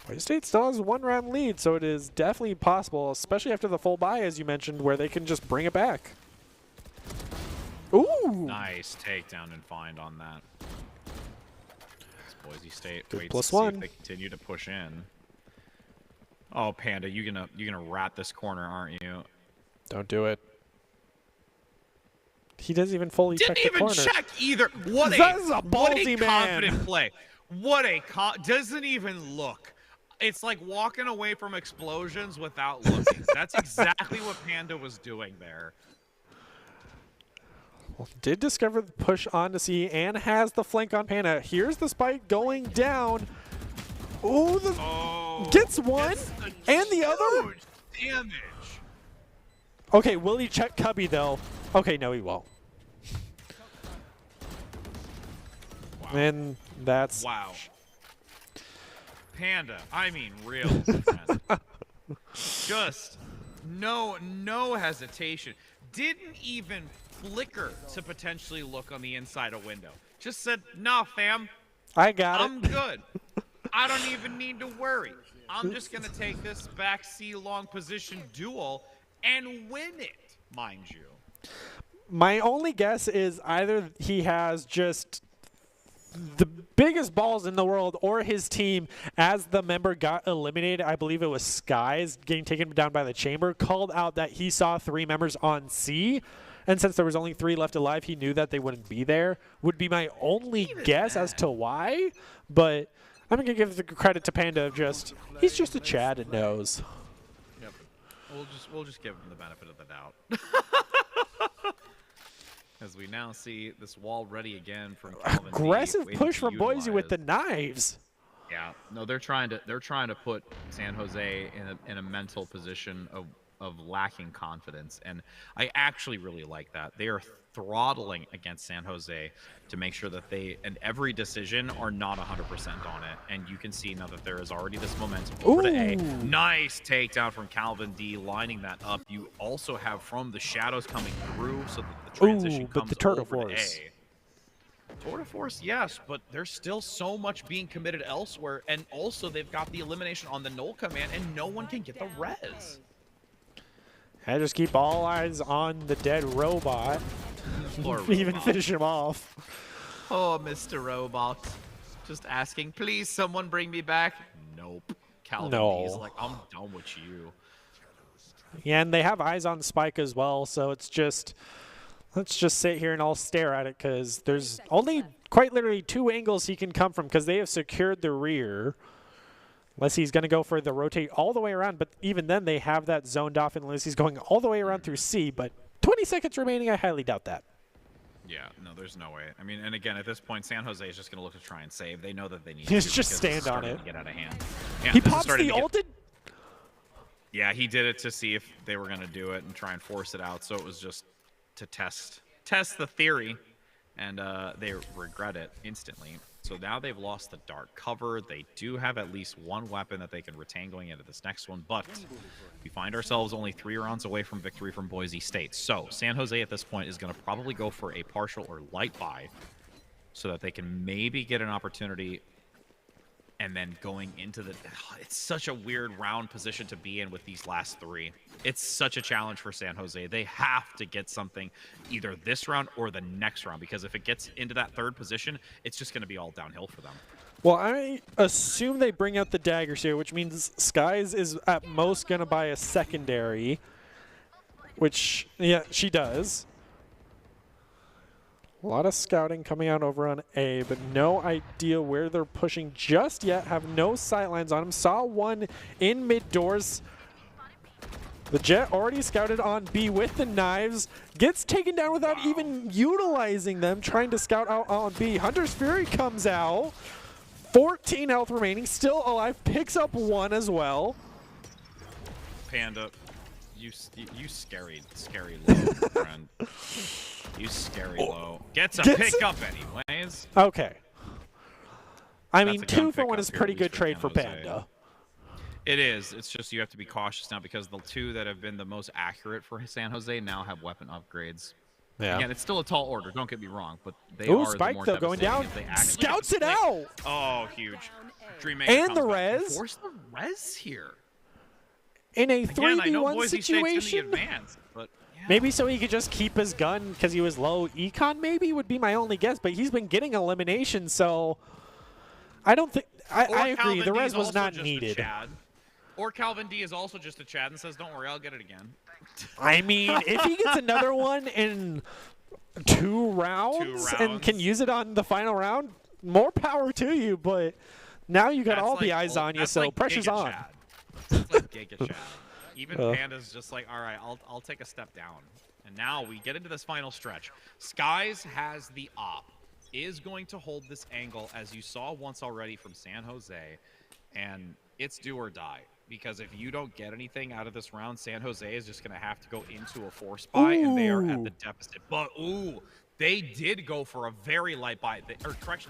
S1: Boise State still has a 1-round lead, so it is definitely possible, especially after the full bye, as you mentioned, where they can just bring it back. Ooh!
S2: Nice takedown and find on that. Boise State
S1: Good
S2: waits
S1: plus
S2: to see
S1: one.
S2: if they continue to push in. Oh, Panda, you're gonna rat this corner, aren't you?
S1: Don't do it. He doesn't even fully check the corner.
S2: Didn't even check either. What
S1: That is a
S2: what a
S1: ballsy man.
S2: confident play. What a doesn't even look. It's like walking away from explosions without looking. That's exactly what Panda was doing there.
S1: Well, did discover the push on to C and has the flank on Panda. Here's the spike going down. Ooh, gets one and the other.
S2: Damage.
S1: Okay, will he check Cubby though? Okay, no, he won't.
S2: Wow.
S1: And that's
S2: Wow. Panda, I mean real defense. Just no hesitation. Didn't even flicker to potentially look on the inside a window. Just said, nah, fam.
S1: I got
S2: I'm good. I don't even need to worry. I'm just going to take this back C long position duel and win it, mind you.
S1: My only guess is either he has just the biggest balls in the world, or his team, as the member got eliminated, I believe it was Skies getting taken down by the chamber, called out that he saw 3 members on C. And since there was only 3 left alive, he knew that they wouldn't be there. Would be my only guess as to why. But I'm going to give the credit to Panda of just, he's just a Chad and knows.
S2: Yep. We'll just give him the benefit of the doubt. As we now see this wall ready again from Calvin D,
S1: Aggressive
S2: waiting
S1: push
S2: to
S1: from Boise with the
S2: utilize.
S1: knives.
S2: Yeah, no, they're trying to put San Jose in a mental position of lacking confidence, and I actually really like that. They are throttling against San Jose to make sure that they, in every decision, are not 100% on it. And you can see now that there is already this momentum over to A. Nice takedown from Calvin D, lining that up. You also have from the shadows coming through, so that the transition
S1: but
S2: comes
S1: the Turtle
S2: over
S1: Force.
S2: to A. Tour de Force, yes, but there's still so much being committed elsewhere, and also they've got the elimination on the null command, and no one can get the res.
S1: I just keep all eyes on the dead robot. Even finish him off.
S2: Oh, Mr. Robot. Just asking, please, someone bring me back. Nope. Calvin
S1: No.
S2: D's like, I'm done with you.
S1: Yeah, and they have eyes on Spike as well, so it's just, let's just sit here and I'll stare at it, because there's only quite literally 2 angles he can come from, because they have secured the rear. Unless he's going to go for the rotate all the way around, but even then they have that zoned off unless he's going all the way around through C, but 20 seconds remaining, I highly doubt that.
S2: Yeah, no, there's no way. I mean, and again, at this point, San Jose is just going to look to try and save. They know that they need to.
S1: He's just
S2: because this is
S1: stand on
S2: starting
S1: it.
S2: to get out of hand. Yeah,
S1: He
S2: this is
S1: pops
S2: starting
S1: the
S2: to get-
S1: ulted?
S2: Yeah, he did it to see if they were going to do it and try and force it out, so it was just to test the theory, and they regret it instantly. So now they've lost the dark cover. They do have at least 1 weapon that they can retain going into this next one, but we find ourselves only 3 rounds away from victory from Boise State. So San Jose at this point is going to probably go for a partial or light buy so that they can maybe get an opportunity. And then going into it's such a weird round position to be in with these last 3. It's such a challenge for San Jose. They have to get something either this round or the next round, because if it gets into that 3rd position, it's just going to be all downhill for them.
S1: Well, I assume they bring out the daggers here, which means Skies is at most going to buy a secondary, which, yeah, she does. A lot of scouting coming out over on A, but no idea where they're pushing just yet. Have no sightlines on him. Saw one in mid doors. The Jet already scouted on B with the knives. Gets taken down without even utilizing them. Trying to scout out on B. Hunter's Fury comes out. 14 health remaining. Still alive. Picks up 1 as well.
S2: Panda, you scary low, friend. You scary low. Gets a pick up anyways. points.
S1: Okay. I mean,
S2: That's a gun
S1: 2 for 1
S2: pickup
S1: is
S2: here,
S1: pretty
S2: at
S1: good
S2: least for
S1: trade for
S2: San Jose.
S1: Panda.
S2: It is. It's just you have to be cautious now because the 2 that have been the most accurate for San Jose now have weapon upgrades.
S1: Yeah.
S2: Again, it's still a tall order. Don't get me wrong, but they
S1: Ooh,
S2: are
S1: Spike,
S2: the more
S1: though, going
S2: devastating
S1: down.
S2: if they actually
S1: Scouts
S2: get
S1: it
S2: the
S1: out.
S2: Oh, huge. Dreammaker
S1: And
S2: comes
S1: the
S2: back.
S1: res.
S2: Force the res here.
S1: In a
S2: Again, I know
S1: 3v1
S2: Boise State's in the
S1: situation,
S2: advance, but yeah.
S1: maybe so he could just keep his gun because he was low econ, maybe would be my only guess, but he's been getting elimination, so I don't think I agree.
S2: Calvin
S1: The
S2: D
S1: res
S2: is
S1: was
S2: also
S1: not
S2: just a
S1: needed.
S2: Chad. Or Calvin D is also just a Chad and says, "Don't worry, I'll get it again."
S1: I mean, if he gets another one in 2 rounds and can use it on the final round, more power to you, but now you got
S2: That's
S1: all
S2: like,
S1: the eyes on you,
S2: that's
S1: so
S2: like
S1: pressure's
S2: Giga
S1: on.
S2: Chad. That's like Giga Chad. Even
S1: Uh.
S2: Panda's just like, all right, I'll take a step down. And now we get into this final stretch. Skies has the op, is going to hold this angle, as you saw once already from San Jose, and it's do or die. Because if you don't get anything out of this round, San Jose is just going to have to go into a force buy, and they are at the deficit. But, ooh, they did go for a very light buy. They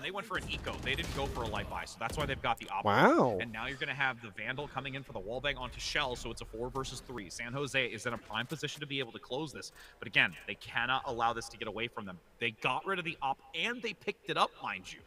S2: went for an eco. They didn't go for a light buy, so that's why they've got the op.
S1: Wow.
S2: And now you're going to have the Vandal coming in for the wallbang onto Shell, so it's a 4 versus 3. San Jose is in a prime position to be able to close this. But again, they cannot allow this to get away from them. They got rid of the op, and they picked it up, mind you.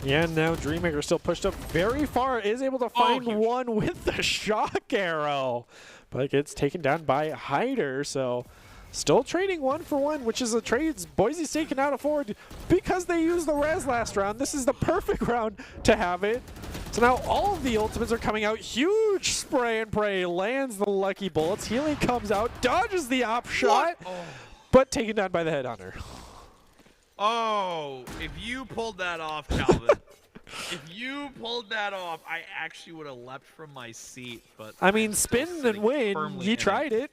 S1: Yeah, now Dreammaker still pushed up very far, is able to find one with the shock arrow, but gets taken down by Hyder, so still trading 1 for 1, which is a trade Boise State cannot afford because they used the res last round. This is the perfect round to have it. So now all of the ultimates are coming out. Huge spray and pray, lands the lucky bullets. Healing comes out, dodges the op shot, but taken down by the headhunter.
S2: Oh, if you pulled that off, Calvin, if you pulled that off, I actually would have leapt from my seat. But
S1: I mean,
S2: I'm still
S1: spin and
S2: sitting
S1: win.
S2: firmly
S1: He
S2: in
S1: tried it.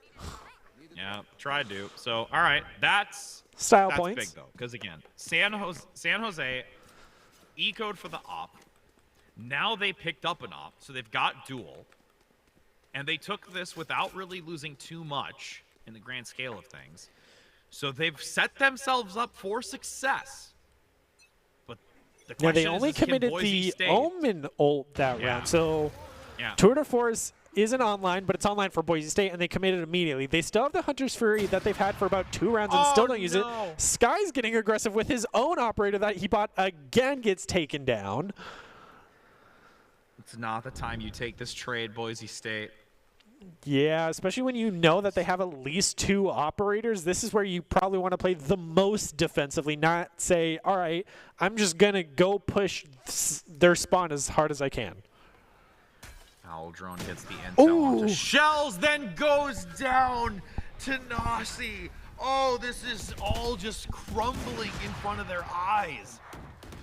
S2: Yeah, tried to. So, all right, that's
S1: Style points.
S2: big, though, because, again, San Jose ecoed for the op. Now they picked up an op, so they've got duel. And they took this without really losing too much in the grand scale of things. So they've set themselves up for success. But the question
S1: Yeah, they only
S2: is can
S1: committed
S2: Boise
S1: the
S2: State-
S1: Omen ult that round. So Tour de Force isn't online, but it's online for Boise State, and they committed immediately. They still have the Hunter's Fury that they've had for about 2 rounds and still don't use it. Sky's getting aggressive with his own operator that he bought again gets taken down.
S2: It's not the time you take this trade, Boise State.
S1: Yeah, especially when you know that they have at least 2 operators. This is where you probably want to play the most defensively, not say, all right, I'm just going to go push their spawn as hard as I can.
S2: Owl Drone gets the intel onto Shells, then goes down to Nasi. Oh, this is all just crumbling in front of their eyes.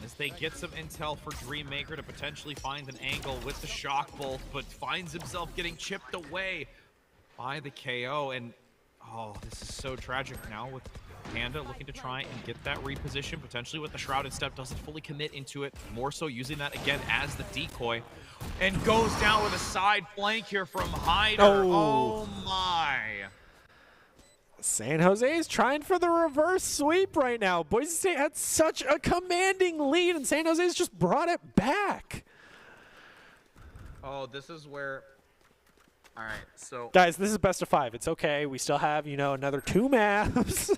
S2: As they get some intel for Dreammaker to potentially find an angle with the shock bolt, but finds himself getting chipped away by the KO. And oh, this is so tragic now with Panda looking to try and get that reposition, potentially with the Shrouded Step, doesn't fully commit into it, more so using that again as the decoy, and goes down with a side flank here from Hyder. Oh my.
S1: San Jose is trying for the reverse sweep right now. Boise State had such a commanding lead, and San Jose's just brought it back.
S2: Oh, this is where... All right, so...
S1: Guys, this is best of 5. It's okay. We still have, you know, another 2 maps.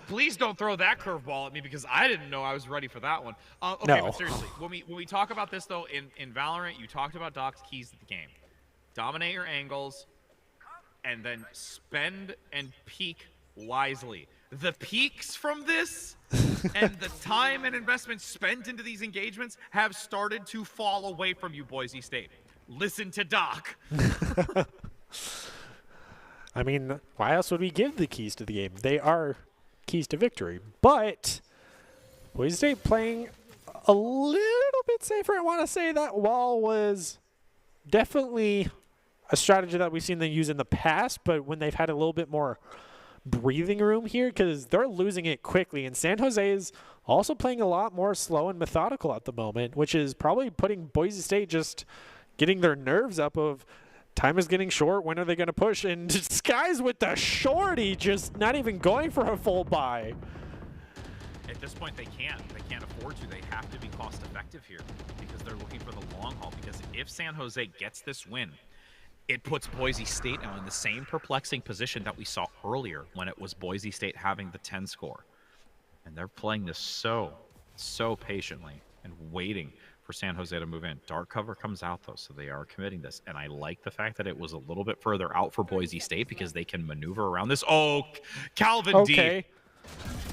S2: Please don't throw that curveball at me because I didn't know I was ready for that one. Okay,
S1: No.
S2: but seriously, when we talk about this, though, in Valorant, you talked about Doc's keys to the game. Dominate your angles, and then spend and peak wisely. The peaks from this and the time and investment spent into these engagements have started to fall away from you, Boise State. Listen to Doc.
S1: I mean, why else would we give the keys to the game? They are keys to victory. But Boise State playing a little bit safer. I want to say that wall was definitely a strategy that we've seen them use in the past, but when they've had a little bit more breathing room here, because they're losing it quickly, and San Jose is also playing a lot more slow and methodical at the moment, which is probably putting Boise State just getting their nerves up of time is getting short, when are they going to push, and Skies with the shorty, just not even going for a full buy.
S2: this point, they can't. They can't afford to. They have to be cost effective here because they're looking for the long haul. Because if San Jose gets this win, it puts Boise State now in the same perplexing position that we saw earlier when it was Boise State having the 10 score. And they're playing this so patiently and waiting for San Jose to move in. Dark cover comes out, though, so they are committing this. And I like the fact that it was a little bit further out for Boise State because they can maneuver around this. Oh, Calvin
S1: Okay.
S2: D.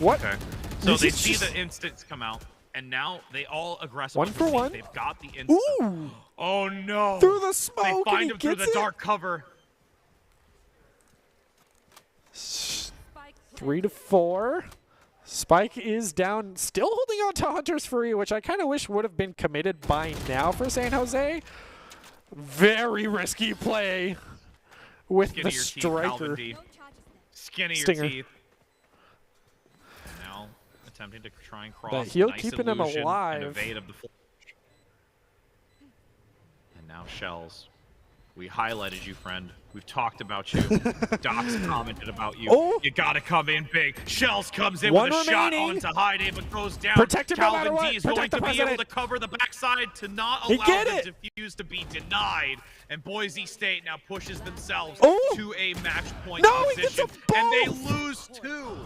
S1: What?
S2: Okay. So
S1: This
S2: they
S1: is
S2: see
S1: just-
S2: the instants come out, and now they all aggressive.
S1: One for one.
S2: They've got the instant.
S1: Ooh!
S2: Oh, no.
S1: Through the
S2: They
S1: smoke, and
S2: find
S1: he
S2: him through
S1: gets
S2: the
S1: it?
S2: dark cover.
S1: 3 to 4. Spike is down, still holding on to Hunter's Fury, which I kind of wish would have been committed by now for San Jose. Very risky play with
S2: Skinny
S1: the
S2: your teeth, Calvin
S1: striker.
S2: D. Skinny
S1: Stinger.
S2: your teeth. And now attempting to try and cross.
S1: The heel
S2: nice
S1: keeping him
S2: illusion
S1: alive.
S2: And evade of the flash. And now Shells. We highlighted you, friend. We've talked about you. Doc's commented about you.
S1: Oh.
S2: You gotta come in big. Shells comes in
S1: One
S2: with a shot
S1: remaining.
S2: onto Hyde, but goes down.
S1: Protect him no
S2: Calvin
S1: matter
S2: D
S1: what.
S2: is going
S1: Protect the
S2: to be able
S1: president.
S2: to cover the backside to not
S1: He
S2: allow
S1: get
S2: the
S1: it.
S2: defuse to be denied. And Boise State now pushes themselves
S1: Oh.
S2: to a match point
S1: No, he gets
S2: position.
S1: them
S2: And they
S1: both.
S2: lose two.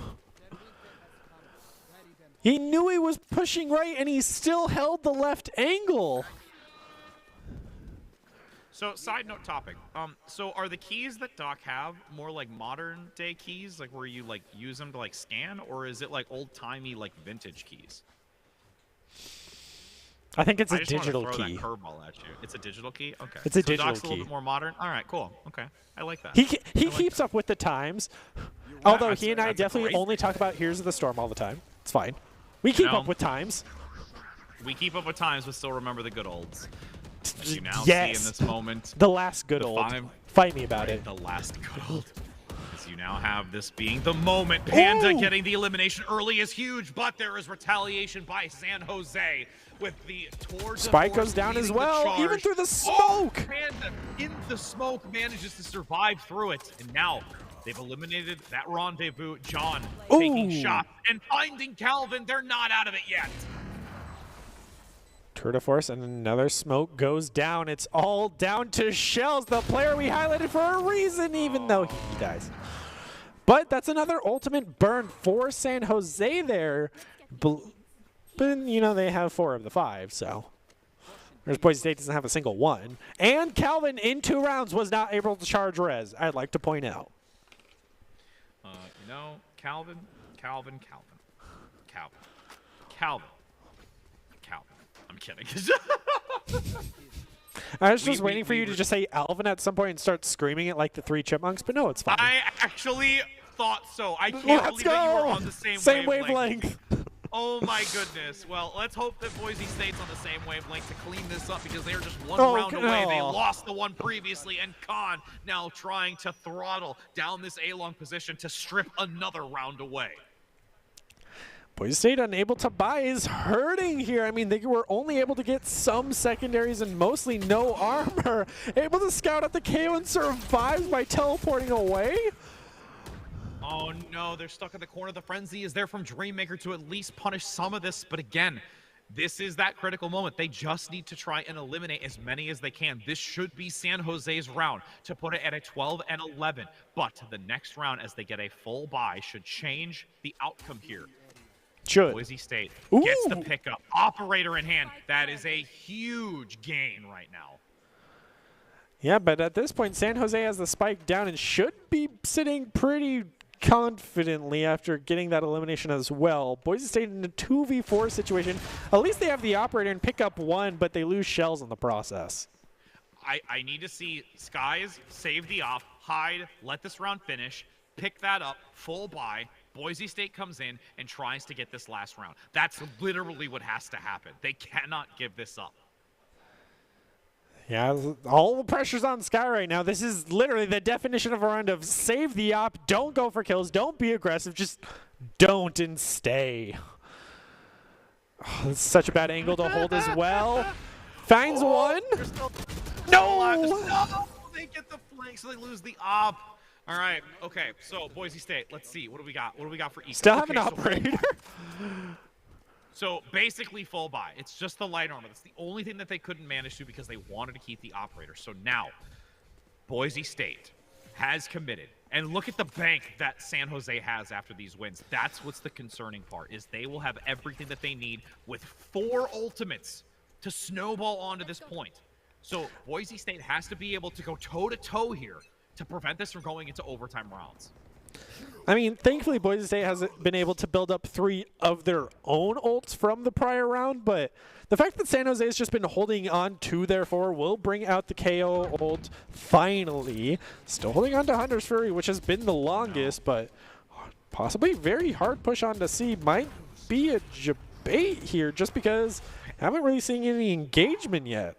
S1: He knew he was pushing right, and he still held the left angle.
S2: So, side note topic. So are the keys that Doc have more like modern day keys, like where you like use them to like scan, or is it like old timey like vintage keys?
S1: I think it's
S2: I
S1: a
S2: just wanna
S1: digital
S2: throw
S1: key.
S2: that curveball at you. It's a digital key. Okay.
S1: It's a
S2: so
S1: digital
S2: Doc's a
S1: key.
S2: little bit more modern. All right, cool. Okay, I like that.
S1: He
S2: I like
S1: keeps
S2: that.
S1: up with the times, although
S2: that's-
S1: he and I
S2: that's a
S1: definitely
S2: great
S1: only
S2: thing.
S1: talk about Here's the Storm all the time. It's fine. We keep
S2: know,
S1: up with times.
S2: We keep up with times, but still remember the good olds. As you now
S1: Yes.
S2: see in this moment,
S1: The last good
S2: the
S1: old.
S2: five-
S1: Fight me about it.
S2: the last good old. As you now have this being the moment. Panda
S1: Ooh.
S2: getting the elimination early is huge, but there is retaliation by San Jose with the towards
S1: Spike goes down as well, even through the smoke.
S2: Panda in the smoke manages to survive through it, and now they've eliminated that rendezvous. John taking
S1: Ooh.
S2: shots and finding Calvin. They're not out of it yet.
S1: Tour de force, and another smoke goes down. It's all down to Shells, the player we highlighted for a reason, even though he dies. But that's another ultimate burn for San Jose there. But, you know, they have 4 of the 5, so. Whereas Boise State doesn't have a single one. And Calvin, in 2 rounds, was not able to charge res, I'd like to point out.
S2: You know, Calvin. I'm kidding.
S1: I was just
S2: We-
S1: waiting for
S2: we
S1: you to
S2: were-
S1: just say Alvin at some point and start screaming it like the 3 chipmunks, but no, it's fine.
S2: I actually thought so. I can't
S1: Let's
S2: believe that you were
S1: go!
S2: on the same
S1: wavelength.
S2: Oh my goodness. Well, let's hope that Boise State's on the same wavelength to clean this up because they're just one
S1: Oh,
S2: round away. They
S1: no.
S2: lost the one previously, and Khan now trying to throttle down this A-long position to strip another round away.
S1: Boise State unable to buy is hurting here. I mean, they were only able to get some secondaries and mostly no armor. Able to scout out the KO and survives by teleporting away.
S2: Oh no, they're stuck in the corner. The frenzy is there from Dreammaker to at least punish some of this, but again, this is that critical moment. They just need to try and eliminate as many as they can. This should be San Jose's round to put it at a 12 and 11, but the next round as they get a full buy should change the outcome here.
S1: Should.
S2: Boise State
S1: Ooh.
S2: gets the pickup. Operator in hand. That is a huge gain right now.
S1: Yeah, but at this point, San Jose has the spike down and should be sitting pretty confidently after getting that elimination as well. Boise State in a 2v4 situation. At least they have the operator and pick up 1, but they lose Shells in the process.
S2: I need to see Skies save the off, hide, let this round finish, pick that up, full buy. Boise State comes in and tries to get this last round. That's literally what has to happen. They cannot give this up.
S1: Yeah, all the pressure's on Sky right now. This is literally the definition of a round of save the op, don't go for kills, don't be aggressive, just don't and stay. Oh, that's such a bad angle to hold as well. Finds one.
S2: No! They get the flank, so they lose the op. All right, okay, so Boise State, let's see. What do we got? What do we got for East?
S1: Still have an
S2: Okay, so
S1: operator.
S2: So basically full buy. It's just the light armor. That's the only thing that they couldn't manage to because they wanted to keep the operator. So now, Boise State has committed. And look at the bank that San Jose has after these wins. That's what's the concerning part, is they will have everything that they need with 4 ultimates to snowball onto this point. So Boise State has to be able to go toe-to-toe here to prevent this from going into overtime rounds.
S1: I mean, thankfully, Boise State has been able to build up 3 of their own ults from the prior round, but the fact that San Jose has just been holding on to their 4 will bring out the KO ult finally. Still holding on to Hunter's Fury, which has been the longest, but possibly very hard push on to C. Might be a debate here just because I haven't really seen any engagement yet.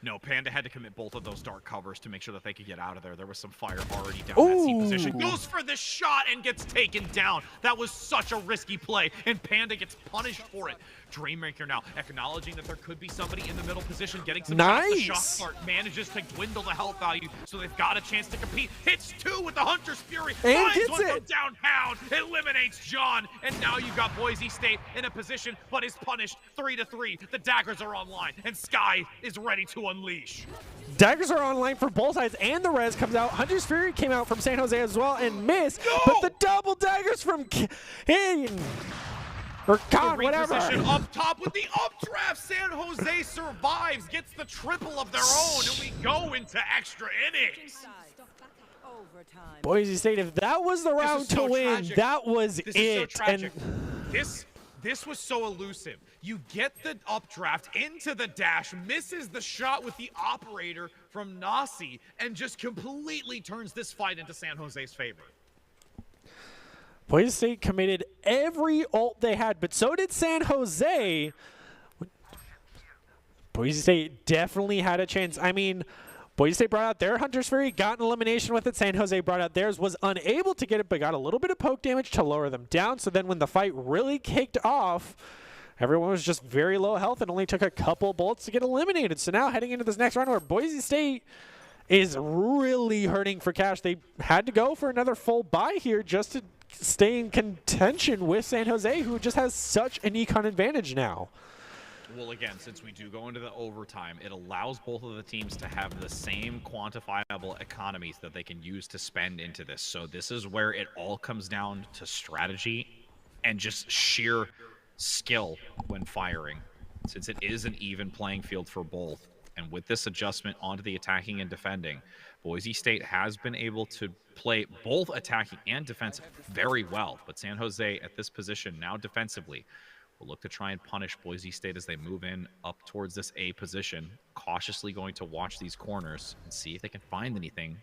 S2: No, Panda had to commit both of those dark covers to make sure that they could get out of there. There was some fire already down that C position. Goes for the shot and gets taken down. That was such a risky play, and Panda gets punished for it. Dreammaker now acknowledging that there could be somebody in the middle position getting some shots. The shot start manages to dwindle the health value, so they've got a chance to compete. Hits 2 with the Hunter's Fury.
S1: And
S2: finds one
S1: gets
S2: from downtown. Eliminates John, and now you've got Boise State in a position, but is punished 3-3. The daggers are online, and Sky is ready to unleash.
S1: Daggers are online for both sides, and the res comes out. Hunter's Fury came out from San Jose as well and missed, but the double daggers from Kane. Or Khan, whatever.
S2: Up top with the updraft. San Jose survives, gets the triple of their own, and we go into extra innings.
S1: Boise State, if that was the round to win, that was it.
S2: This is so tragic. This was so elusive. You get the updraft into the dash, misses the shot with the operator from Nasi, and just completely turns this fight into San Jose's favor.
S1: Boise State committed every ult they had, but so did San Jose. Boise State definitely had a chance. I mean, Boise State brought out their Hunter's Fury, got an elimination with it. San Jose brought out theirs, was unable to get it, but got a little bit of poke damage to lower them down. So then when the fight really kicked off, everyone was just very low health and only took a couple bullets to get eliminated. So now heading into this next round where Boise State is really hurting for cash, they had to go for another full buy here just to stay in contention with San Jose, who just has such an econ advantage now.
S2: Well, again, since we do go into the overtime, it allows both of the teams to have the same quantifiable economies that they can use to spend into this. So this is where it all comes down to strategy and just sheer skill when firing, since it is an even playing field for both. And with this adjustment onto the attacking and defending, Boise State has been able to play both attacking and defensive very well. But San Jose at this position now defensively will look to try and punish Boise State as they move in up towards this A position, cautiously going to watch these corners and see if they can find anything.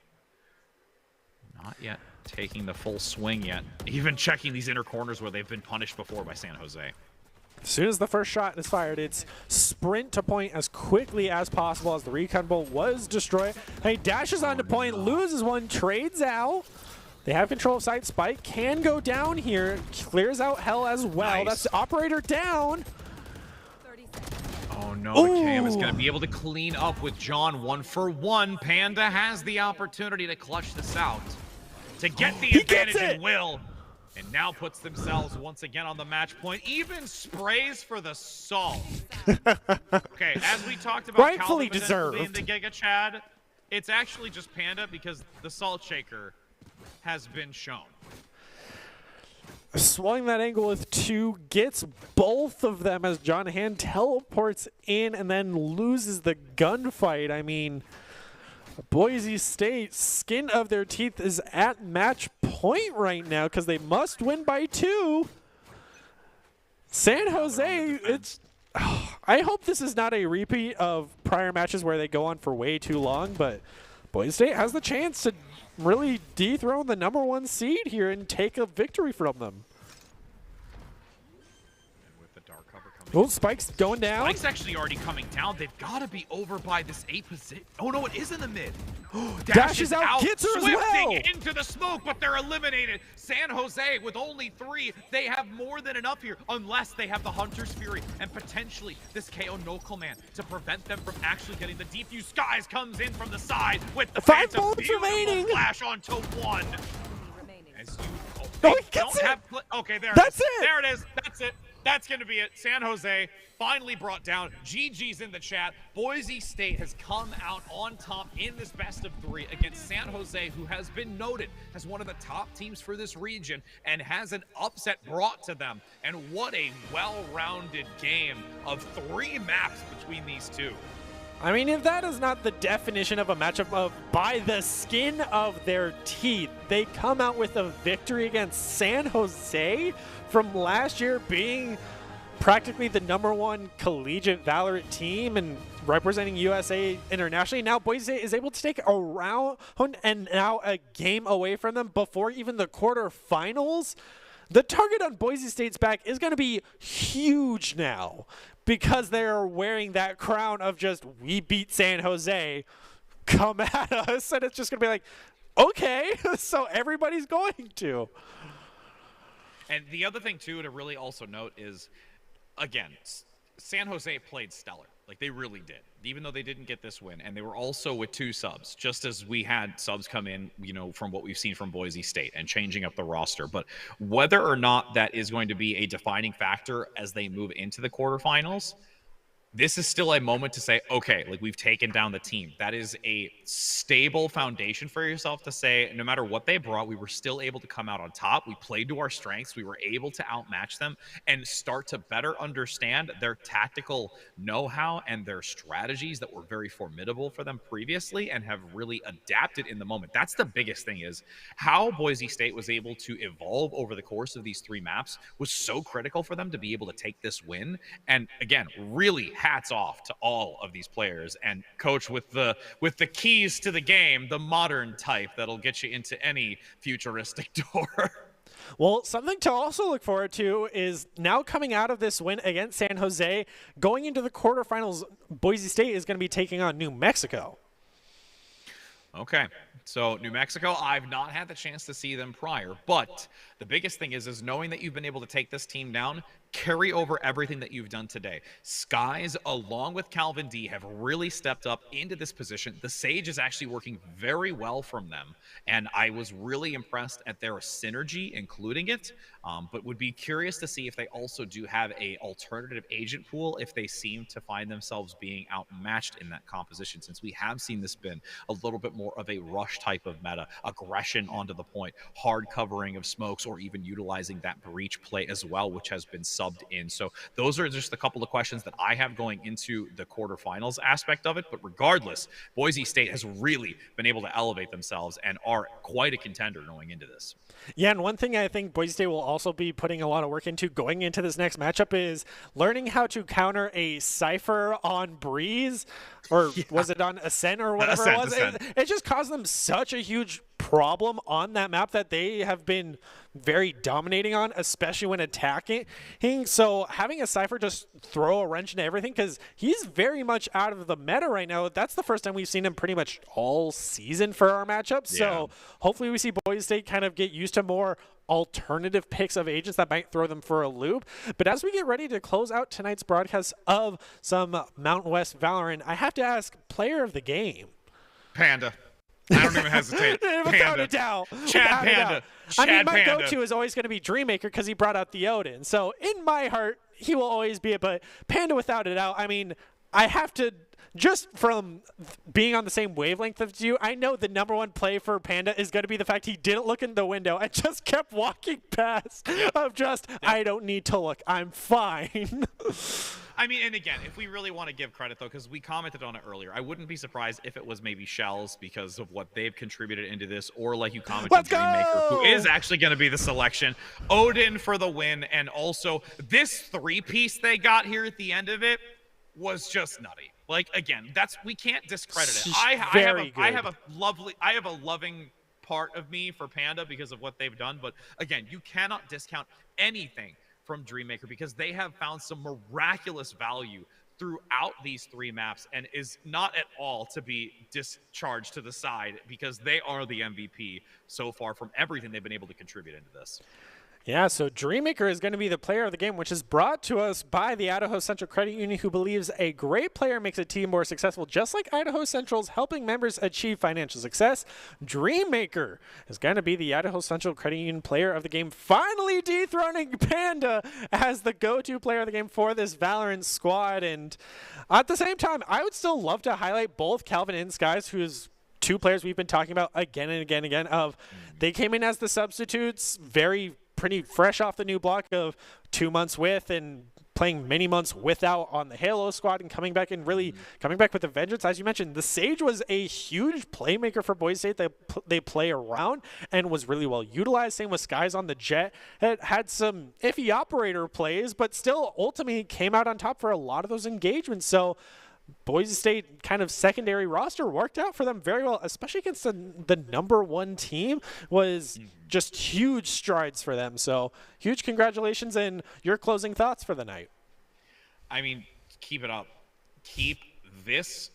S2: Not yet taking the full swing yet, even checking these inner corners where they've been punished before by San Jose.
S1: As soon as the first shot is fired, it's sprint to point as quickly as possible as the recon bolt was destroyed. He dashes onto point, loses one, trades out. They have control of site. Spike can go down here, clears out Hell as well.
S2: Nice.
S1: That's the operator down.
S2: Oh no, the Cam is going to be able to clean up with John 1-for-1. Panda has the opportunity to clutch this out, to get the advantage and will. And now puts themselves once again on the match point. Even sprays for the salt. Okay, as we talked about,
S1: rightfully deserved
S2: in the Giga Chad, it's actually just Panda because the salt shaker has been shown.
S1: Swung that angle with 2, gets both of them as John Hand teleports in and then loses the gunfight. I mean, Boise State, skin of their teeth is at match point right now because they must win by 2. San Jose, it's... I hope this is not a repeat of prior matches where they go on for way too long, but Boise State has the chance to really dethrone the #1 seed here and take a victory from them. Oh, Spike's going down.
S2: Spike's actually already coming down. They've got to be over by this 8 position. Oh, no, it is in the mid.
S1: Dashes out, gets her as well.
S2: Into the smoke, but they're eliminated. San Jose with only 3. They have more than enough here, unless they have the Hunter's Fury and potentially this KO no command to prevent them from actually getting the defuse. Skies comes in from the side with the
S1: 5 bullets remaining.
S2: Flash onto 1. As you,
S1: oh, he gets it.
S2: Okay, there
S1: That's
S2: it is.
S1: it.
S2: There it is. That's it. that's going to be it. San Jose finally brought down. GG's in the chat. Boise State has come out on top in this best of 3 against San Jose, who has been noted as one of the top teams for this region and has an upset brought to them. And what a well-rounded game of 3 maps between these two.
S1: I mean, if that is not the definition of a matchup of by the skin of their teeth, they come out with a victory against San Jose from last year being practically the #1 collegiate Valorant team and representing USA internationally. Now Boise State is able to take a round and now a game away from them before even the quarterfinals. The target on Boise State's back is going to be huge now because they're wearing that crown of just, we beat San Jose, come at us. And it's just going to be like, okay, so everybody's going to.
S2: And the other thing, too, to really also note is, again, San Jose played stellar. Like, they really did, even though they didn't get this win. And they were also with 2 subs, just as we had subs come in, you know, from what we've seen from Boise State and changing up the roster. But whether or not that is going to be a defining factor as they move into the quarterfinals, this is still a moment to say, okay, like, we've taken down the team. That is a stable foundation for yourself to say, no matter what they brought, we were still able to come out on top. We played to our strengths. We were able to outmatch them and start to better understand their tactical know-how and their strategies that were very formidable for them previously and have really adapted in the moment. That's the biggest thing, is how Boise State was able to evolve over the course of these 3 maps was so critical for them to be able to take this win. And again, really hats off to all of these players, and coach with the keys to the game, the modern type that'll get you into any futuristic door.
S1: Well, something to also look forward to is now coming out of this win against San Jose, going into the quarterfinals, Boise State is going to be taking on New Mexico.
S2: Okay, so New Mexico, I've not had the chance to see them prior, but the biggest thing is knowing that you've been able to take this team down, carry over everything that you've done today. Skies, along with Calvin D, have really stepped up into this position. The Sage is actually working very well from them, and I was really impressed at their synergy, including it, but would be curious to see if they also do have a alternative agent pool if they seem to find themselves being outmatched in that composition, since we have seen this been a little bit more of a rush type of meta, aggression onto the point, hard covering of smokes, or even utilizing that breach play as well, which has been subbed in. So those are just a couple of questions that I have going into the quarterfinals aspect of it. But regardless, Boise State has really been able to elevate themselves and are quite a contender going into this.
S1: Yeah, and one thing I think Boise State will also be putting a lot of work into going into this next matchup is learning how to counter a Cypher on Breeze, or was it on Ascent or whatever
S2: Ascent,
S1: it was? It just caused them such a huge problem on that map that they have been very dominating on, especially when attacking. So having a Cypher just throw a wrench into everything, because he's very much out of the meta right now. That's the first time we've seen him pretty much all season for our matchups. Yeah. So hopefully we see Boise State kind of get used to more alternative picks of agents that might throw them for a loop. But as we get ready to close out tonight's broadcast of some Mountain West Valorant, I have to ask player of the game.
S2: Panda. I don't even hesitate.
S1: Without a doubt.
S2: Chad Panda.
S1: I mean, my go-to is always going to be Dreammaker because he brought out the Odin. So in my heart, he will always be it. But Panda, without a doubt, I mean, I have to, just from being on the same wavelength as you, I know the #1 play for Panda is going to be the fact he didn't look in the window and just kept walking past of just, I don't need to look. I'm fine.
S2: I mean, and again, if we really want to give credit, though, because we commented on it earlier, I wouldn't be surprised if it was maybe Shells because of what they've contributed into this, or like you commented, Dreammaker, who is actually going to be the selection. Odin for the win, and also this 3-piece they got here at the end of it was just nutty. Like, again, we can't discredit it. I have a loving part of me for Panda because of what they've done, but again, you cannot discount anything from Dreammaker because they have found some miraculous value throughout these 3 maps and is not at all to be discharged to the side because they are the MVP so far from everything they've been able to contribute into this.
S1: Yeah, so Dreammaker is going to be the player of the game, which is brought to us by the Idaho Central Credit Union, who believes a great player makes a team more successful, just like Idaho Central's helping members achieve financial success. Dreammaker is going to be the Idaho Central Credit Union player of the game, finally dethroning Panda as the go-to player of the game for this Valorant squad. And at the same time, I would still love to highlight both Calvin and Skies, who's two players we've been talking about again and again and again. They came in as the substitutes, pretty fresh off the new block of 2 months with and playing many months without on the Halo squad, and coming back and really coming back with a vengeance. As you mentioned, the Sage was a huge playmaker for Boise State. They play around and was really well utilized. Same with Skies on the Jet. It had some iffy operator plays, but still ultimately came out on top for a lot of those engagements. So Boise State kind of secondary roster worked out for them very well, especially against the #1 team. Was just huge strides for them. So huge congratulations, and your closing thoughts for the night.
S2: I mean, keep it up. Keep this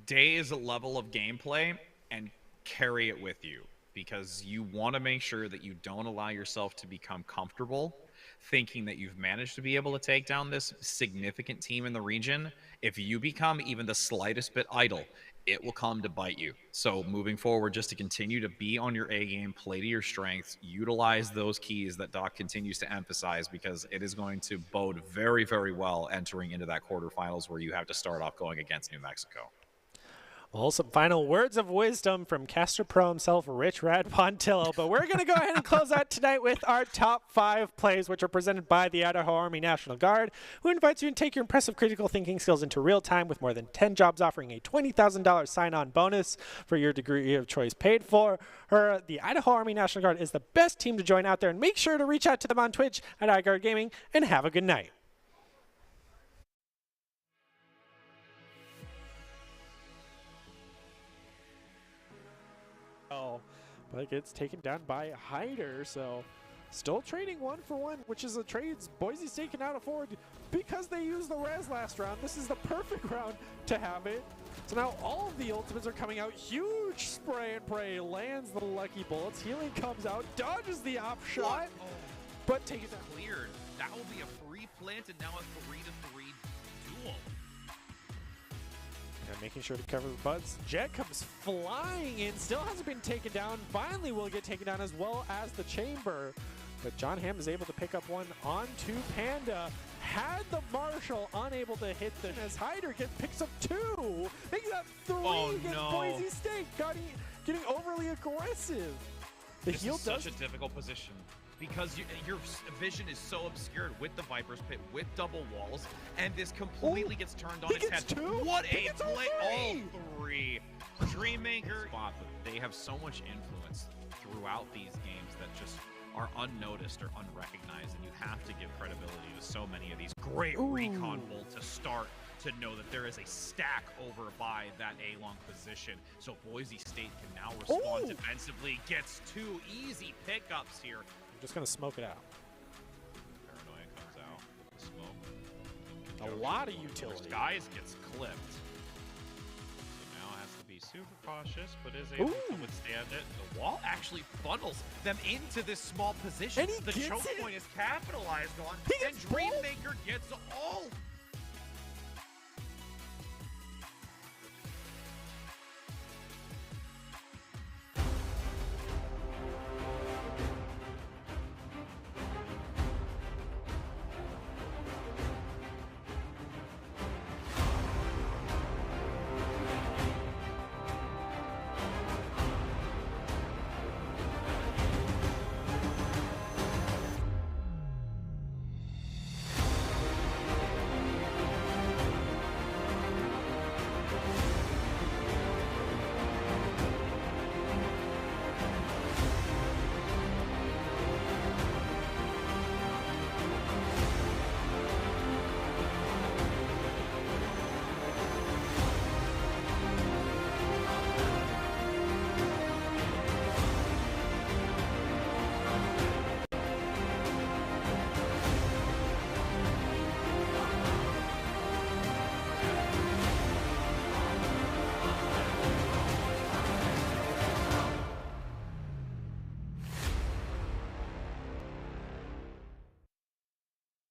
S2: day's level of gameplay and carry it with you, because you want to make sure that you don't allow yourself to become comfortable thinking that you've managed to be able to take down this significant team in the region. If you become even the slightest bit idle, it will come to bite you. So moving forward, just to continue to be on your A game, play to your strengths, utilize those keys that Doc continues to emphasize, because it is going to bode very, very well entering into that quarterfinals where you have to start off going against New Mexico.
S1: Well, some final words of wisdom from Caster Pro himself, Rich Rad Pontillo. But we're going to go ahead and close out tonight with our top 5 plays, which are presented by the Idaho Army National Guard, who invites you to take your impressive critical thinking skills into real time with more than 10 jobs, offering a $20,000 sign-on bonus for your degree of choice paid for. The Idaho Army National Guard is the best team to join out there, and make sure to reach out to them on Twitch at iGuard Gaming, and have a good night. But gets taken down by Hyder, so still trading 1-for-1, which is a trade Boise State cannot afford because they used the res last round. This is the perfect round to have it. So now all of the ultimates are coming out. Huge spray and pray, lands the lucky bullets. Healing comes out, dodges the op shot, but takes it down.
S2: Cleared. That will be a free plant, and now a 3-to-3 duel.
S1: And making sure to cover the butts. Jet comes flying in, still hasn't been taken down. Finally will get taken down, as well as the chamber. But John Hamm is able to pick up one onto Panda. Had the Marshall unable to hit the as Hyder picks up 2. Making that 3 against Boise State. Getting overly aggressive.
S2: This is such a difficult position, because your vision is so obscured with the Viper's Pit, with double walls, and this completely gets turned on its head.
S1: 2?
S2: What a play!
S1: All
S2: 3. Dreammaker spot, but they have so much influence throughout these games that just are unnoticed or unrecognized, and you have to give credibility to so many of these. Great recon bolt to start, to know that there is a stack over by that A-long position. So Boise State can now respond defensively, gets 2 easy pickups here.
S1: I'm just going to smoke it out.
S2: Paranoia comes out. Smoke.
S1: A lot of utility.
S2: Guys gets clipped. So now has to be super cautious, but is able to withstand it. The wall actually funnels them into this small position.
S1: And he
S2: the
S1: gets
S2: choke
S1: it.
S2: point is capitalized on, and Dreammaker gets all